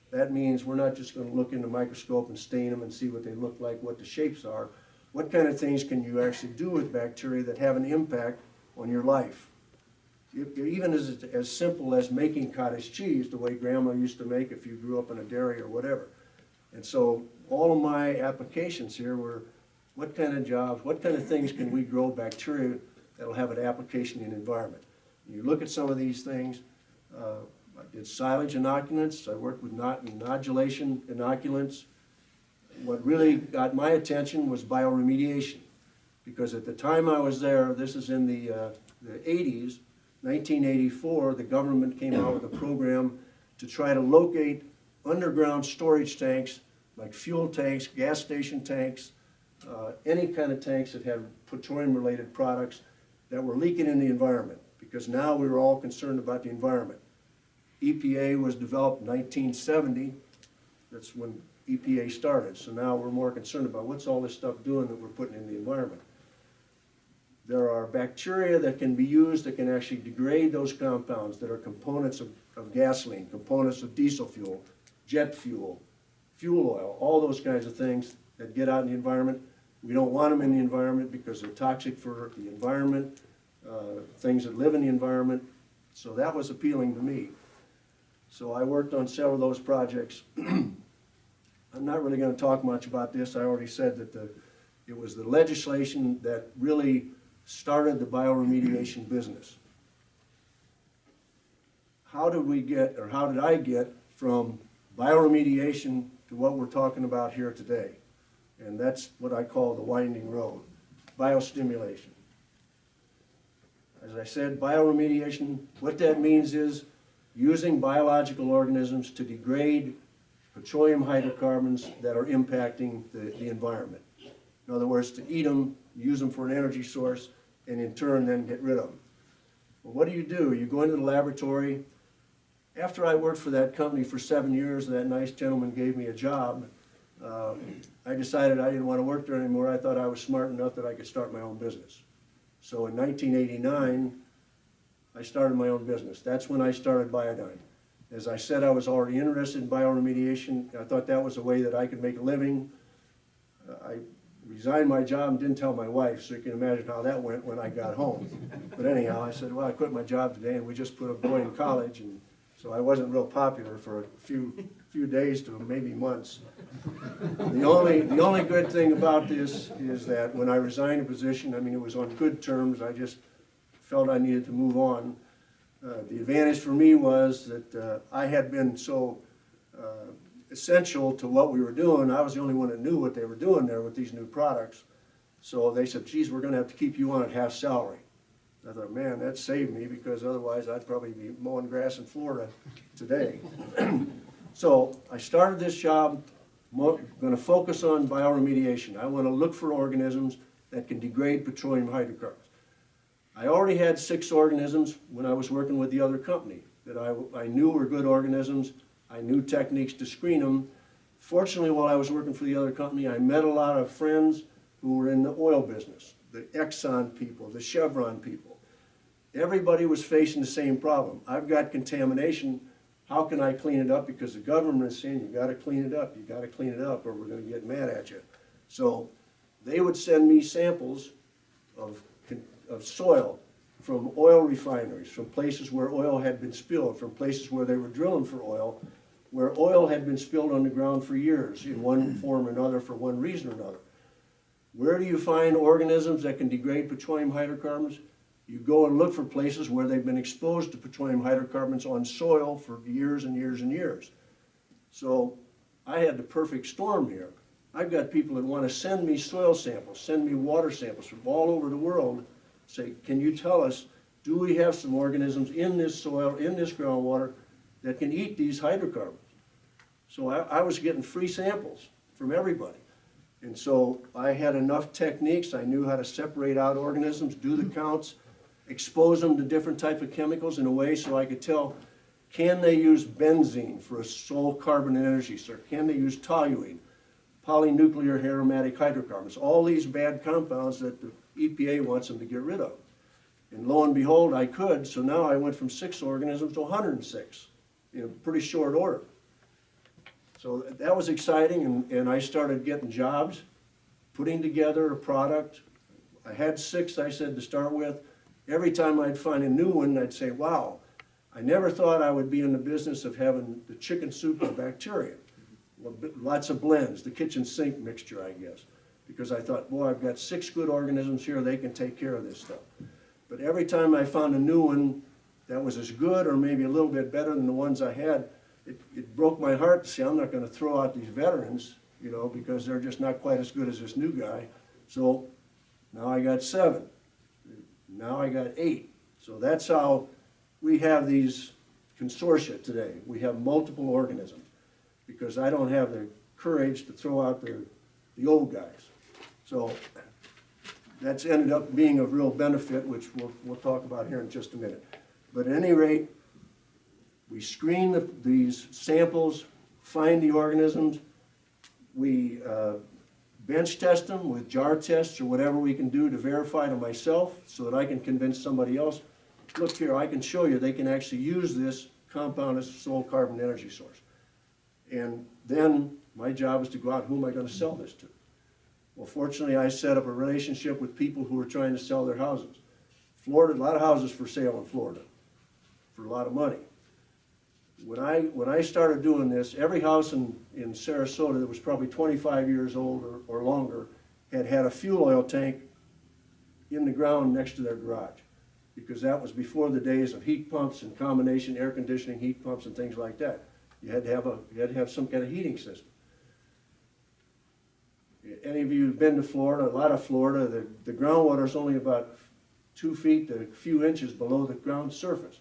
That means we're not just going to look in the microscope and stain them and see what they look like, what the shapes are. What kind of things can you actually do with bacteria that have an impact on your life? Even as simple as making cottage cheese, the way Grandma used to make if you grew up in a dairy or whatever. And so all of my applications here were, what kind of jobs, what kind of things can we grow bacteria that'll have an application in the environment? You look at some of these things. I did silage inoculants. I worked with nodulation inoculants. What really got my attention was bioremediation, because at the time I was there, this is in the 80s, 1984, the government came out with a program to try to locate underground storage tanks, like fuel tanks, gas station tanks, any kind of tanks that had petroleum-related products that were leaking in the environment, because now we were all concerned about the environment. EPA was developed in 1970. That's when EPA started. So now we're more concerned about what's all this stuff doing that we're putting in the environment. There are bacteria that can be used that can actually degrade those compounds that are components of gasoline, components of diesel fuel, jet fuel, fuel oil, all those kinds of things that get out in the environment. We don't want them in the environment because they're toxic for the environment, things that live in the environment. So that was appealing to me. So I worked on several of those projects. I'm not really going to talk much about this. I already said that it was the legislation that really started the bioremediation business. How did we get, or how did I get from bioremediation to what we're talking about here today? And that's what I call the winding road, biostimulation. As I said, bioremediation, what that means is using biological organisms to degrade petroleum hydrocarbons that are impacting the environment. In other words, to eat them, use them for an energy source, and in turn then get rid of them. Well, what do? You go into the laboratory. After I worked for that company for 7 years, that nice gentleman gave me a job. I decided I didn't want to work there anymore. I thought I was smart enough that I could start my own business. So in 1989, I started my own business. That's when I started Biodyne. As I said, I was already interested in bioremediation. I thought that was a way that I could make a living. I resigned my job and didn't tell my wife, so you can imagine how that went when I got home. But anyhow, I said, well, I quit my job today, and we just put a boy in college, and so I wasn't real popular for a few days to maybe months. The only good thing about this is that when I resigned a position, I mean, it was on good terms. I just felt I needed to move on. The advantage for me was that I had been so essential to what we were doing. I was the only one that knew what they were doing there with these new products. So they said, geez, we're going to have to keep you on at half salary. I thought, man, that saved me, because otherwise I'd probably be mowing grass in Florida today. So I started this job, going to focus on bioremediation. I want to look for organisms that can degrade petroleum hydrocarbons. I already had 6 organisms when I was working with the other company that I knew were good organisms. I knew techniques to screen them. Fortunately, while I was working for the other company, I met a lot of friends who were in the oil business, the Exxon people, the Chevron people. Everybody was facing the same problem. I've got contamination. How can I clean it up? Because the government is saying, you got to clean it up. You got to clean it up, or we're going to get mad at you. So they would send me samples of soil from oil refineries, from places where oil had been spilled, from places where they were drilling for oil, where oil had been spilled on the ground for years in one form or another for one reason or another. Where do you find organisms that can degrade petroleum hydrocarbons? You go and look for places where they've been exposed to petroleum hydrocarbons on soil for years and years and years. So I had the perfect storm here. I've got people that want to send me soil samples, send me water samples from all over the world, say, can you tell us, do we have some organisms in this soil, in this groundwater, that can eat these hydrocarbons? So I was getting free samples from everybody. And so I had enough techniques. I knew how to separate out organisms, do the counts, expose them to different types of chemicals in a way so I could tell, can they use benzene for a sole carbon energy source? Can they use toluene, polynuclear aromatic hydrocarbons, all these bad compounds that the EPA wants them to get rid of? And lo and behold, I could. So now I went from 6 organisms to 106 in a pretty short order. So that was exciting, and I started getting jobs, putting together a product. I had 6, I said, to start with. Every time I'd find a new one, I'd say, wow, I never thought I would be in the business of having the chicken soup of bacteria. Well, lots of blends, the kitchen sink mixture, I guess. Because I thought, boy, I've got 6 good organisms here, they can take care of this stuff. But every time I found a new one that was as good or maybe a little bit better than the ones I had, it broke my heart to see I'm not going to throw out these veterans, you know, because they're just not quite as good as this new guy. So now I got 7. Now I got 8. So that's how we have these consortia today. We have multiple organisms because I don't have the courage to throw out the old guys. So that's ended up being of real benefit, which we'll talk about here in just a minute. But at any rate, we screen these samples, find the organisms, we bench test them with jar tests or whatever we can do to verify to myself so that I can convince somebody else, look here, I can show you they can actually use this compound as a sole carbon energy source. And then my job is to go out, who am I gonna sell this to? Well, fortunately, I set up a relationship with people who are trying to sell their houses. Florida, a lot of houses for sale in Florida for a lot of money. When I started doing this, every house in Sarasota that was probably 25 years old or longer had had a fuel oil tank in the ground next to their garage, because that was before the days of heat pumps and combination air conditioning heat pumps and things like that. You had to have some kind of heating system. Any of you who've been to Florida, a lot of Florida, the groundwater is only about 2 feet to a few inches below the ground surface.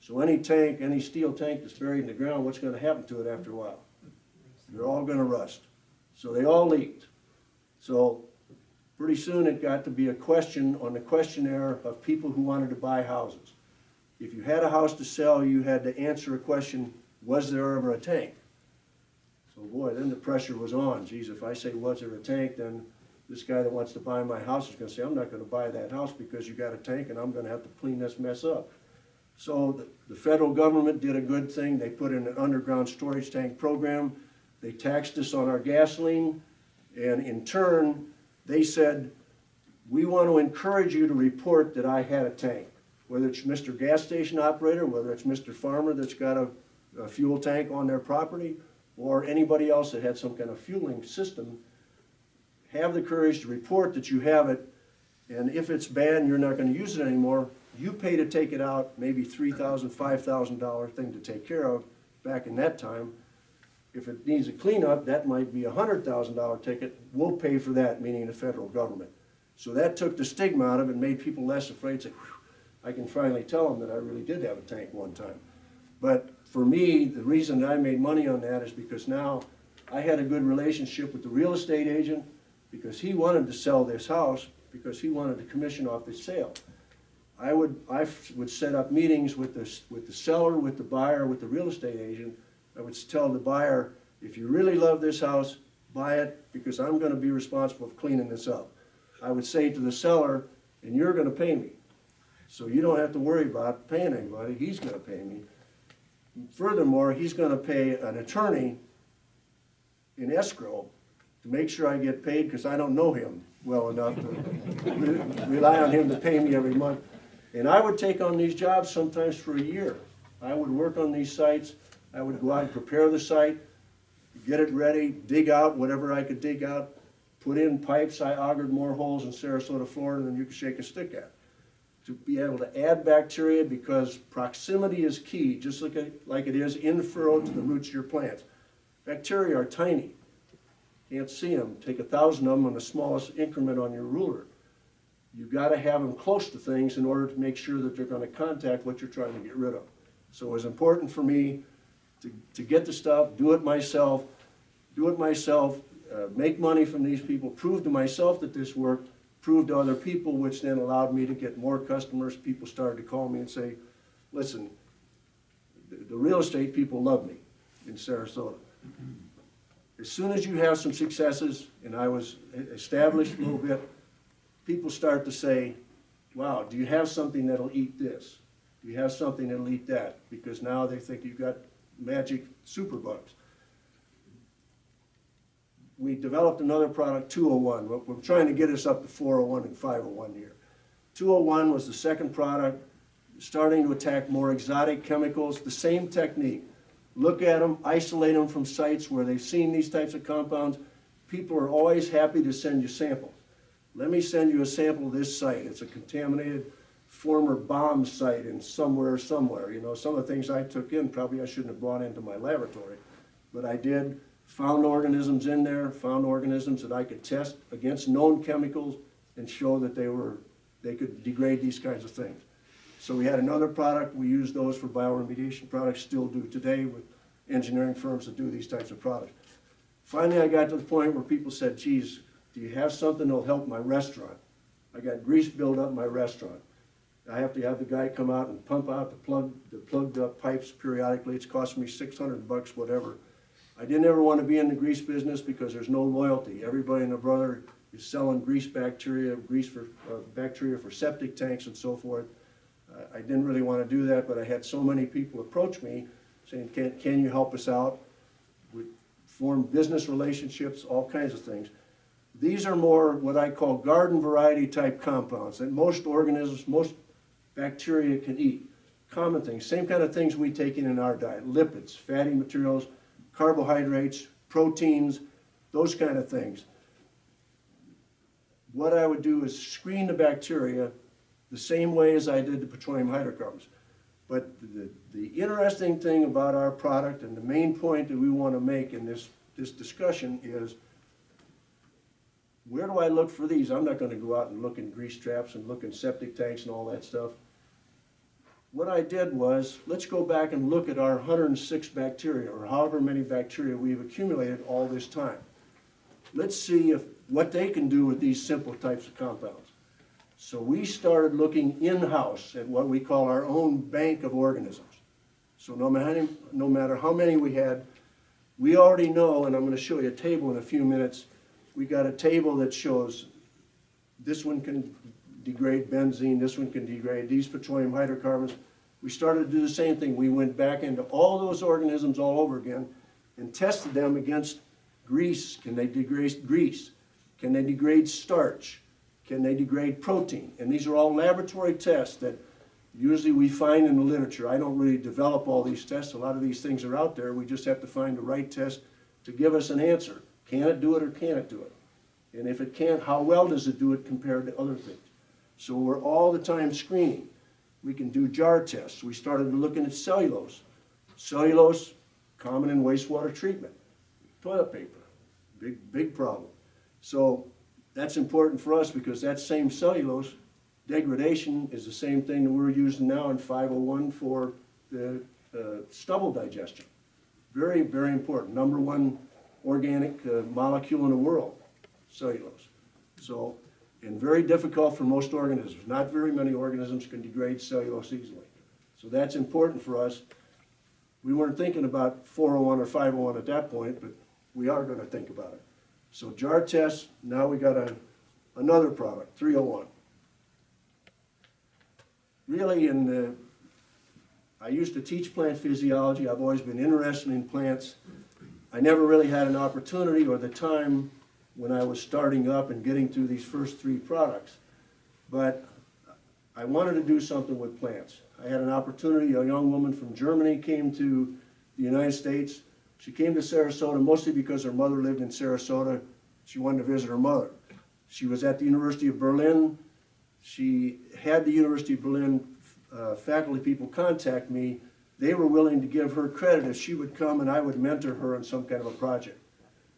So any tank, any steel tank that's buried in the ground, what's gonna happen to it after a while? They're all gonna rust. So they all leaked. So pretty soon it got to be a question on the questionnaire of people who wanted to buy houses. If you had a house to sell, you had to answer a question, was there ever a tank? So boy, then the pressure was on. Geez, if I say, was there a tank, then this guy that wants to buy my house is gonna say, I'm not gonna buy that house because you got a tank and I'm gonna have to clean this mess up. So the federal government did a good thing. They put in an underground storage tank program. They taxed us on our gasoline, and in turn, they said, we want to encourage you to report that I had a tank. Whether it's Mr. Gas Station Operator, whether it's Mr. Farmer that's got a fuel tank on their property, or anybody else that had some kind of fueling system, have the courage to report that you have it, and if it's bad and you're not going to use it anymore, you pay to take it out, maybe $3,000, $5,000 thing to take care of back in that time. If it needs a cleanup, that might be a $100,000 ticket. We'll pay for that, meaning the federal government. So that took the stigma out of it and made people less afraid, say, I can finally tell them that I really did have a tank one time. But for me, the reason I made money on that is because now I had a good relationship with the real estate agent, because he wanted to sell this house, because he wanted to commission off the sale. I would set up meetings with the seller, with the buyer, with the real estate agent. I would tell the buyer, if you really love this house, buy it, because I'm gonna be responsible for cleaning this up. I would say to the seller, and you're gonna pay me. So you don't have to worry about paying anybody, he's gonna pay me. Furthermore, he's gonna pay an attorney in escrow to make sure I get paid, because I don't know him well enough to rely on him to pay me every month. And I would take on these jobs sometimes for a year. I would work on these sites, I would go out and prepare the site, get it ready, dig out whatever I could dig out, put in pipes. I augured more holes in Sarasota, Florida than you could shake a stick at. To be able to add bacteria, because proximity is key, just like it is in furrow to the roots of your plants. Bacteria are tiny. Can't see them. Take 1,000 of them on the smallest increment on your ruler. You've got to have them close to things in order to make sure that they're going to contact what you're trying to get rid of. So it was important for me to get the stuff, do it myself, make money from these people, prove to myself that this worked, prove to other people, which then allowed me to get more customers. People started to call me and say, listen, the real estate people love me in Sarasota. As soon as you have some successes, and I was established a little bit, people start to say, wow, do you have something that'll eat this? Do you have something that'll eat that? Because now they think you've got magic superbugs. We developed another product, 201. We're trying to get us up to 401 and 501 here. 201 was the second product, starting to attack more exotic chemicals, the same technique. Look at them, isolate them from sites where they've seen these types of compounds. People are always happy to send you samples. Let me send you a sample of this site. It's a contaminated former bomb site in somewhere. You know, some of the things I took in probably I shouldn't have brought into my laboratory, but I did. Found organisms in there, found organisms that I could test against known chemicals and show that they could degrade these kinds of things. So we had another product. We use those for bioremediation products, still do today with engineering firms that do these types of products. Finally, I got to the point where people said, geez, do you have something that'll help my restaurant? I got grease build up in my restaurant. I have to have the guy come out and pump out the plugged up pipes periodically. It's cost me $600, whatever. I didn't ever want to be in the grease business because there's no loyalty. Everybody and their brother is selling grease bacteria, bacteria for septic tanks and so forth. I didn't really want to do that, but I had so many people approach me saying, can you help us out? We formed business relationships, all kinds of things. These are more what I call garden variety type compounds that most organisms, most bacteria can eat. Common things, same kind of things we take in our diet, lipids, fatty materials, carbohydrates, proteins, those kind of things. What I would do is screen the bacteria the same way as I did the petroleum hydrocarbons. But the interesting thing about our product and the main point that we want to make in this discussion is, where do I look for these? I'm not going to go out and look in grease traps and look in septic tanks and all that stuff. What I did was, let's go back and look at our 106 bacteria, or however many bacteria we've accumulated all this time. Let's see what they can do with these simple types of compounds. So we started looking in-house at what we call our own bank of organisms. So no matter how many we had, we already know, and I'm going to show you a table in a few minutes. We got a table that shows this one can degrade benzene, this one can degrade these petroleum hydrocarbons. We started to do the same thing. We went back into all those organisms all over again and tested them against grease. Can they degrade grease? Can they degrade starch? Can they degrade protein? And these are all laboratory tests that usually we find in the literature. I don't really develop all these tests. A lot of these things are out there. We just have to find the right test to give us an answer. Can it do it or can it do it? And if it can't, how well does it do it compared to other things? So we're all the time screening. We can do jar tests. We started looking at cellulose. Cellulose, common in wastewater treatment. Toilet paper, big problem. So that's important for us because that same cellulose degradation is the same thing that we're using now in 501 for the stubble digestion. Very, very important. Number one organic molecule in the world, cellulose. So, and very difficult for most organisms. Not very many organisms can degrade cellulose easily. So that's important for us. We weren't thinking about 401 or 501 at that point, but we are going to think about it. So jar tests, now we got another product, 301. Really, I used to teach plant physiology. I've always been interested in plants. I never really had an opportunity or the time when I was starting up and getting through these first three products. But I wanted to do something with plants. I had an opportunity. A young woman from Germany came to the United States. She came to Sarasota mostly because her mother lived in Sarasota. She wanted to visit her mother. She was at the University of Berlin. She had the University of Berlin faculty people contact me. They were willing to give her credit if she would come and I would mentor her on some kind of a project.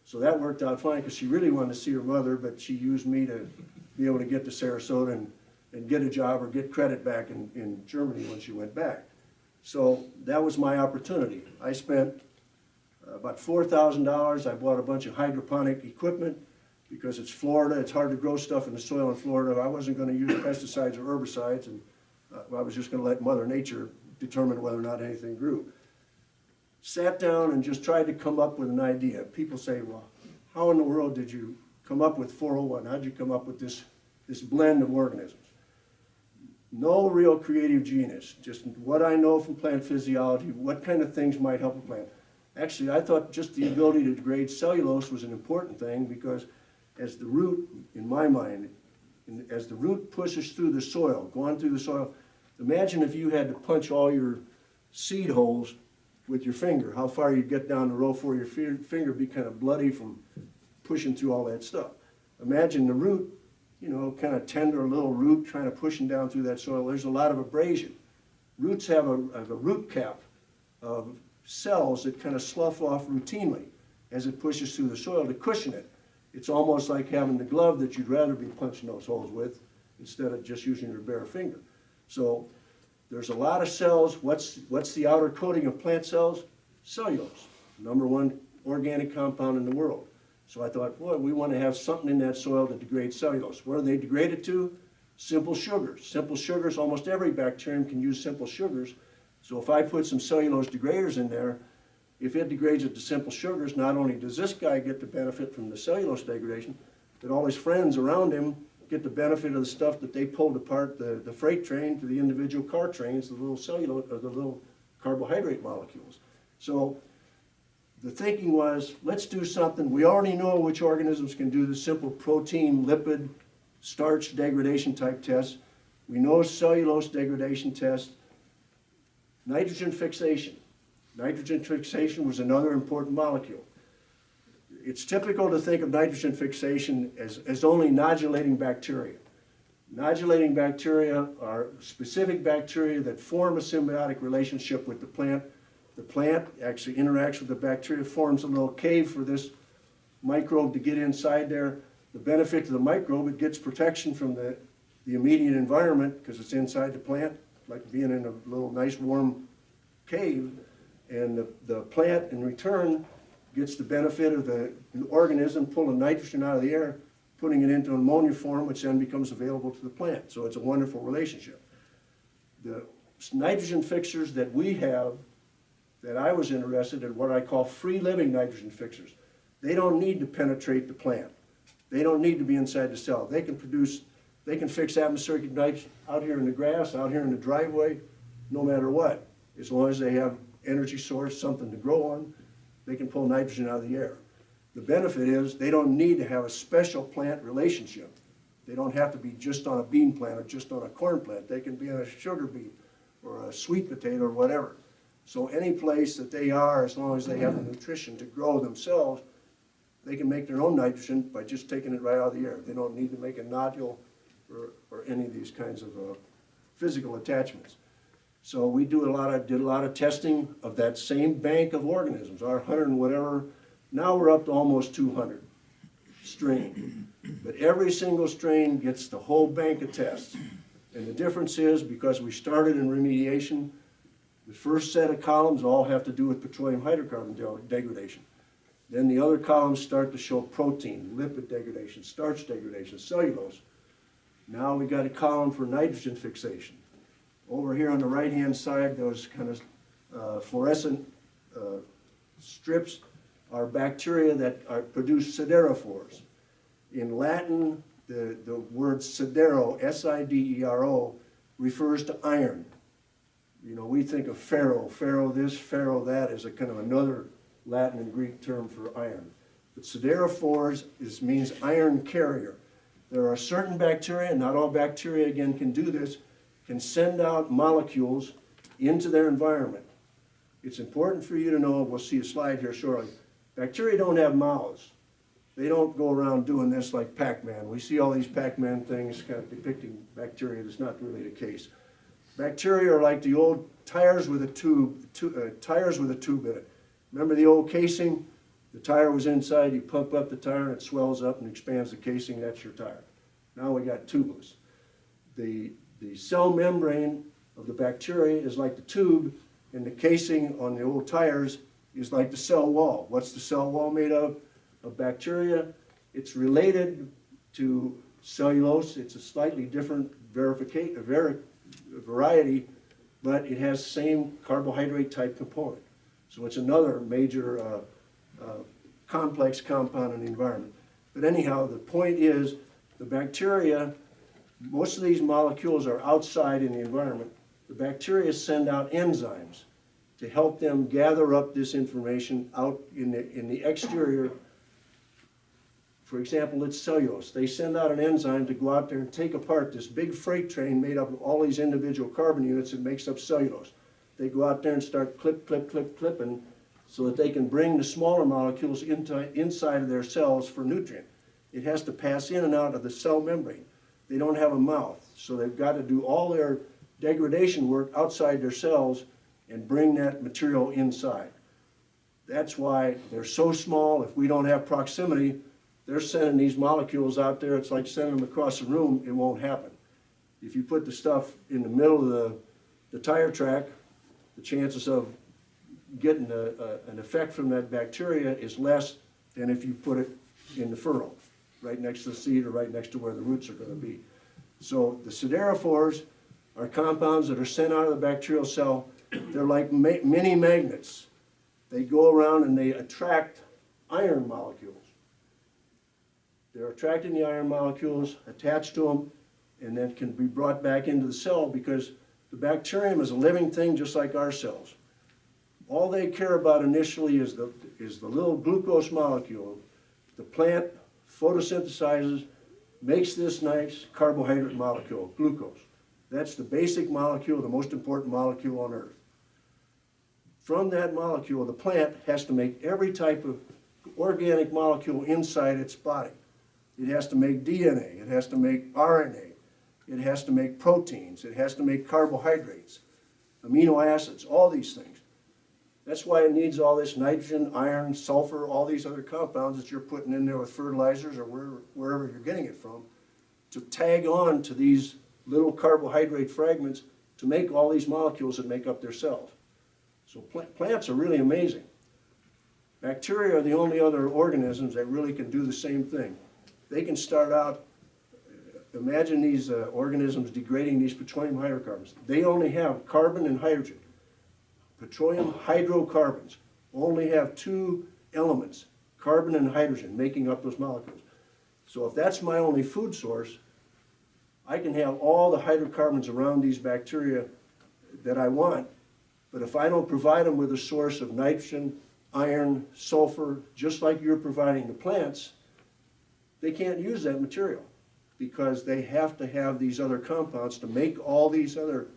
So that worked out fine because she really wanted to see her mother, but she used me to be able to get to Sarasota and get a job or get credit back in Germany when she went back. So that was my opportunity. I spent about $4,000. I bought a bunch of hydroponic equipment because it's Florida. It's hard to grow stuff in the soil in Florida. I wasn't going to use pesticides or herbicides, and I was just going to let Mother Nature determine whether or not anything grew. Sat down and just tried to come up with an idea. People say, well, how in the world did you come up with 401? How did you come up with this blend of organisms? No real creative genius, just what I know from plant physiology, what kind of things might help a plant. Actually, I thought just the ability to degrade cellulose was an important thing because as the root, in my mind, as the root pushes through the soil, going through the soil, imagine if you had to punch all your seed holes with your finger, how far you'd get down the row for your finger be kind of bloody from pushing through all that stuff. Imagine the root, you know, kind of tender little root trying to pushing down through that soil. There's a lot of abrasion. Roots have a root cap of cells that kind of slough off routinely as it pushes through the soil to cushion it. It's almost like having the glove that you'd rather be punching those holes with instead of just using your bare finger. So there's a lot of cells. What's the outer coating of plant cells? Cellulose, number one organic compound in the world. So I thought, boy, we want to have something in that soil that degrades cellulose. What do they degrade it to? Simple sugars. Simple sugars, almost every bacterium can use simple sugars. So if I put some cellulose degraders in there, if it degrades it to simple sugars, not only does this guy get the benefit from the cellulose degradation, but all his friends around him get the benefit of the stuff that they pulled apart the freight train to the individual car trains, the little cellulose, or the little carbohydrate molecules. So the thinking was, let's do something. We already know which organisms can do the simple protein, lipid, starch degradation type tests. We know cellulose degradation tests. Nitrogen fixation. Nitrogen fixation was another important molecule. It's typical to think of nitrogen fixation as only nodulating bacteria. Nodulating bacteria are specific bacteria that form a symbiotic relationship with the plant. The plant actually interacts with the bacteria, forms a little cave for this microbe to get inside there. The benefit to the microbe, it gets protection from the immediate environment because it's inside the plant, like being in a little nice warm cave. And the plant, in return, gets the benefit of the organism pulling nitrogen out of the air, putting it into ammonia form, which then becomes available to the plant. So it's a wonderful relationship. The nitrogen fixers that we have, that I was interested in, what I call free-living nitrogen fixers. They don't need to penetrate the plant. They don't need to be inside the cell. They can fix atmospheric nitrogen out here in the grass, out here in the driveway, no matter what. As long as they have energy source, something to grow on, they can pull nitrogen out of the air. The benefit is they don't need to have a special plant relationship. They don't have to be just on a bean plant or just on a corn plant. They can be on a sugar beet or a sweet potato or whatever. So any place that they are, as long as they have the nutrition to grow themselves, they can make their own nitrogen by just taking it right out of the air. They don't need to make a nodule or any of these kinds of physical attachments. So we did a lot of testing of that same bank of organisms, our 100 and whatever. Now we're up to almost 200 strain. But every single strain gets the whole bank of tests. And the difference is, because we started in remediation, the first set of columns all have to do with petroleum hydrocarbon degradation. Then the other columns start to show protein, lipid degradation, starch degradation, cellulose. Now we got a column for nitrogen fixation. Over here on the right-hand side, those kind of fluorescent strips are bacteria that produce siderophores. In Latin, the word sidero, S-I-D-E-R-O, refers to iron. You know, we think of ferro, ferro this, ferro that is a kind of another Latin and Greek term for iron. But siderophores means iron carrier. There are certain bacteria, not all bacteria again can do this, can send out molecules into their environment. It's important for you to know, we'll see a slide here shortly, bacteria don't have mouths. They don't go around doing this like Pac-Man. We see all these Pac-Man things kind of depicting bacteria. That's not really the case. Bacteria are like the old tires with a tube in it. Remember the old casing? The tire was inside, you pump up the tire and it swells up and expands the casing, that's your tire. Now we got tubeless. The cell membrane of the bacteria is like the tube, and the casing on the old tires is like the cell wall. What's the cell wall made of? Of bacteria. It's related to cellulose. It's a slightly different variety, but it has the same carbohydrate type component. So it's another major complex compound in the environment. But anyhow, the point is the bacteria, most of these molecules are outside in the environment. The bacteria send out enzymes to help them gather up this information out in the exterior. For example, it's cellulose. They send out an enzyme to go out there and take apart this big freight train made up of all these individual carbon units that makes up cellulose. They go out there and start clipping so that they can bring the smaller molecules inside of their cells for nutrient. It has to pass in and out of the cell membrane. They don't have a mouth, so they've got to do all their degradation work outside their cells and bring that material inside. That's why they're so small. If we don't have proximity, they're sending these molecules out there. It's like sending them across the room. It won't happen. If you put the stuff in the middle of the tire track, the chances of getting an effect from that bacteria is less than if you put it in the furrow, right next to the seed or right next to where the roots are going to be. So the siderophores are compounds that are sent out of the bacterial cell. They're like mini magnets. they go around and they attract iron molecules. They're attracting the iron molecules, attached to them, and then can be brought back into the cell because the bacterium is a living thing just like our cells. All they care about initially is the little glucose molecule. The plant photosynthesizes, makes this nice carbohydrate molecule, glucose. That's the basic molecule, the most important molecule on Earth. From that molecule, the plant has to make every type of organic molecule inside its body. It has to make DNA, it has to make RNA, it has to make proteins, it has to make carbohydrates, amino acids, all these things. That's why it needs all this nitrogen, iron, sulfur, all these other compounds that you're putting in there with fertilizers or wherever you're getting it from to tag on to these little carbohydrate fragments to make all these molecules that make up their cells. So plants are really amazing. Bacteria are the only other organisms that really can do the same thing. They can start out, imagine these organisms degrading these petroleum hydrocarbons. They only have carbon and hydrogen. Petroleum hydrocarbons only have two elements, carbon and hydrogen, making up those molecules. So if that's my only food source, I can have all the hydrocarbons around these bacteria that I want, but if I don't provide them with a source of nitrogen, iron, sulfur, just like you're providing the plants, they can't use that material because they have to have these other compounds to make all these other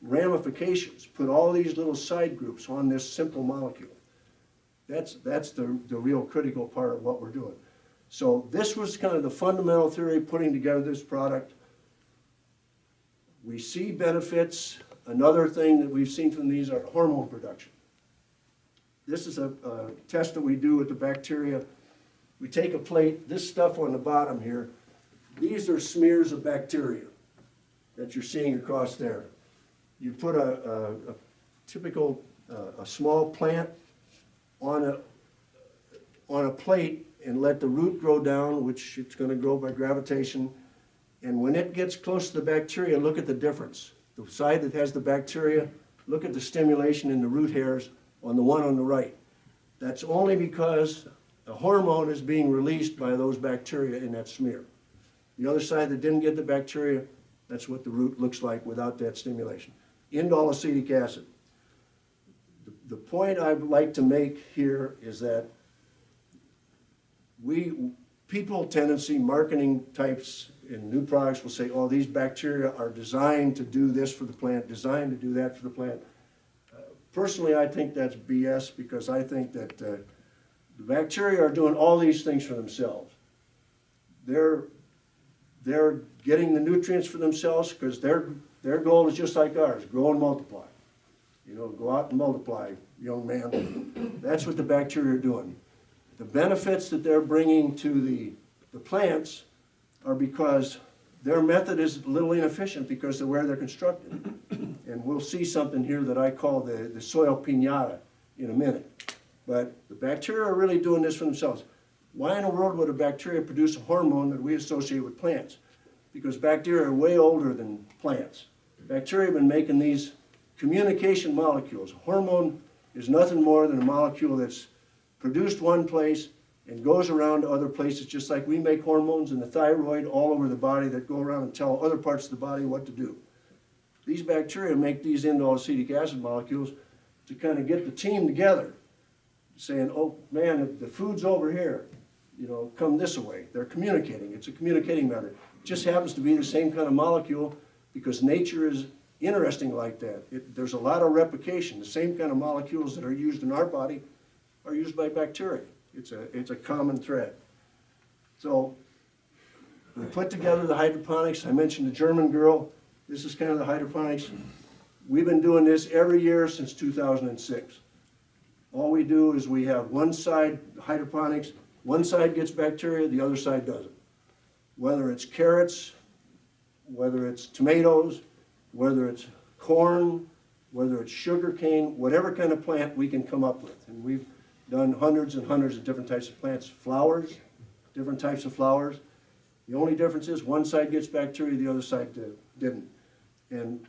ramifications, put all these little side groups on this simple molecule. That's the real critical part of what we're doing. So this was kind of the fundamental theory putting together this product. We see benefits. Another thing that we've seen from these are hormone production. This is a test that we do with the bacteria. We take a plate, this stuff on the bottom here, these are smears of bacteria that you're seeing across there. You put a typical, a small plant on a plate and let the root grow down, which it's going to grow by gravitation. And when it gets close to the bacteria, look at the difference. The side that has the bacteria, look at the stimulation in the root hairs on the one on the right. That's only because a hormone is being released by those bacteria in that smear. The other side that didn't get the bacteria, that's what the root looks like without that stimulation. Indole acetic acid. The point I'd like to make here is that people tendency, marketing types in new products will say, oh, these bacteria are designed to do this for the plant, designed to do that for the plant. Personally, I think that's BS because I think that the bacteria are doing all these things for themselves. They're getting the nutrients for themselves because their goal is just like ours, grow and multiply. You know, go out and multiply, young man. That's what the bacteria are doing. The benefits that they're bringing to the plants are because their method is a little inefficient because of where they're constructed. And we'll see something here that I call the soil piñata in a minute. But the bacteria are really doing this for themselves. Why in the world would a bacteria produce a hormone that we associate with plants? Because bacteria are way older than plants. Bacteria have been making these communication molecules. Hormone is nothing more than a molecule that's produced one place and goes around to other places, just like we make hormones in the thyroid all over the body that go around and tell other parts of the body what to do. These bacteria make these indole acetic acid molecules to kind of get the team together, saying, oh man, the food's over here, you know, come this way. They're communicating. It's a communicating method. It just happens to be the same kind of molecule because nature is interesting like that. There's a lot of replication. The same kind of molecules that are used in our body are used by bacteria. It's a common thread. So we put together the hydroponics. I mentioned the German girl. This is kind of the hydroponics. We've been doing this every year since 2006. All we do is we have one side hydroponics, one side gets bacteria, the other side doesn't. Whether it's carrots, whether it's tomatoes, whether it's corn, whether it's sugar cane, whatever kind of plant we can come up with. And we've done hundreds and hundreds of different types of plants. Flowers, different types of flowers. The only difference is one side gets bacteria, the other side didn't. And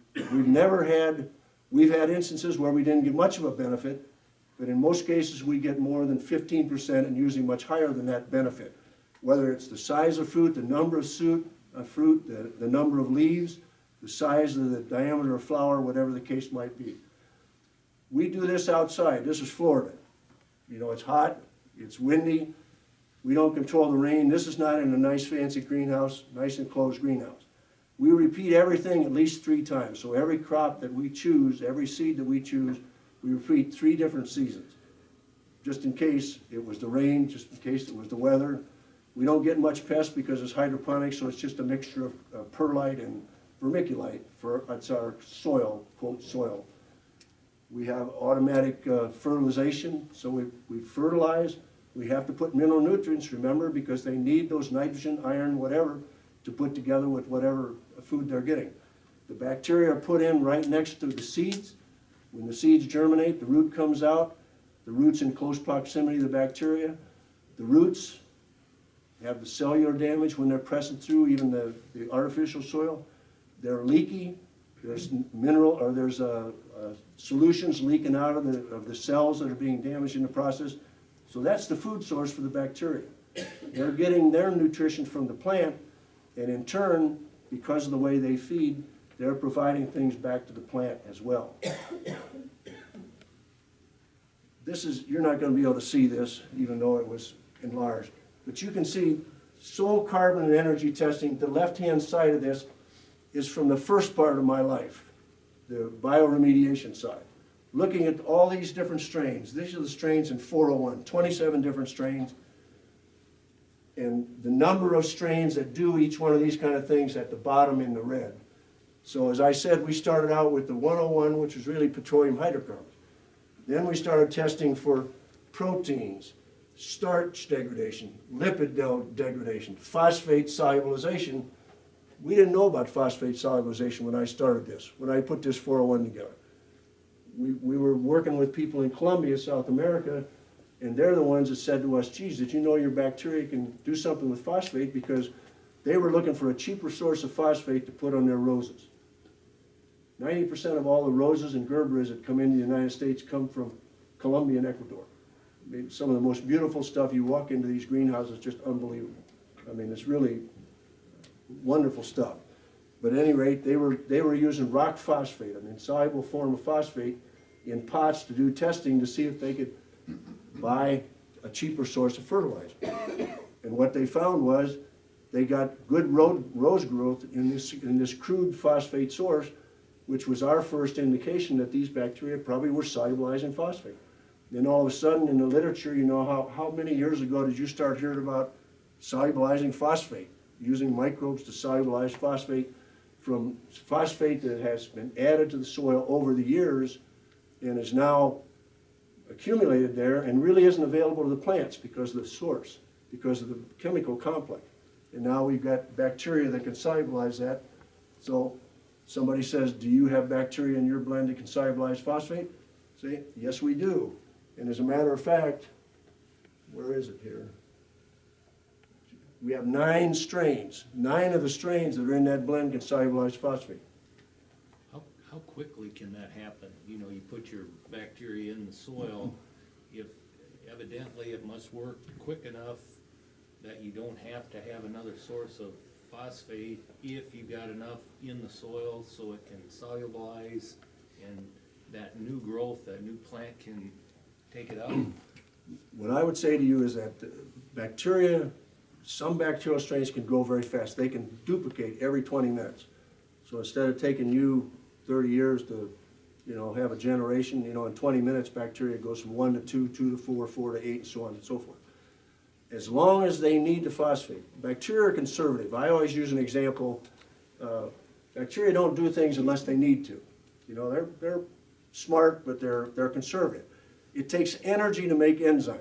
we've had instances where we didn't get much of a benefit, But in most cases, we get more than 15% and usually much higher than that benefit. Whether it's the size of fruit, the number of fruit, the number of leaves, the size of the diameter of flower, whatever the case might be. We do this outside. This is Florida. You know, it's hot, it's windy, we don't control the rain. This is not in a nice fancy greenhouse, nice enclosed greenhouse. We repeat everything at least 3 times. So every crop that we choose, every seed that we choose, we repeat 3 different seasons. Just in case it was the rain, just in case it was the weather. We don't get much pest because it's hydroponics, so it's just a mixture of perlite and vermiculite it's our soil, quote soil. We have automatic fertilization, so we fertilize. We have to put mineral nutrients, remember, because they need those nitrogen, iron, whatever, to put together with whatever food they're getting. The bacteria are put in right next to the seeds. When the seeds germinate, the root comes out. The root's in close proximity to the bacteria. The roots have the cellular damage when they're pressing through even the artificial soil. They're leaky. There's solutions leaking out of the cells that are being damaged in the process. So that's the food source for the bacteria. They're getting their nutrition from the plant, and in turn, because of the way they feed, they're providing things back to the plant as well. You're not going to be able to see this, even though it was enlarged. But you can see soil carbon and energy testing. The left-hand side of this is from the first part of my life, the bioremediation side. Looking at all these different strains. These are the strains in 401, 27 different strains. And the number of strains that do each one of these kind of things at the bottom in the red. So as I said, we started out with the 101, which was really petroleum hydrocarbons. Then we started testing for proteins, starch degradation, lipid degradation, phosphate solubilization. We didn't know about phosphate solubilization when I started this, when I put this 401 together. We were working with people in Colombia, South America, and they're the ones that said to us, geez, did you know your bacteria can do something with phosphate? Because they were looking for a cheaper source of phosphate to put on their roses. 90% of all the roses and gerberas that come into the United States come from Colombia and Ecuador. I mean, some of the most beautiful stuff. You walk into these greenhouses, just unbelievable. I mean, it's really wonderful stuff. But at any rate, they were using rock phosphate, an insoluble form of phosphate, in pots to do testing to see if they could buy a cheaper source of fertilizer. And what they found was they got good rose growth in this crude phosphate source, which was our first indication that these bacteria probably were solubilizing phosphate. Then all of a sudden in the literature, you know, how many years ago did you start hearing about solubilizing phosphate, using microbes to solubilize phosphate from phosphate that has been added to the soil over the years and is now accumulated there and really isn't available to the plants because of the source, because of the chemical complex. And now we've got bacteria that can solubilize that. So somebody says, do you have bacteria in your blend that can solubilize phosphate? Say, yes we do. And as a matter of fact, where is it here? We have 9 strains. 9 of the strains that are in that blend can solubilize phosphate. How quickly can that happen? You know, you put your bacteria in the soil, if evidently it must work quick enough that you don't have to have another source of phosphate if you got enough in the soil so it can solubilize and that new growth, that new plant can take it out. What I would say to you is that bacteria, some bacterial strains can grow very fast. They can duplicate every 20 minutes. So instead of taking you 30 years to, you know, have a generation, you know, in 20 minutes bacteria goes from 1 to 2, 2 to 4, 4 to 8, and so on and so forth. As long as they need the phosphate. Bacteria are conservative. I always use an example. Bacteria don't do things unless they need to. You know, they're smart, but they're conservative. It takes energy to make enzymes.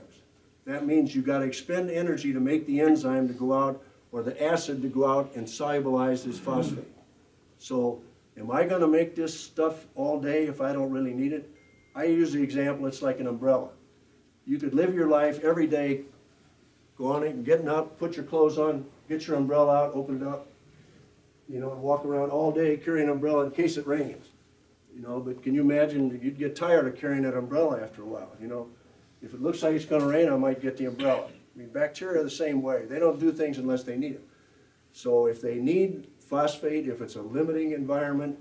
That means you've got to expend energy to make the enzyme to go out, or the acid to go out and solubilize this phosphate. So, am I going to make this stuff all day if I don't really need it? I use the example, it's like an umbrella. You could live your life every day, go on it and getting up, put your clothes on, get your umbrella out, open it up, you know, and walk around all day carrying an umbrella in case it rains. you know, but can you imagine, you'd get tired of carrying that umbrella after a while, you know? If it looks like it's gonna rain, I might get the umbrella. I mean, bacteria are the same way. They don't do things unless they need them. So if they need phosphate, if it's a limiting environment,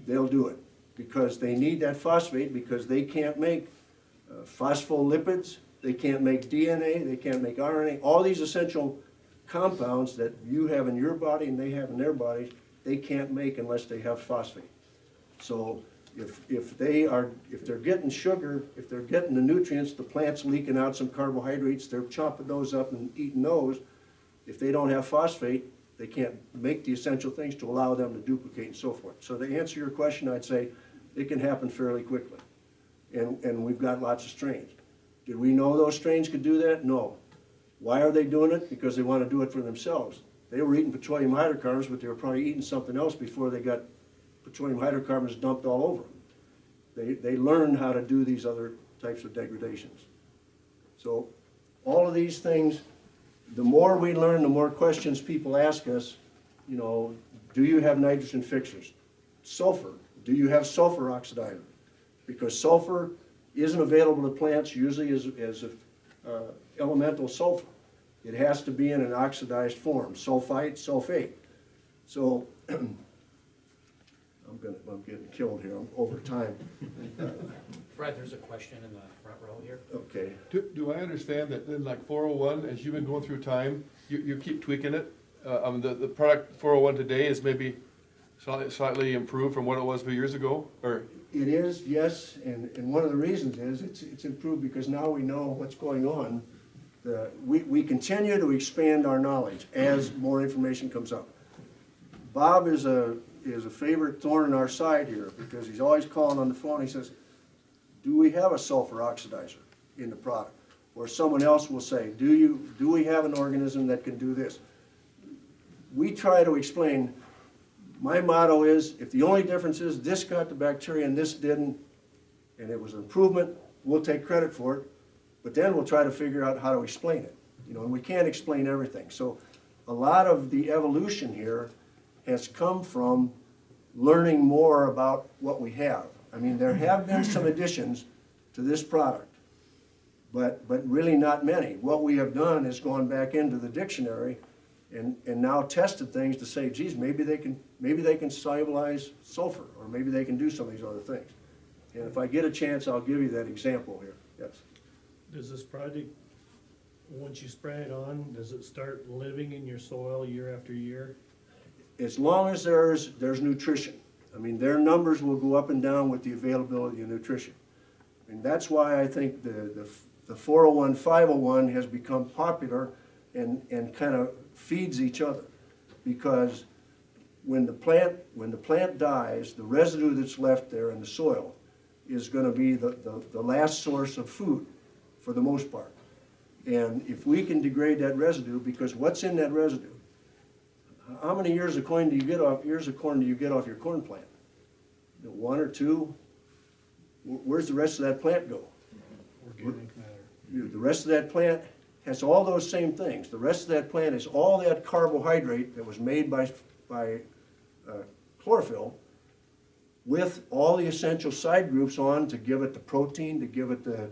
they'll do it. Because they need that phosphate, because they can't make phospholipids, they can't make DNA, they can't make RNA. All these essential compounds that you have in your body and they have in their bodies, they can't make unless they have phosphate. So if they're getting sugar, if they're getting the nutrients, the plant's leaking out some carbohydrates, they're chopping those up and eating those. If they don't have phosphate, they can't make the essential things to allow them to duplicate and so forth. So to answer your question, I'd say it can happen fairly quickly. And we've got lots of strains. Did we know those strains could do that? No. Why are they doing it? Because they want to do it for themselves. They were eating petroleum hydrocarbons, but they were probably eating something else before they got petroleum hydrocarbons dumped all over them. They learned how to do these other types of degradations. So all of these things, the more we learn, the more questions people ask us, you know, do you have nitrogen fixers? Sulfur, do you have sulfur oxidizer? Because sulfur isn't available to plants usually as elemental sulfur. It has to be in an oxidized form, sulfite, sulfate. So I'm getting killed here, I'm over time. Fred, there's a question in the front row here. Okay. Do I understand that then like 401, as you've been going through time, you keep tweaking it? The product 401 today is maybe slightly improved from what it was a few years ago, or? It is, yes, and one of the reasons is it's improved because now we know what's going on. We continue to expand our knowledge as more information comes up. Bob is a favorite thorn in our side here because he's always calling on the phone. He says, do we have a sulfur oxidizer in the product? Or someone else will say, do we have an organism that can do this? We try to explain. My motto is, if the only difference is this got the bacteria and this didn't, and it was an improvement, we'll take credit for it, but then we'll try to figure out how to explain it. You know, and we can't explain everything. So a lot of the evolution here has come from learning more about what we have. I mean, there have been some additions to this product, but really not many. What we have done is gone back into the dictionary and now tested things to say, geez, maybe they can solubilize sulfur, or maybe they can do some of these other things. And if I get a chance, I'll give you that example here. Yes. Does this project, once you spray it on, does it start living in your soil year after year? As long as there's nutrition. I mean, their numbers will go up and down with the availability of nutrition. And that's why I think the 401, 501 has become popular and kind of feeds each other. Because when the plant dies, the residue that's left there in the soil is going to be the last source of food for the most part. And if we can degrade that residue, because what's in that residue? How many ears of corn do you get off your corn plant? 1 or 2? Where's the rest of that plant go? Organic matter. The rest of that plant has all those same things. The rest of that plant is all that carbohydrate that was made by chlorophyll with all the essential side groups on to give it the protein, to give it the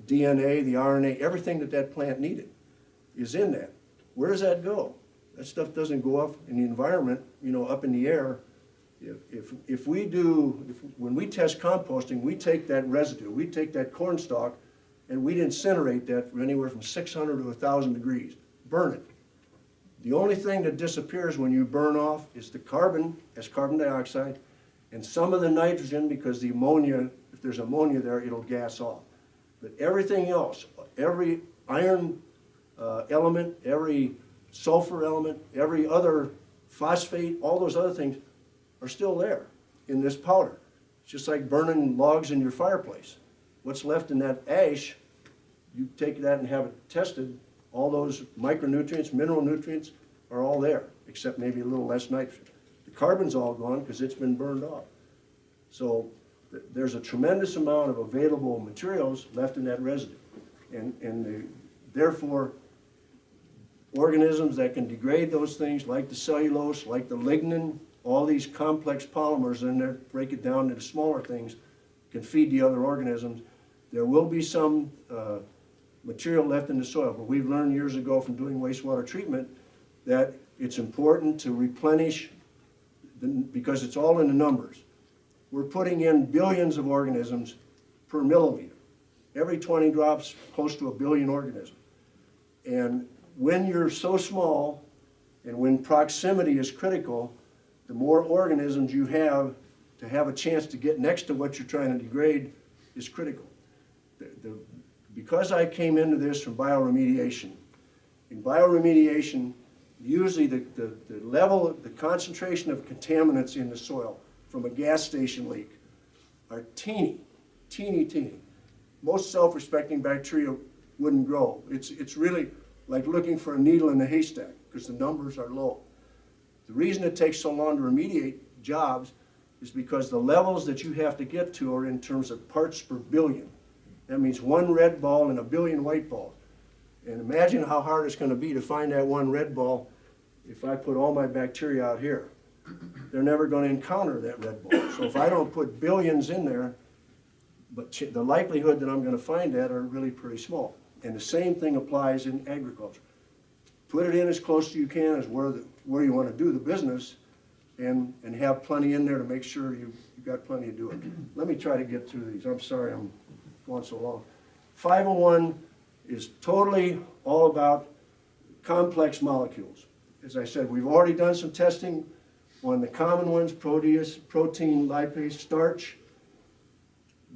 DNA, the RNA, everything that plant needed is in that. Where does that go? That stuff doesn't go up in the environment, you know, up in the air. When we test composting, we take that residue, we take that corn stalk, and we'd incinerate that for anywhere from 600 to 1,000 degrees. Burn it. The only thing that disappears when you burn off is the carbon as carbon dioxide, and some of the nitrogen, because the ammonia, if there's ammonia there, it'll gas off. But everything else, every iron element, every sulfur element, every other phosphate, all those other things are still there in this powder. It's just like burning logs in your fireplace. What's left in that ash, you take that and have it tested, all those micronutrients, mineral nutrients are all there, except maybe a little less nitrogen. The carbon's all gone because it's been burned off. So there's a tremendous amount of available materials left in that residue. Therefore, organisms that can degrade those things, like the cellulose, like the lignin, all these complex polymers in there, break it down into smaller things, can feed the other organisms. There will be some material left in the soil, but we've learned years ago from doing wastewater treatment that it's important to replenish, because it's all in the numbers. We're putting in billions of organisms per milliliter. Every 20 drops, close to 1 billion organisms. And when you're so small, and when proximity is critical, the more organisms you have to have a chance to get next to what you're trying to degrade is critical. Because I came into this from bioremediation, in bioremediation, usually the level, the concentration of contaminants in the soil from a gas station leak are teeny. Most self-respecting bacteria wouldn't grow. It's really like looking for a needle in a haystack because the numbers are low. The reason it takes so long to remediate jobs is because the levels that you have to get to are in terms of parts per billion. That means 1 red ball and 1 billion white balls. And imagine how hard it's going to be to find that 1 red ball if I put all my bacteria out here. They're never going to encounter that red ball. So if I don't put billions in there, but the likelihood that I'm going to find that are really pretty small. And the same thing applies in agriculture. Put it in as close as you can as where you want to do the business, and have plenty in there to make sure you've got plenty to do it. Let me try to get through these. I'm sorry I'm going so long. 501 is totally all about complex molecules. As I said, we've already done some testing on the common ones, protease, protein, lipase, starch.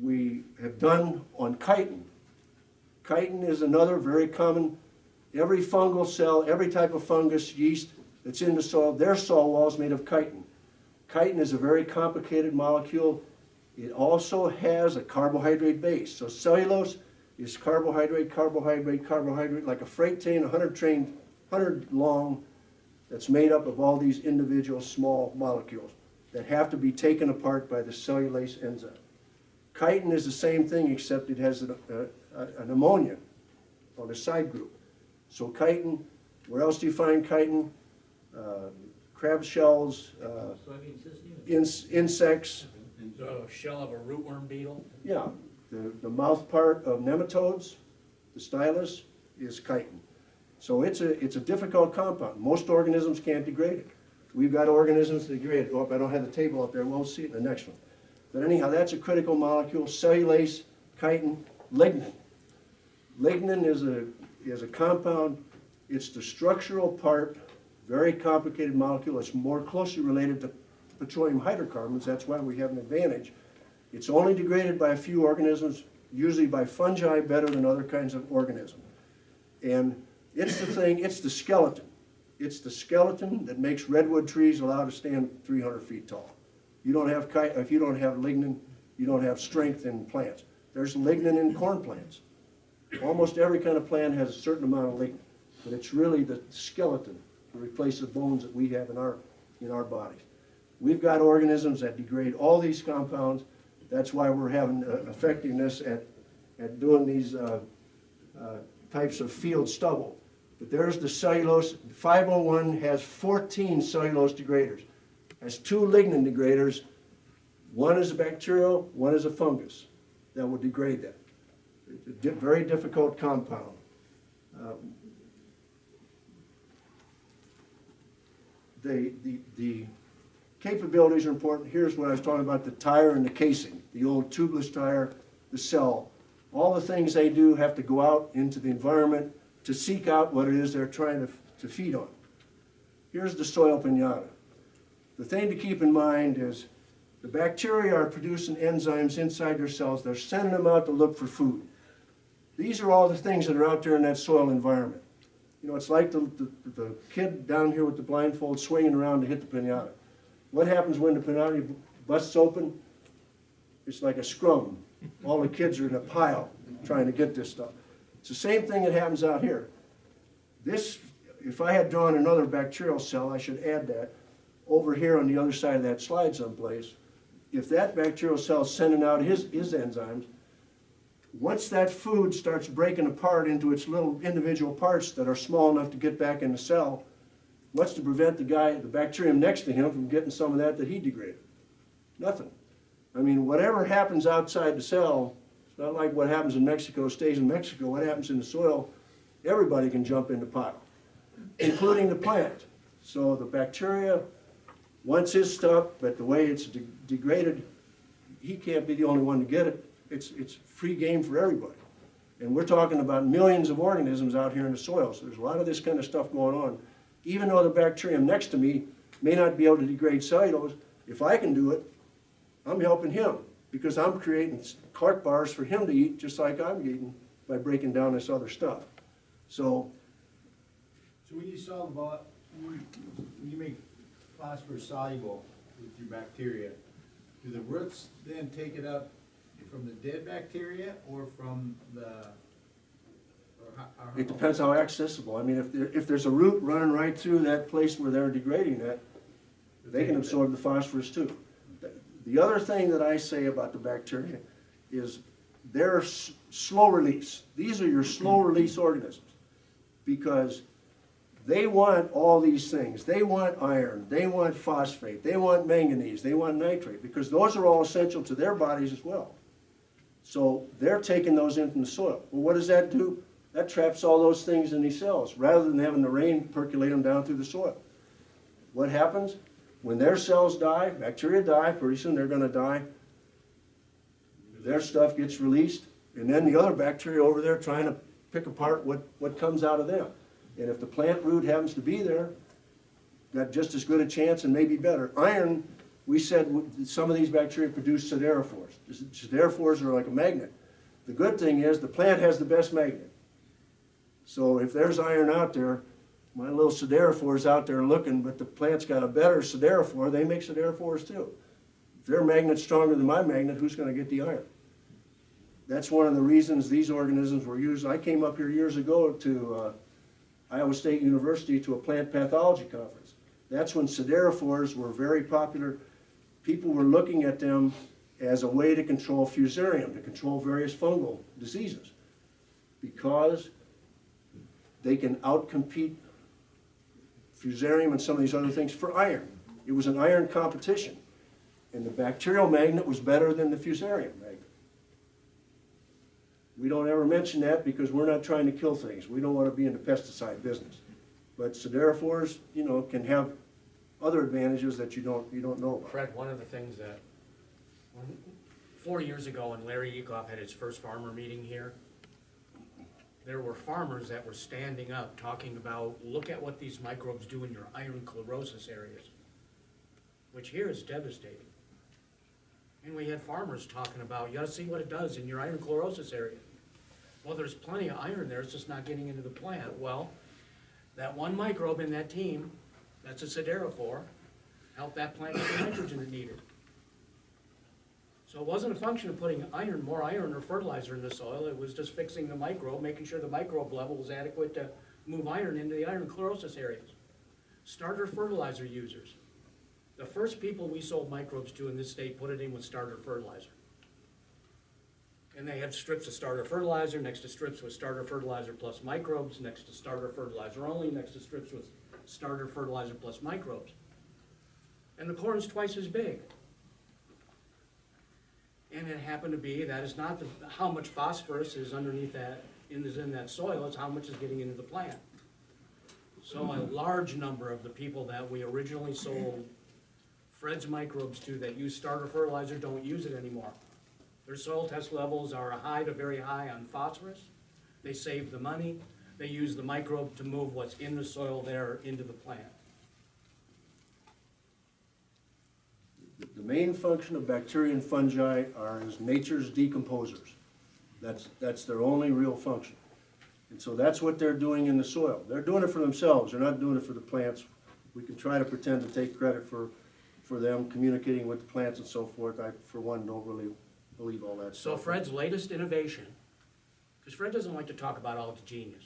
We have done on chitin. Chitin is another very common, every fungal cell, every type of fungus, yeast that's in the soil, their soil wall is made of chitin. Chitin is a very complicated molecule. It also has a carbohydrate base. So cellulose is carbohydrate, carbohydrate, carbohydrate, like a freight train, 100 long, that's made up of all these individual small molecules that have to be taken apart by the cellulase enzyme. Chitin is the same thing, except it has an ammonia on the side group. So chitin, where else do you find chitin? Crab shells, insects. The shell of a rootworm beetle. Yeah, the mouth part of nematodes, the stylus, is chitin. So it's a difficult compound. Most organisms can't degrade it. We've got organisms that degrade it. Oh, I don't have the table up there. We'll see it in the next one. But anyhow, that's a critical molecule. Cellulase, chitin, lignin. Lignin is a compound. It's the structural part, very complicated molecule. It's more closely related to petroleum hydrocarbons. That's why we have an advantage. It's only degraded by a few organisms, usually by fungi better than other kinds of organisms. And it's the thing, it's the skeleton. It's the skeleton that makes redwood trees allowed to stand 300 feet tall. If you don't have lignin, you don't have strength in plants. There's lignin in corn plants. Almost every kind of plant has a certain amount of lignin, but it's really the skeleton to replace the bones that we have in our bodies. We've got organisms that degrade all these compounds. That's why we're having effectiveness at doing these types of field stubble. But there's the cellulose. 501 has 14 cellulose degraders. Has 2 lignin degraders. One is a bacterial, one is a fungus that will degrade that. It's a very difficult compound. The capabilities are important. Here's what I was talking about, the tire and the casing, the old tubeless tire, the cell. All the things they do have to go out into the environment to seek out what it is they're trying to feed on. Here's the soil pinata. The thing to keep in mind is the bacteria are producing enzymes inside their cells. They're sending them out to look for food. These are all the things that are out there in that soil environment. You know, it's like the kid down here with the blindfold swinging around to hit the pinata. What happens when the pinata busts open? It's like a scrum. All the kids are in a pile trying to get this stuff. It's the same thing that happens out here. This, if I had drawn another bacterial cell, I should add that over here on the other side of that slide someplace. If that bacterial cell is sending out his enzymes, once that food starts breaking apart into its little individual parts that are small enough to get back in the cell, What's to prevent the guy, the bacterium next to him from getting some of that he degraded? Nothing. I mean, whatever happens outside the cell, it's not like what happens in Mexico stays in Mexico. What happens in the soil, everybody can jump in the pile, including the plant. So the bacteria wants his stuff, but the way it's degraded, he can't be the only one to get it. It's free game for everybody. And we're talking about millions of organisms out here in the soil, so there's a lot of this kind of stuff going on. Even though the bacterium next to me may not be able to degrade cellulose, if I can do it, I'm helping him, because I'm creating Clark bars for him to eat, just like I'm eating by breaking down this other stuff. So, So when you solve about, when you make phosphorus soluble with your bacteria, do the roots then take it up from the dead bacteria or from the, it depends how accessible. I mean, if there's a root running right through that place where they're degrading that, they can absorb the phosphorus too. The other thing that I say about the bacteria is they're slow release. These are your slow release organisms because they want all these things. They want iron, they want phosphate, they want manganese, they want nitrate, because those are all essential to their bodies as well. So they're taking those in from the soil. Well, what does that do? That traps all those things in these cells, rather than having the rain percolate them down through the soil. What happens? When their cells die, bacteria die, pretty soon they're gonna die. Their stuff gets released, and then the other bacteria over there trying to pick apart what comes out of them. And if the plant root happens to be there, got just as good a chance and maybe better. Iron, we said some of these bacteria produce siderophores. Siderophores are like a magnet. The good thing is the plant has the best magnet. So if there's iron out there, my little siderophores out there looking, but the plant's got a better siderophore, they make siderophores too. If their magnet's stronger than my magnet, who's gonna get the iron? That's one of the reasons these organisms were used. I came up here years ago to Iowa State University to a plant pathology conference. That's when siderophores were very popular. People were looking at them as a way to control fusarium, to control various fungal diseases, because they can outcompete fusarium and some of these other things for iron. It was an iron competition, and the bacterial magnet was better than the fusarium magnet. We don't ever mention that because we're not trying to kill things. We don't want to be in the pesticide business. But siderophores, you know, can have other advantages that you don't know about. Fred, one of the things that, 4 years ago when Larry Ecoff had his first farmer meeting here, there were farmers that were standing up talking about, look at what these microbes do in your iron chlorosis areas, which here is devastating. And we had farmers talking about, you ought to see what it does in your iron chlorosis area. Well, there's plenty of iron there, it's just not getting into the plant. Well, that one microbe in that team, that's a siderophore, helped that plant get the nitrogen it needed. So it wasn't a function of putting iron, more iron or fertilizer in the soil, it was just fixing the microbe, making sure the microbe level was adequate to move iron into the iron chlorosis areas. Starter fertilizer users. The first people we sold microbes to in this state put it in with starter fertilizer. And they had strips of starter fertilizer, next to strips with starter fertilizer plus microbes, next to starter fertilizer only, next to strips with starter fertilizer plus microbes. And the corn's twice as big. And it happened to be that it's not how much phosphorus is underneath that, is in that soil, it's how much is getting into the plant. So a large number of the people that we originally sold Fred's microbes to that use starter fertilizer don't use it anymore. Their soil test levels are high to very high on phosphorus. They save the money. They use the microbe to move what's in the soil there into the plant. The main function of bacteria and fungi are as nature's decomposers. That's their only real function. And so that's what they're doing in the soil. They're doing it for themselves. They're not doing it for the plants. We can try to pretend to take credit for them communicating with the plants and so forth. I, for one, don't really believe all that So stuff. Fred's latest innovation, because Fred doesn't like to talk about all the genius.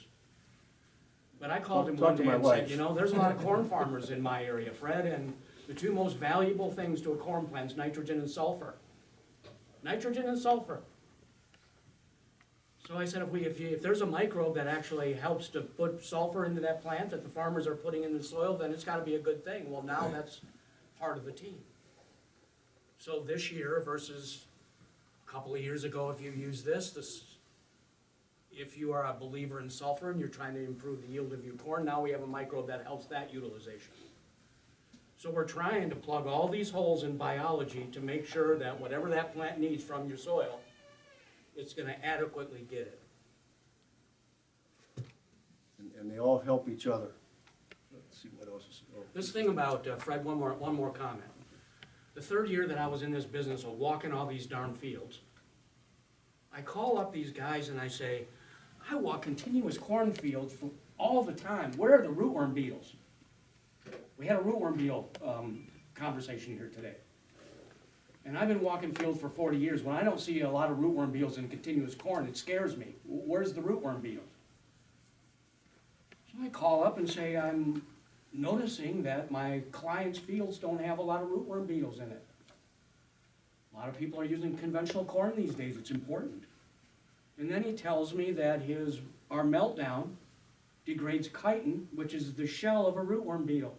But I called him Talk one to day my and wife. said, you know, there's a lot of corn farmers in my area, Fred, and the two most valuable things to a corn plant is nitrogen and sulfur. Nitrogen and sulfur. So I said, if there's a microbe that actually helps to put sulfur into that plant that the farmers are putting in the soil, then it's gotta be a good thing. Well, now that's part of the team. So this year versus a couple of years ago, if you use this, if you are a believer in sulfur and you're trying to improve the yield of your corn, now we have a microbe that helps that utilization. So we're trying to plug all these holes in biology to make sure that whatever that plant needs from your soil, it's gonna adequately get it. And they all help each other. Let's see what else is. Oh. This thing about, Fred, one more comment. The third year that I was in this business of walking all these darn fields, I call up these guys and I say, I walk continuous cornfields for all the time. Where are the rootworm beetles? We had a rootworm beetle conversation here today. And I've been walking fields for 40 years. When I don't see a lot of rootworm beetles in continuous corn, it scares me. Where's the rootworm beetles? So I call up and say, I'm noticing that my clients' fields don't have a lot of rootworm beetles in it. A lot of people are using conventional corn these days. It's important. And then he tells me that our meltdown degrades chitin, which is the shell of a rootworm beetle.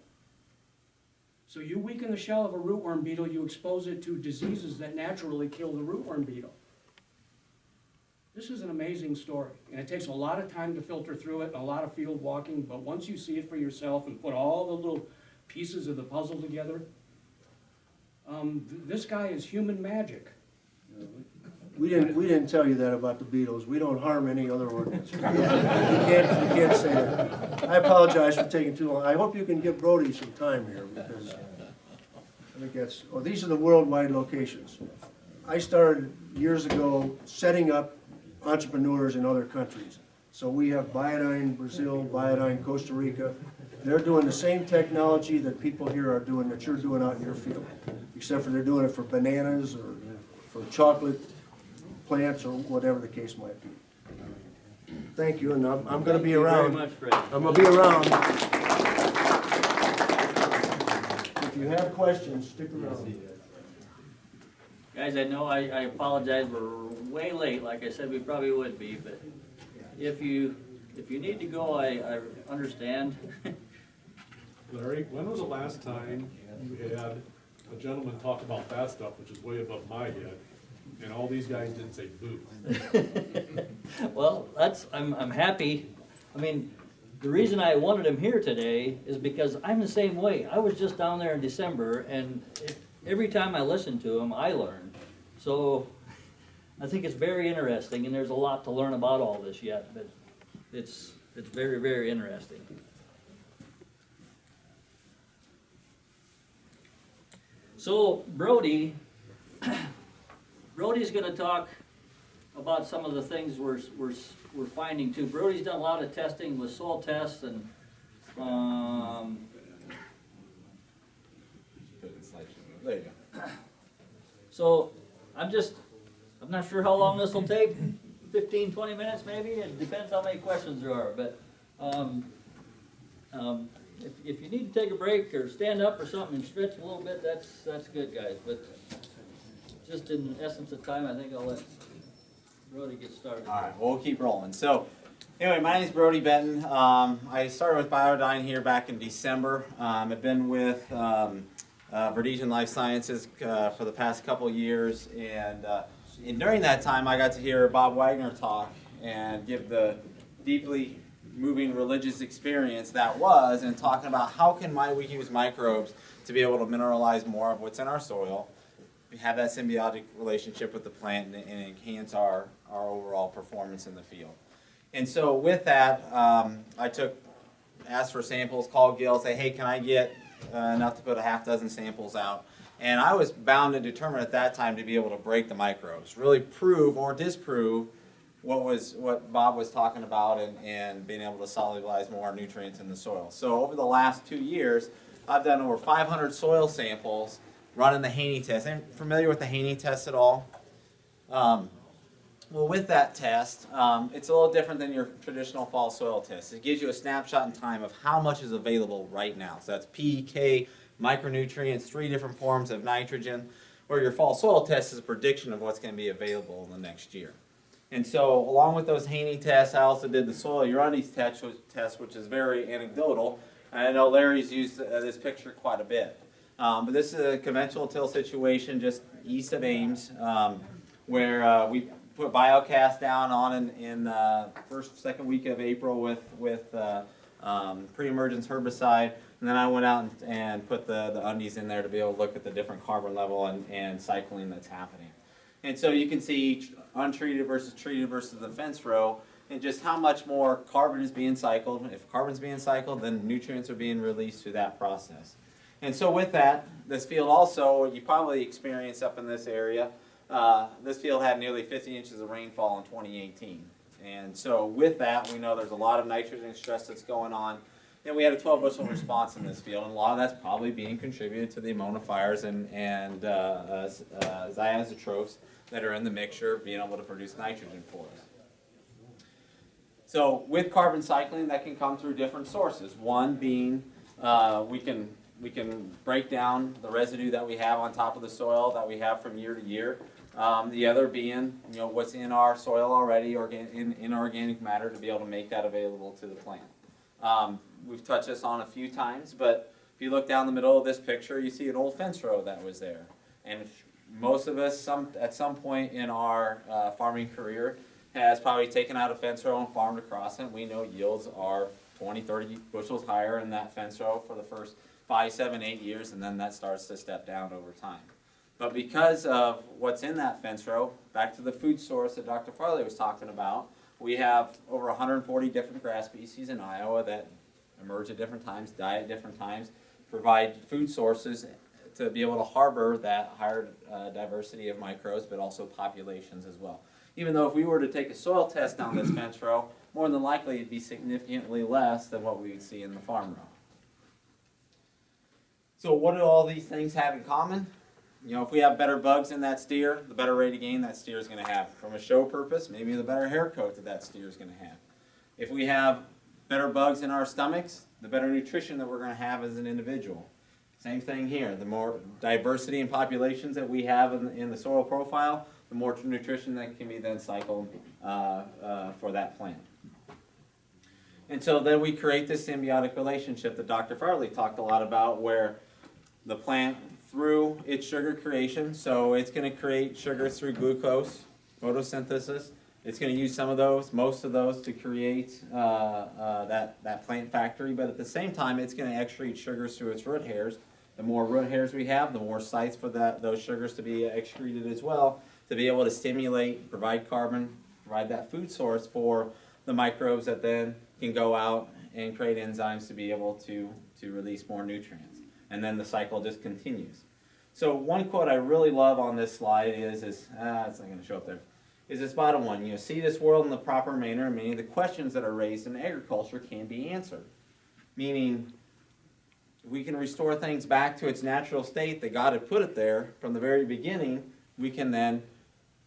So you weaken the shell of a rootworm beetle, you expose it to diseases that naturally kill the rootworm beetle. This is an amazing story, and it takes a lot of time to filter through it, and a lot of field walking, but once you see it for yourself and put all the little pieces of the puzzle together, this guy is human magic. We didn't tell you that about the beetles. We don't harm any other organisms. You can't say that. I apologize for taking too long. I hope you can give Brody some time here, because I think that's, oh, these are the worldwide locations. I started years ago setting up entrepreneurs in other countries. So we have Biodyne Brazil, Biodyne Costa Rica. They're doing the same technology that people here are doing, that you're doing out in your field, except for they're doing it for bananas or for chocolate plants or whatever the case might be. Thank you, and I'm going to be around. Thank you very much, Fred. I'm going to be around. If you have questions, stick around. Guys, I know I apologize, we're way late, like I said, we probably would be, but if you need to go, I understand. Larry, when was the last time you had a gentleman talk about that stuff, which is way above my head, and all these guys didn't say boo? Well, I'm happy. I mean, the reason I wanted him here today is because I'm the same way. I was just down there in December, and every time I listen to him, I learn. So I think it's very interesting, and there's a lot to learn about all this yet, but it's very, very interesting. So Brody's gonna talk about some of the things we're finding too. Brody's done a lot of testing with soil tests and There you go. so I'm not sure how long this will take, 15, 20 minutes maybe, it depends how many questions there are, but if you need to take a break or stand up or something and stretch a little bit, that's good, guys, but just in essence of time, I think I'll let Brody get started. All right, we'll keep rolling. So, anyway, my name is Brody Benton. I started with Biodyne here back in December. I've been with Biodyne Life Sciences for the past couple of years, and during that time, I got to hear Bob Wagner talk and give the deeply moving religious experience that was, and talking about how can we use microbes to be able to mineralize more of what's in our soil, have that symbiotic relationship with the plant, and enhance our overall performance in the field. And so with that, I asked for samples, called Gil, say, hey, can I get enough to put a half dozen samples out? And I was bound and determined at that time to be able to break the microbes, really prove or disprove what Bob was talking about, and being able to solubilize more nutrients in the soil. So over the last 2 years, I've done over 500 soil samples running the Haney test. Are you familiar with the Haney test at all? Well, with that test, it's a little different than your traditional fall soil test. It gives you a snapshot in time of how much is available right now. So that's P, K, micronutrients, 3 different forms of nitrogen, where your fall soil test is a prediction of what's going to be available in the next year. And so along with those Haney tests, I also did the soil Urantes test, which is very anecdotal. And I know Larry's used this picture quite a bit. But this is a conventional till situation just east of Ames, where we put biocast down on in first, second week of April with pre-emergence herbicide. And then I went out and put the undies in there to be able to look at the different carbon level and cycling that's happening. And so you can see each untreated versus treated versus the fence row, and just how much more carbon is being cycled. If carbon's being cycled, then nutrients are being released through that process. And so with that, this field also, you probably experienced up in this area, this field had nearly 50 inches of rainfall in 2018. And so with that, we know there's a lot of nitrogen stress that's going on. And we had a 12 bushel response in this field, and a lot of that's probably being contributed to the emulsifiers and azotrophs that are in the mixture being able to produce nitrogen for us. So with carbon cycling, that can come through different sources. One being we can break down the residue that we have on top of the soil that we have from year to year. The other being, what's in our soil already, in organic matter, to be able to make that available to the plant. We've touched this on a few times, but if you look down the middle of this picture, you see an old fence row that was there. And most of us, at some point in our farming career, has probably taken out a fence row and farmed across it. We know yields are 20, 30 bushels higher in that fence row for the first 5, 7, 8 years, and then that starts to step down over time. But because of what's in that fence row, back to the food source that Dr. Farley was talking about, we have over 140 different grass species in Iowa that emerge at different times, die at different times, provide food sources to be able to harbor that higher diversity of microbes, but also populations as well. Even though if we were to take a soil test down this fence row, more than likely it'd be significantly less than what we would see in the farm row. So what do all these things have in common? If we have better bugs in that steer, the better rate of gain that steer is going to have. From a show purpose, maybe the better hair coat that steer is going to have. If we have better bugs in our stomachs, the better nutrition that we're going to have as an individual. Same thing here. The more diversity in populations that we have in the soil profile, the more nutrition that can be then cycled for that plant. And so then we create this symbiotic relationship that Dr. Farley talked a lot about, where the plant, through its sugar creation, so it's going to create sugar through glucose, photosynthesis. It's going to use some of those, most of those, to create that plant factory, but at the same time, it's going to excrete sugars through its root hairs. The more root hairs we have, the more sites for those sugars to be excreted as well, to be able to stimulate, provide carbon, provide that food source for the microbes that then can go out and create enzymes to be able to release more nutrients. And then the cycle just continues. So one quote I really love on this slide is it's not going to show up there, is this bottom one. See this world in the proper manner, meaning the questions that are raised in agriculture can be answered. Meaning, if we can restore things back to its natural state that God had put it there from the very beginning, we can then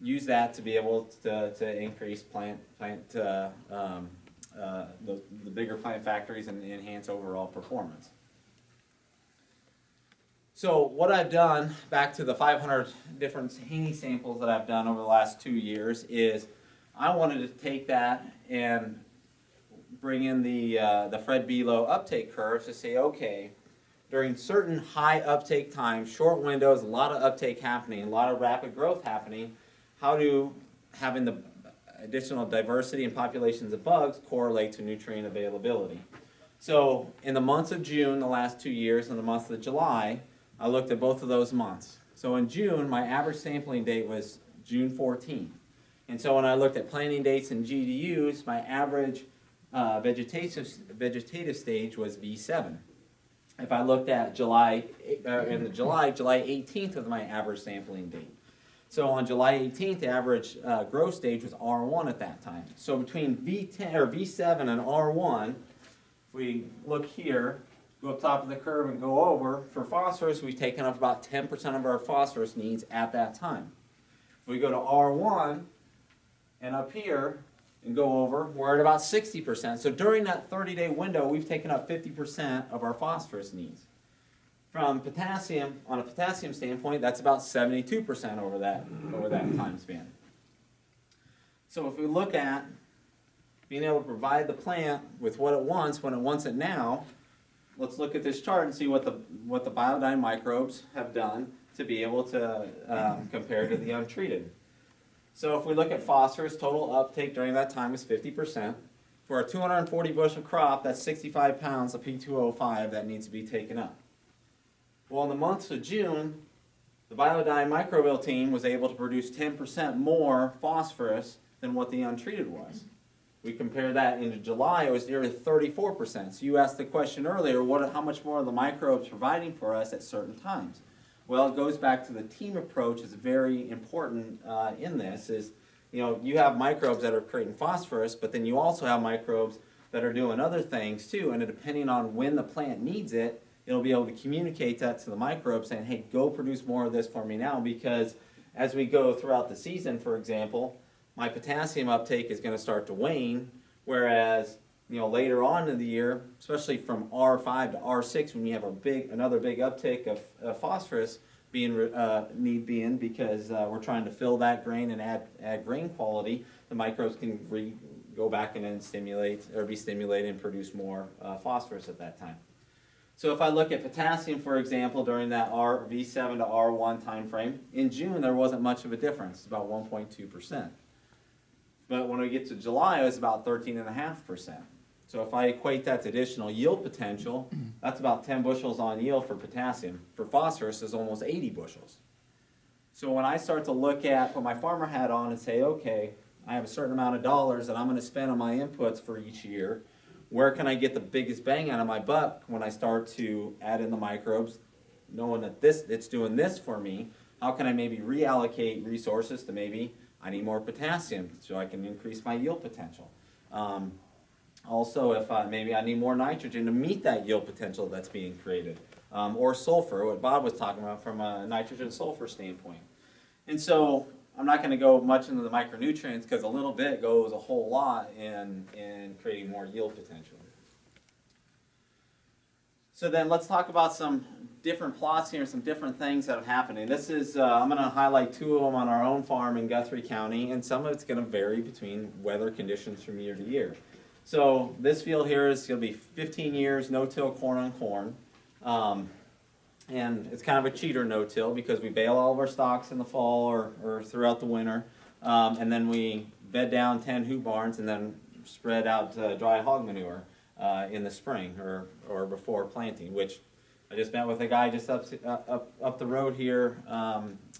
use that to be able to increase the bigger plant factories and enhance overall performance. So what I've done, back to the 500 different Haney samples that I've done over the last 2 years, is I wanted to take that and bring in the Fred Below uptake curves to say, okay, during certain high uptake times, short windows, a lot of uptake happening, a lot of rapid growth happening, how do having the additional diversity in populations of bugs correlate to nutrient availability? So in the months of June, the last 2 years, and the month of July, I looked at both of those months. So in June, my average sampling date was June 14. And so when I looked at planting dates and GDUs, my average vegetative stage was V7. If I looked at July 18th was my average sampling date. So on July 18th, the average growth stage was R1 at that time. So between V10 or V7 and R1, if we look here, go up top of the curve and go over, for phosphorus, we've taken up about 10% of our phosphorus needs at that time. If we go to R1 and up here and go over, we're at about 60%. So during that 30-day window, we've taken up 50% of our phosphorus needs. From potassium, on a potassium standpoint, that's about 72% over that time span. So if we look at being able to provide the plant with what it wants when it wants it now, let's look at this chart and see what the Biodyne microbes have done to be able to compare to the untreated. So if we look at phosphorus, total uptake during that time is 50%. For a 240 bushel crop, that's 65 pounds of P2O5 that needs to be taken up. Well, in the months of June, the Biodyne microbial team was able to produce 10% more phosphorus than what the untreated was. We compare that into July, it was nearly 34%. So you asked the question earlier, how much more are the microbes providing for us at certain times? Well, it goes back to the team approach is very important in this is, you have microbes that are creating phosphorus, but then you also have microbes that are doing other things too, and depending on when the plant needs it, it'll be able to communicate that to the microbe saying, hey, go produce more of this for me now, because as we go throughout the season, for example, my potassium uptake is going to start to wane, whereas later on in the year, especially from R5 to R6, when you have another big uptake of phosphorus being because we're trying to fill that grain and add grain quality, the microbes can go back and then be stimulated and produce more phosphorus at that time. So if I look at potassium, for example, during that V7 to R1 time frame, in June there wasn't much of a difference, it's about 1.2%. But when we get to July, it was about 13.5%. So if I equate that to additional yield potential, that's about 10 bushels on yield for potassium. For phosphorus, it's almost 80 bushels. So when I start to put my farmer hat on and say, okay, I have a certain amount of dollars that I'm going to spend on my inputs for each year, where can I get the biggest bang out of my buck when I start to add in the microbes, knowing that it's doing this for me, how can I maybe reallocate resources to maybe I need more potassium so I can increase my yield potential. Also, if maybe I need more nitrogen to meet that yield potential that's being created. Or sulfur, what Bob was talking about from a nitrogen sulfur standpoint. And so I'm not going to go much into the micronutrients because a little bit goes a whole lot in creating more yield potential. So then let's talk about some different plots here, some different things that have happened. And this is, I'm going to highlight 2 of them on our own farm in Guthrie County, and some of it's going to vary between weather conditions from year to year. So this field here is going to be 15 years no-till corn on corn. And it's kind of a cheater no-till because we bale all of our stalks in the fall or throughout the winter. And then we bed down 10 hoop barns and then spread out dry hog manure in the spring or before planting, which I just met with a guy just up the road here,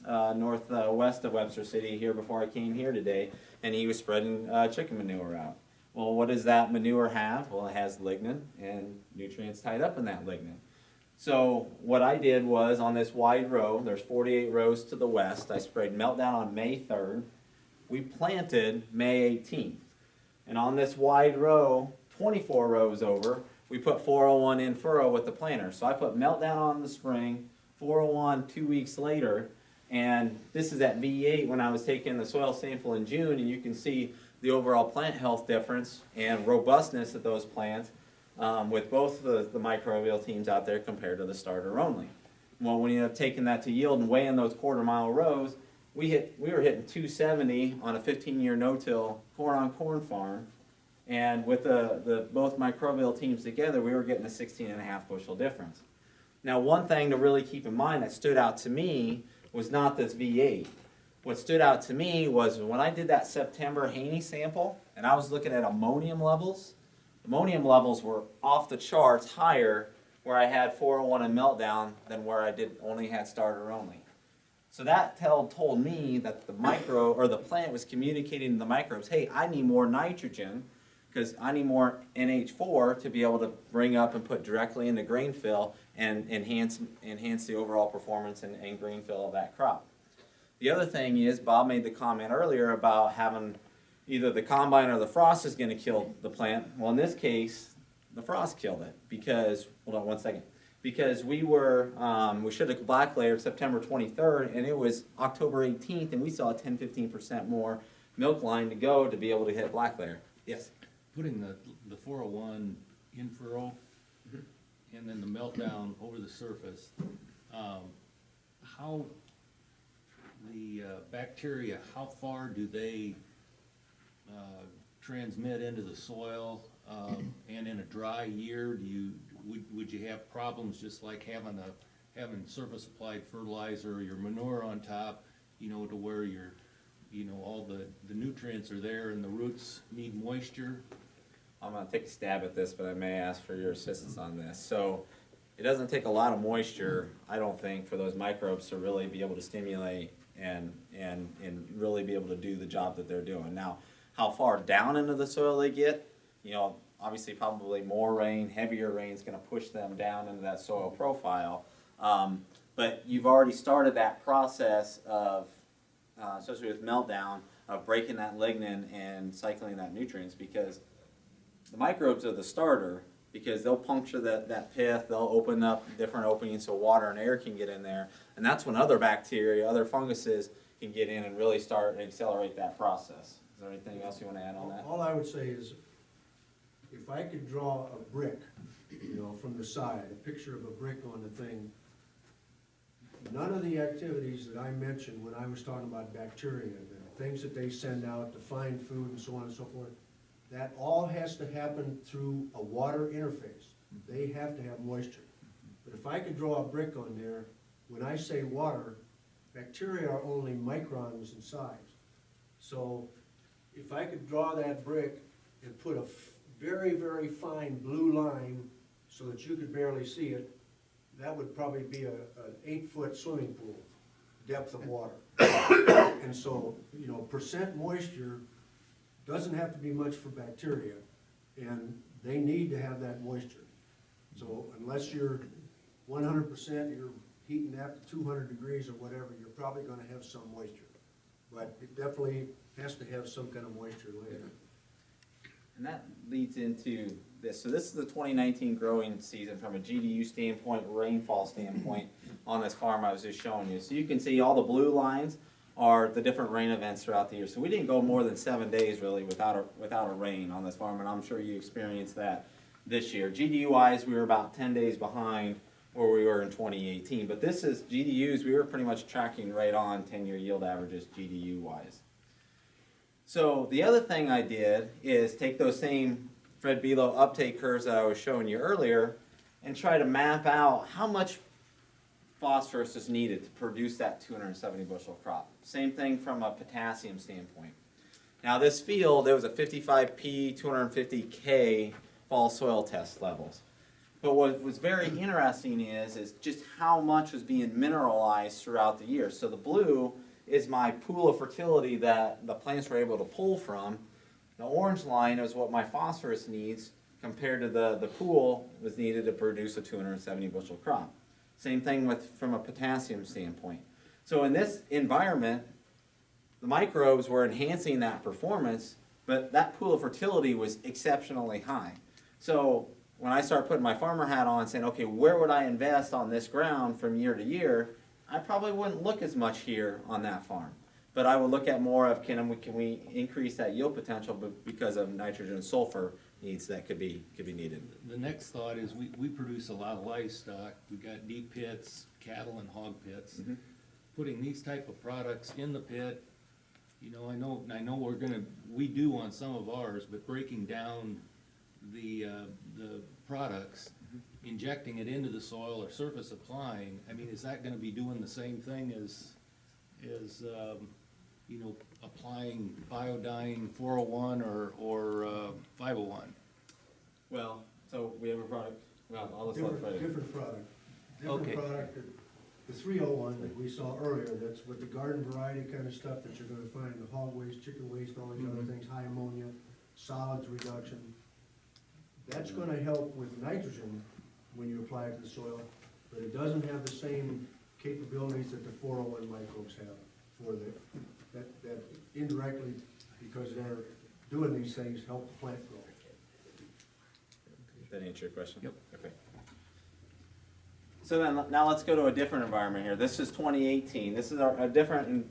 northwest of Webster City here before I came here today, and he was spreading chicken manure out. Well, what does that manure have? Well, it has lignin and nutrients tied up in that lignin. So what I did was on this wide row, there's 48 rows to the west, I sprayed Meltdown on May 3rd. We planted May 18th. And on this wide row, 24 rows over, we put 401 in furrow with the planter. So I put Meltdown on in the spring, 401 2 weeks later, and this is at V8 when I was taking the soil sample in June, and you can see the overall plant health difference and robustness of those plants with both the microbial teams out there compared to the starter only. Well, when you end up taking that to yield and weighing those quarter-mile rows, we were hitting 270 on a 15-year no-till corn-on-corn farm, and with the both microbial teams together, we were getting a 16.5 bushel difference. Now, one thing to really keep in mind that stood out to me was not this V8. What stood out to me was when I did that September Haney sample, and I was looking at ammonium levels were off the charts higher where I had 401 and Meltdown than where I only had starter only. So that told me that the plant was communicating to the microbes, hey, I need more nitrogen because I need more NH4 to be able to bring up and put directly into grain fill and enhance the overall performance and grain fill of that crop. The other thing is, Bob made the comment earlier about having either the combine or the frost is going to kill the plant. Well, in this case, the frost killed it because, hold on one second, because we should have black layered September 23rd, and it was October 18th, and we saw a 10-15% more milk line to go to be able to hit black layer. Yes? Putting the 401 in furrow and then the Meltdown over the surface, how the bacteria, how far do they transmit into the soil? And in a dry year, would you have problems just like having surface applied fertilizer or your manure on top, to where all the nutrients are there and the roots need moisture? I'm gonna take a stab at this, but I may ask for your assistance on this. So, it doesn't take a lot of moisture, I don't think, for those microbes to really be able to stimulate and really be able to do the job that they're doing. Now, how far down into the soil they get, obviously probably more rain, heavier rain is gonna push them down into that soil profile. But you've already started that process of, especially with meltdown, of breaking that lignin and cycling that nutrients, because the microbes are the starter, because they'll puncture that pith, they'll open up different openings so water and air can get in there, and that's when other bacteria, other funguses can get in and really start and accelerate that process. Is there anything else you want to add on that? All I would say is, if I could draw a brick, from the side, a picture of a brick on the thing, none of the activities that I mentioned when I was talking about bacteria, the things that they send out to find food and so on and so forth, that all has to happen through a water interface. They have to have moisture. But if I could draw a brick on there, when I say water, bacteria are only microns in size. So if I could draw that brick and put a very, very fine blue line so that you could barely see it, that would probably be an 8-foot swimming pool depth of water. And so, percent moisture doesn't have to be much for bacteria, and they need to have that moisture. So unless you're 100%, you're heating that to 200 degrees or whatever, you're probably gonna have some moisture. But it definitely has to have some kind of moisture later. And that leads into this. So this is the 2019 growing season from a GDU standpoint, rainfall standpoint on this farm I was just showing you. So you can see all the blue lines are the different rain events throughout the year. So we didn't go more than 7 days really without a rain on this farm, and I'm sure you experienced that this year. GDU-wise, we were about 10 days behind where we were in 2018. But this is GDUs, we were pretty much tracking right on 10-year yield averages GDU-wise. So the other thing I did is take those same Fred Belo uptake curves that I was showing you earlier and try to map out how much phosphorus is needed to produce that 270 bushel crop. Same thing from a potassium standpoint. Now this field, there was a 55P, 250K fall soil test levels. But what was very interesting is just how much was being mineralized throughout the year. So the blue is my pool of fertility that the plants were able to pull from. The orange line is what my phosphorus needs compared to the pool was needed to produce a 270 bushel crop. Same thing from a potassium standpoint. So in this environment, the microbes were enhancing that performance, but that pool of fertility was exceptionally high. So when I start putting my farmer hat on and saying, okay, where would I invest on this ground from year to year, I probably wouldn't look as much here on that farm. But I would look at more of can we increase that yield potential because of nitrogen and sulfur needs that could be needed. The next thought is we produce a lot of livestock. We've got deep pits, cattle and hog pits. Mm-hmm. Putting these type of products in the pit, I know we do on some of ours, but breaking down the products, injecting it into the soil or surface applying, is that gonna be doing the same thing as applying Biodyne 401 or 501? Well, so we have a product. Well, I'll let Fred. Different product. Okay. Different product. The 301 that we saw earlier, that's with the garden variety kind of stuff that you're gonna find, the hog waste, chicken waste, all these other things, high ammonia, solids reduction. That's gonna help with nitrogen when you apply it to the soil, but it doesn't have the same capabilities that the 401 microbes have for that indirectly, because they're doing these things, help the plant grow. Did that answer your question? Yep. Okay. So then, now let's go to a different environment here. This is 2018. This is a different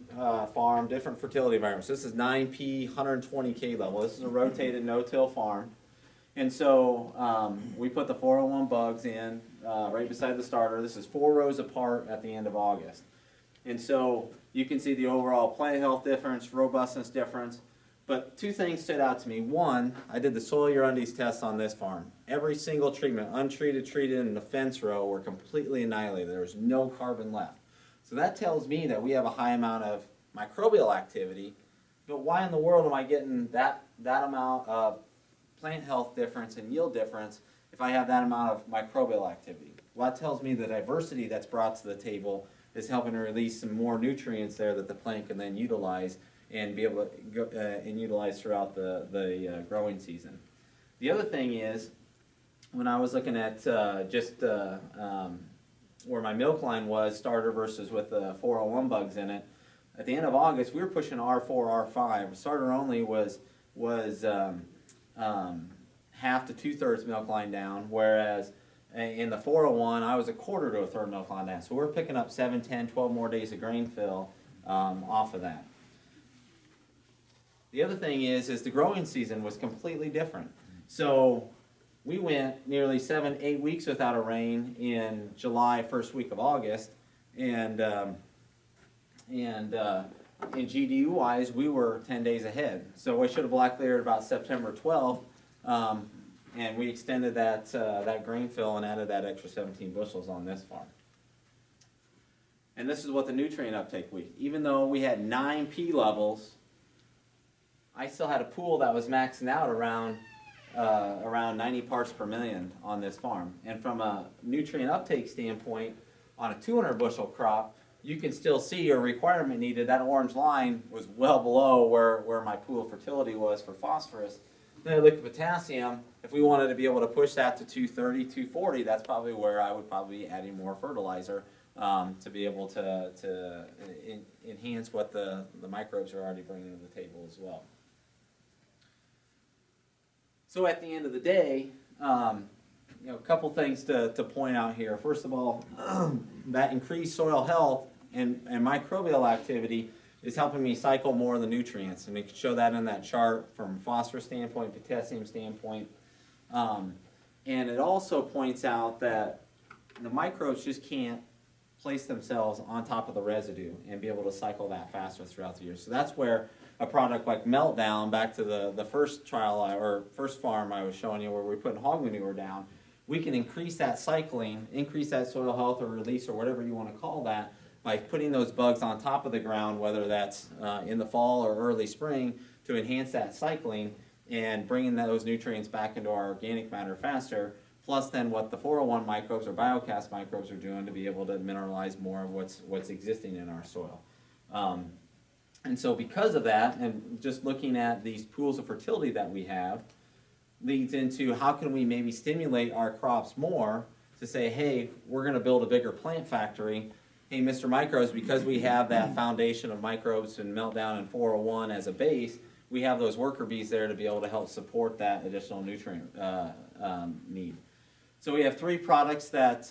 farm, different fertility environment. So this is 9P, 120K level. This is a rotated no-till farm. And so we put the 401 bugs in right beside the starter. This is 4 rows apart at the end of August. And so you can see the overall plant health difference, robustness difference. But two things stood out to me. One, I did the soil Urundi's test on this farm. Every single treatment, untreated, treated, and the fence row were completely annihilated. There was no carbon left. So that tells me that we have a high amount of microbial activity. But why in the world am I getting that amount of plant health difference and yield difference if I have that amount of microbial activity? Well, that tells me the diversity that's brought to the table is helping to release some more nutrients there that the plant can then utilize and be able to go, and utilize throughout the growing season. The other thing is, when I was looking at where my milk line was, starter versus with the 401 bugs in it, at the end of August, we were pushing R4, R5. Starter only was half to 2/3 milk line down, whereas in the 401, I was a quarter to a third milk line down. So we're picking up 7, 10, 12 more days of grain fill off of that. The other thing is the growing season was completely different. So we went nearly 7, 8 weeks without a rain in July, first week of August, and in GDU wise, we were 10 days ahead. So I should have black layered about September 12th, and we extended that grain fill and added that extra 17 bushels on this farm. And this is what the nutrient uptake week. Even though we had 9 P levels, I still had a pool that was maxing out around 90 parts per million on this farm. And from a nutrient uptake standpoint, on a 200 bushel crop, you can still see your requirement needed. That orange line was well below where my pool fertility was for phosphorus. Then I look at potassium. If we wanted to be able to push that to 230, 240, that's probably where I would probably be adding more fertilizer to be able to enhance what the microbes are already bringing to the table as well. So at the end of the day, a couple things to point out here. First of all, that increased soil health and microbial activity is helping me cycle more of the nutrients. And we can show that in that chart from phosphorus standpoint, potassium standpoint. And it also points out that the microbes just can't place themselves on top of the residue and be able to cycle that faster throughout the year. So that's where a product like Meltdown, back to the first trial or first farm I was showing you where we're putting hog manure down, we can increase that cycling, increase that soil health or release or whatever you want to call that by putting those bugs on top of the ground, whether that's in the fall or early spring, to enhance that cycling and bringing those nutrients back into our organic matter faster, plus then what the 401 microbes or biocast microbes are doing to be able to mineralize more of what's existing in our soil. And so because of that, and just looking at these pools of fertility that we have, leads into how can we maybe stimulate our crops more to say, hey, we're going to build a bigger plant factory. Hey, Mr. Microbes, because we have that foundation of microbes and Meltdown and 401 as a base, we have those worker bees there to be able to help support that additional nutrient need. So we have 3 products that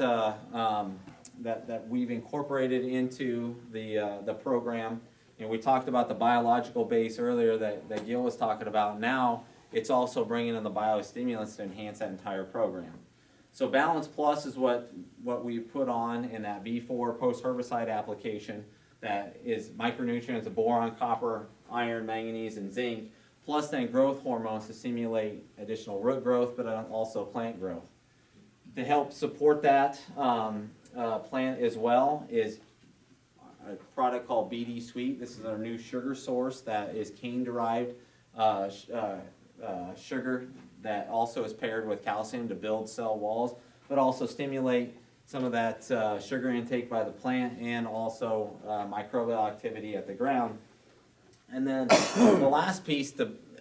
we've incorporated into the program. And we talked about the biological base earlier that Gil was talking about. Now it's also bringing in the biostimulants to enhance that entire program. So Balance Plus is what we put on in that B4 post-herbicide application that is micronutrients of boron, copper, iron, manganese, and zinc, plus then growth hormones to stimulate additional root growth, but also plant growth. To help support that plant as well is a product called BD Sweet. This is our new sugar source that is cane-derived sugar that also is paired with calcium to build cell walls, but also stimulate some of that sugar intake by the plant and also microbial activity at the ground. And then the last piece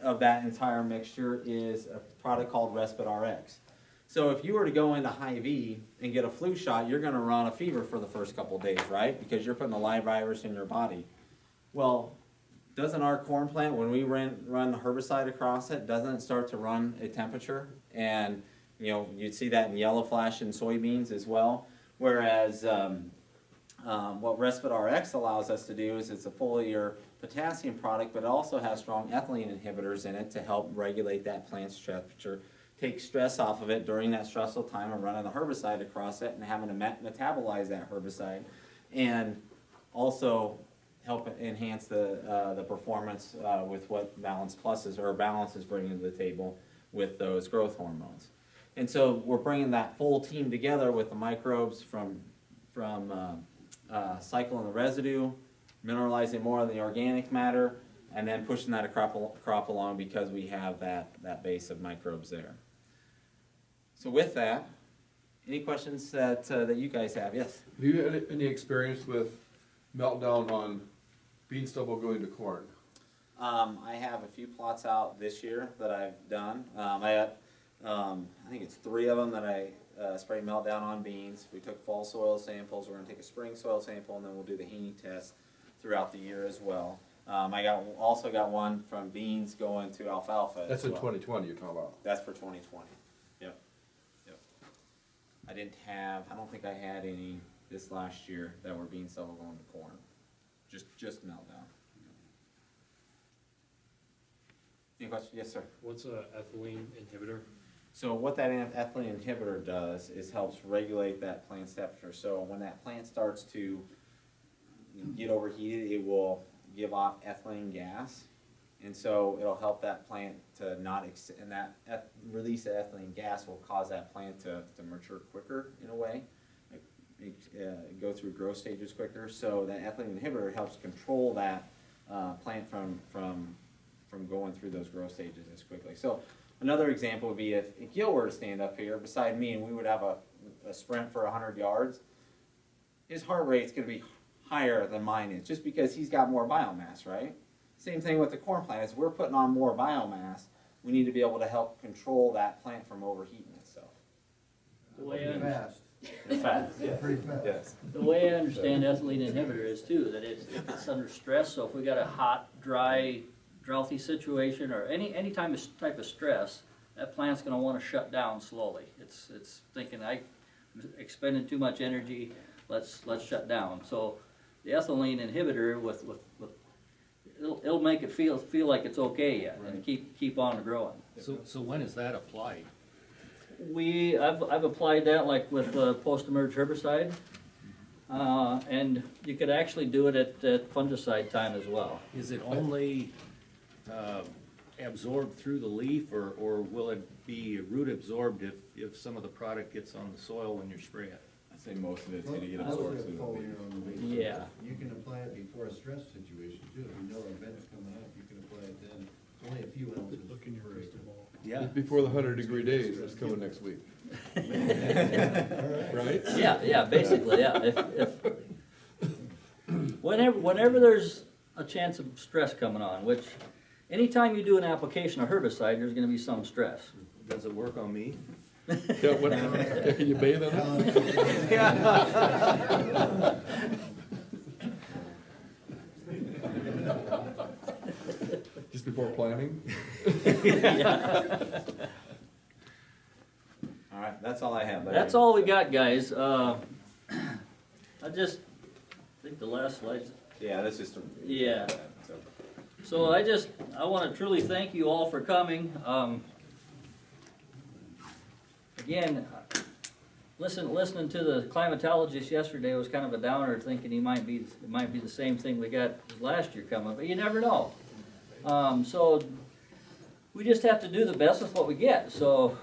of that entire mixture is a product called Respite RX. So if you were to go into Hy-Vee and get a flu shot, you're going to run a fever for the first couple of days, right? Because you're putting a live virus in your body. Well, doesn't our corn plant, when we run the herbicide across it, doesn't it start to run a temperature? And you'd see that in yellow flash in soybeans as well. Whereas what Respite RX allows us to do is it's a foliar potassium product, but it also has strong ethylene inhibitors in it to help regulate that plant's temperature, take stress off of it during that stressful time of running the herbicide across it and having to metabolize that herbicide, and also help enhance the performance with what Balance Plus is, or Balance is bringing to the table with those growth hormones. And so we're bringing that full team together with the microbes from cycling the residue, mineralizing more of the organic matter, and then pushing that crop along because we have that base of microbes there. So with that, any questions that you guys have? Yes? Have you had any experience with meltdown on bean stubble going to corn? I have a few plots out this year that I've done. I think it's 3 of them that I sprayed meltdown on beans. We took fall soil samples. We're going to take a spring soil sample, and then we'll do the Haney test throughout the year as well. I also got one from beans going to alfalfa. That's as in well. 2020 you're talking about. That's for 2020. Yep. I don't think I had any this last year that were bean stubble going to corn. Just meltdown. Any questions? Yes, sir. What's a ethylene inhibitor? So what that ethylene inhibitor does is helps regulate that plant's temperature. So when that plant starts to get overheated, it will give off ethylene gas. And so it'll help that plant to not, and that release of ethylene gas will cause that plant to mature quicker in a way, go through growth stages quicker. So that ethylene inhibitor helps control that plant from going through those growth stages as quickly. So another example would be if Gil were to stand up here beside me and we would have a sprint for 100 yards, his heart rate's going to be higher than mine is, just because he's got more biomass, right? Same thing with the corn plant. As we're putting on more biomass, we need to be able to help control that plant from overheating itself. The way I, Fast, It's fast, yeah. pretty fast. Yes. the way I understand ethylene inhibitor is too, that it's under stress, so if we got a hot, dry, droughty situation or any type of stress, that plant's gonna wanna shut down slowly. It's thinking, I'm expending too much energy, let's shut down. So the ethylene inhibitor with it'll make it feel like it's okay yet and keep on growing. So when is that applied? I've applied that like with post-emerge herbicide, and you could actually do it at fungicide time as well. Is it only absorbed through the leaf, or will it be root absorbed if some of the product gets on the soil when you're spraying it? I'd say most of it's gonna get absorbed through the leaf. Yeah. You can apply it before a stress situation too. If you know a vent's coming up, you can apply it then. It's only a few ounces. Look in your crystal ball. Yeah. Before the 100-degree days, that's coming next week. Right? Yeah, basically, yeah. If whenever there's a chance of stress coming on, which anytime you do an application of herbicide, there's gonna be some stress. Does it work on me? Yeah, can you bathe in it? Just before planting? All right, that's all I have. That's all we got, guys. I think the last slide's. Yeah, that's just a. Yeah. So, So I want to truly thank you all for coming. Again, listening to the climatologist yesterday was kind of a downer, thinking it might be the same thing we got last year coming, but you never know. So we just have to do the best with what we get. So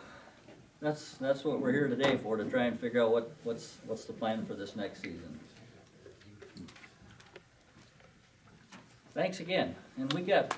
that's what we're here today for, to try and figure out what's the plan for this next season. Thanks again, and we got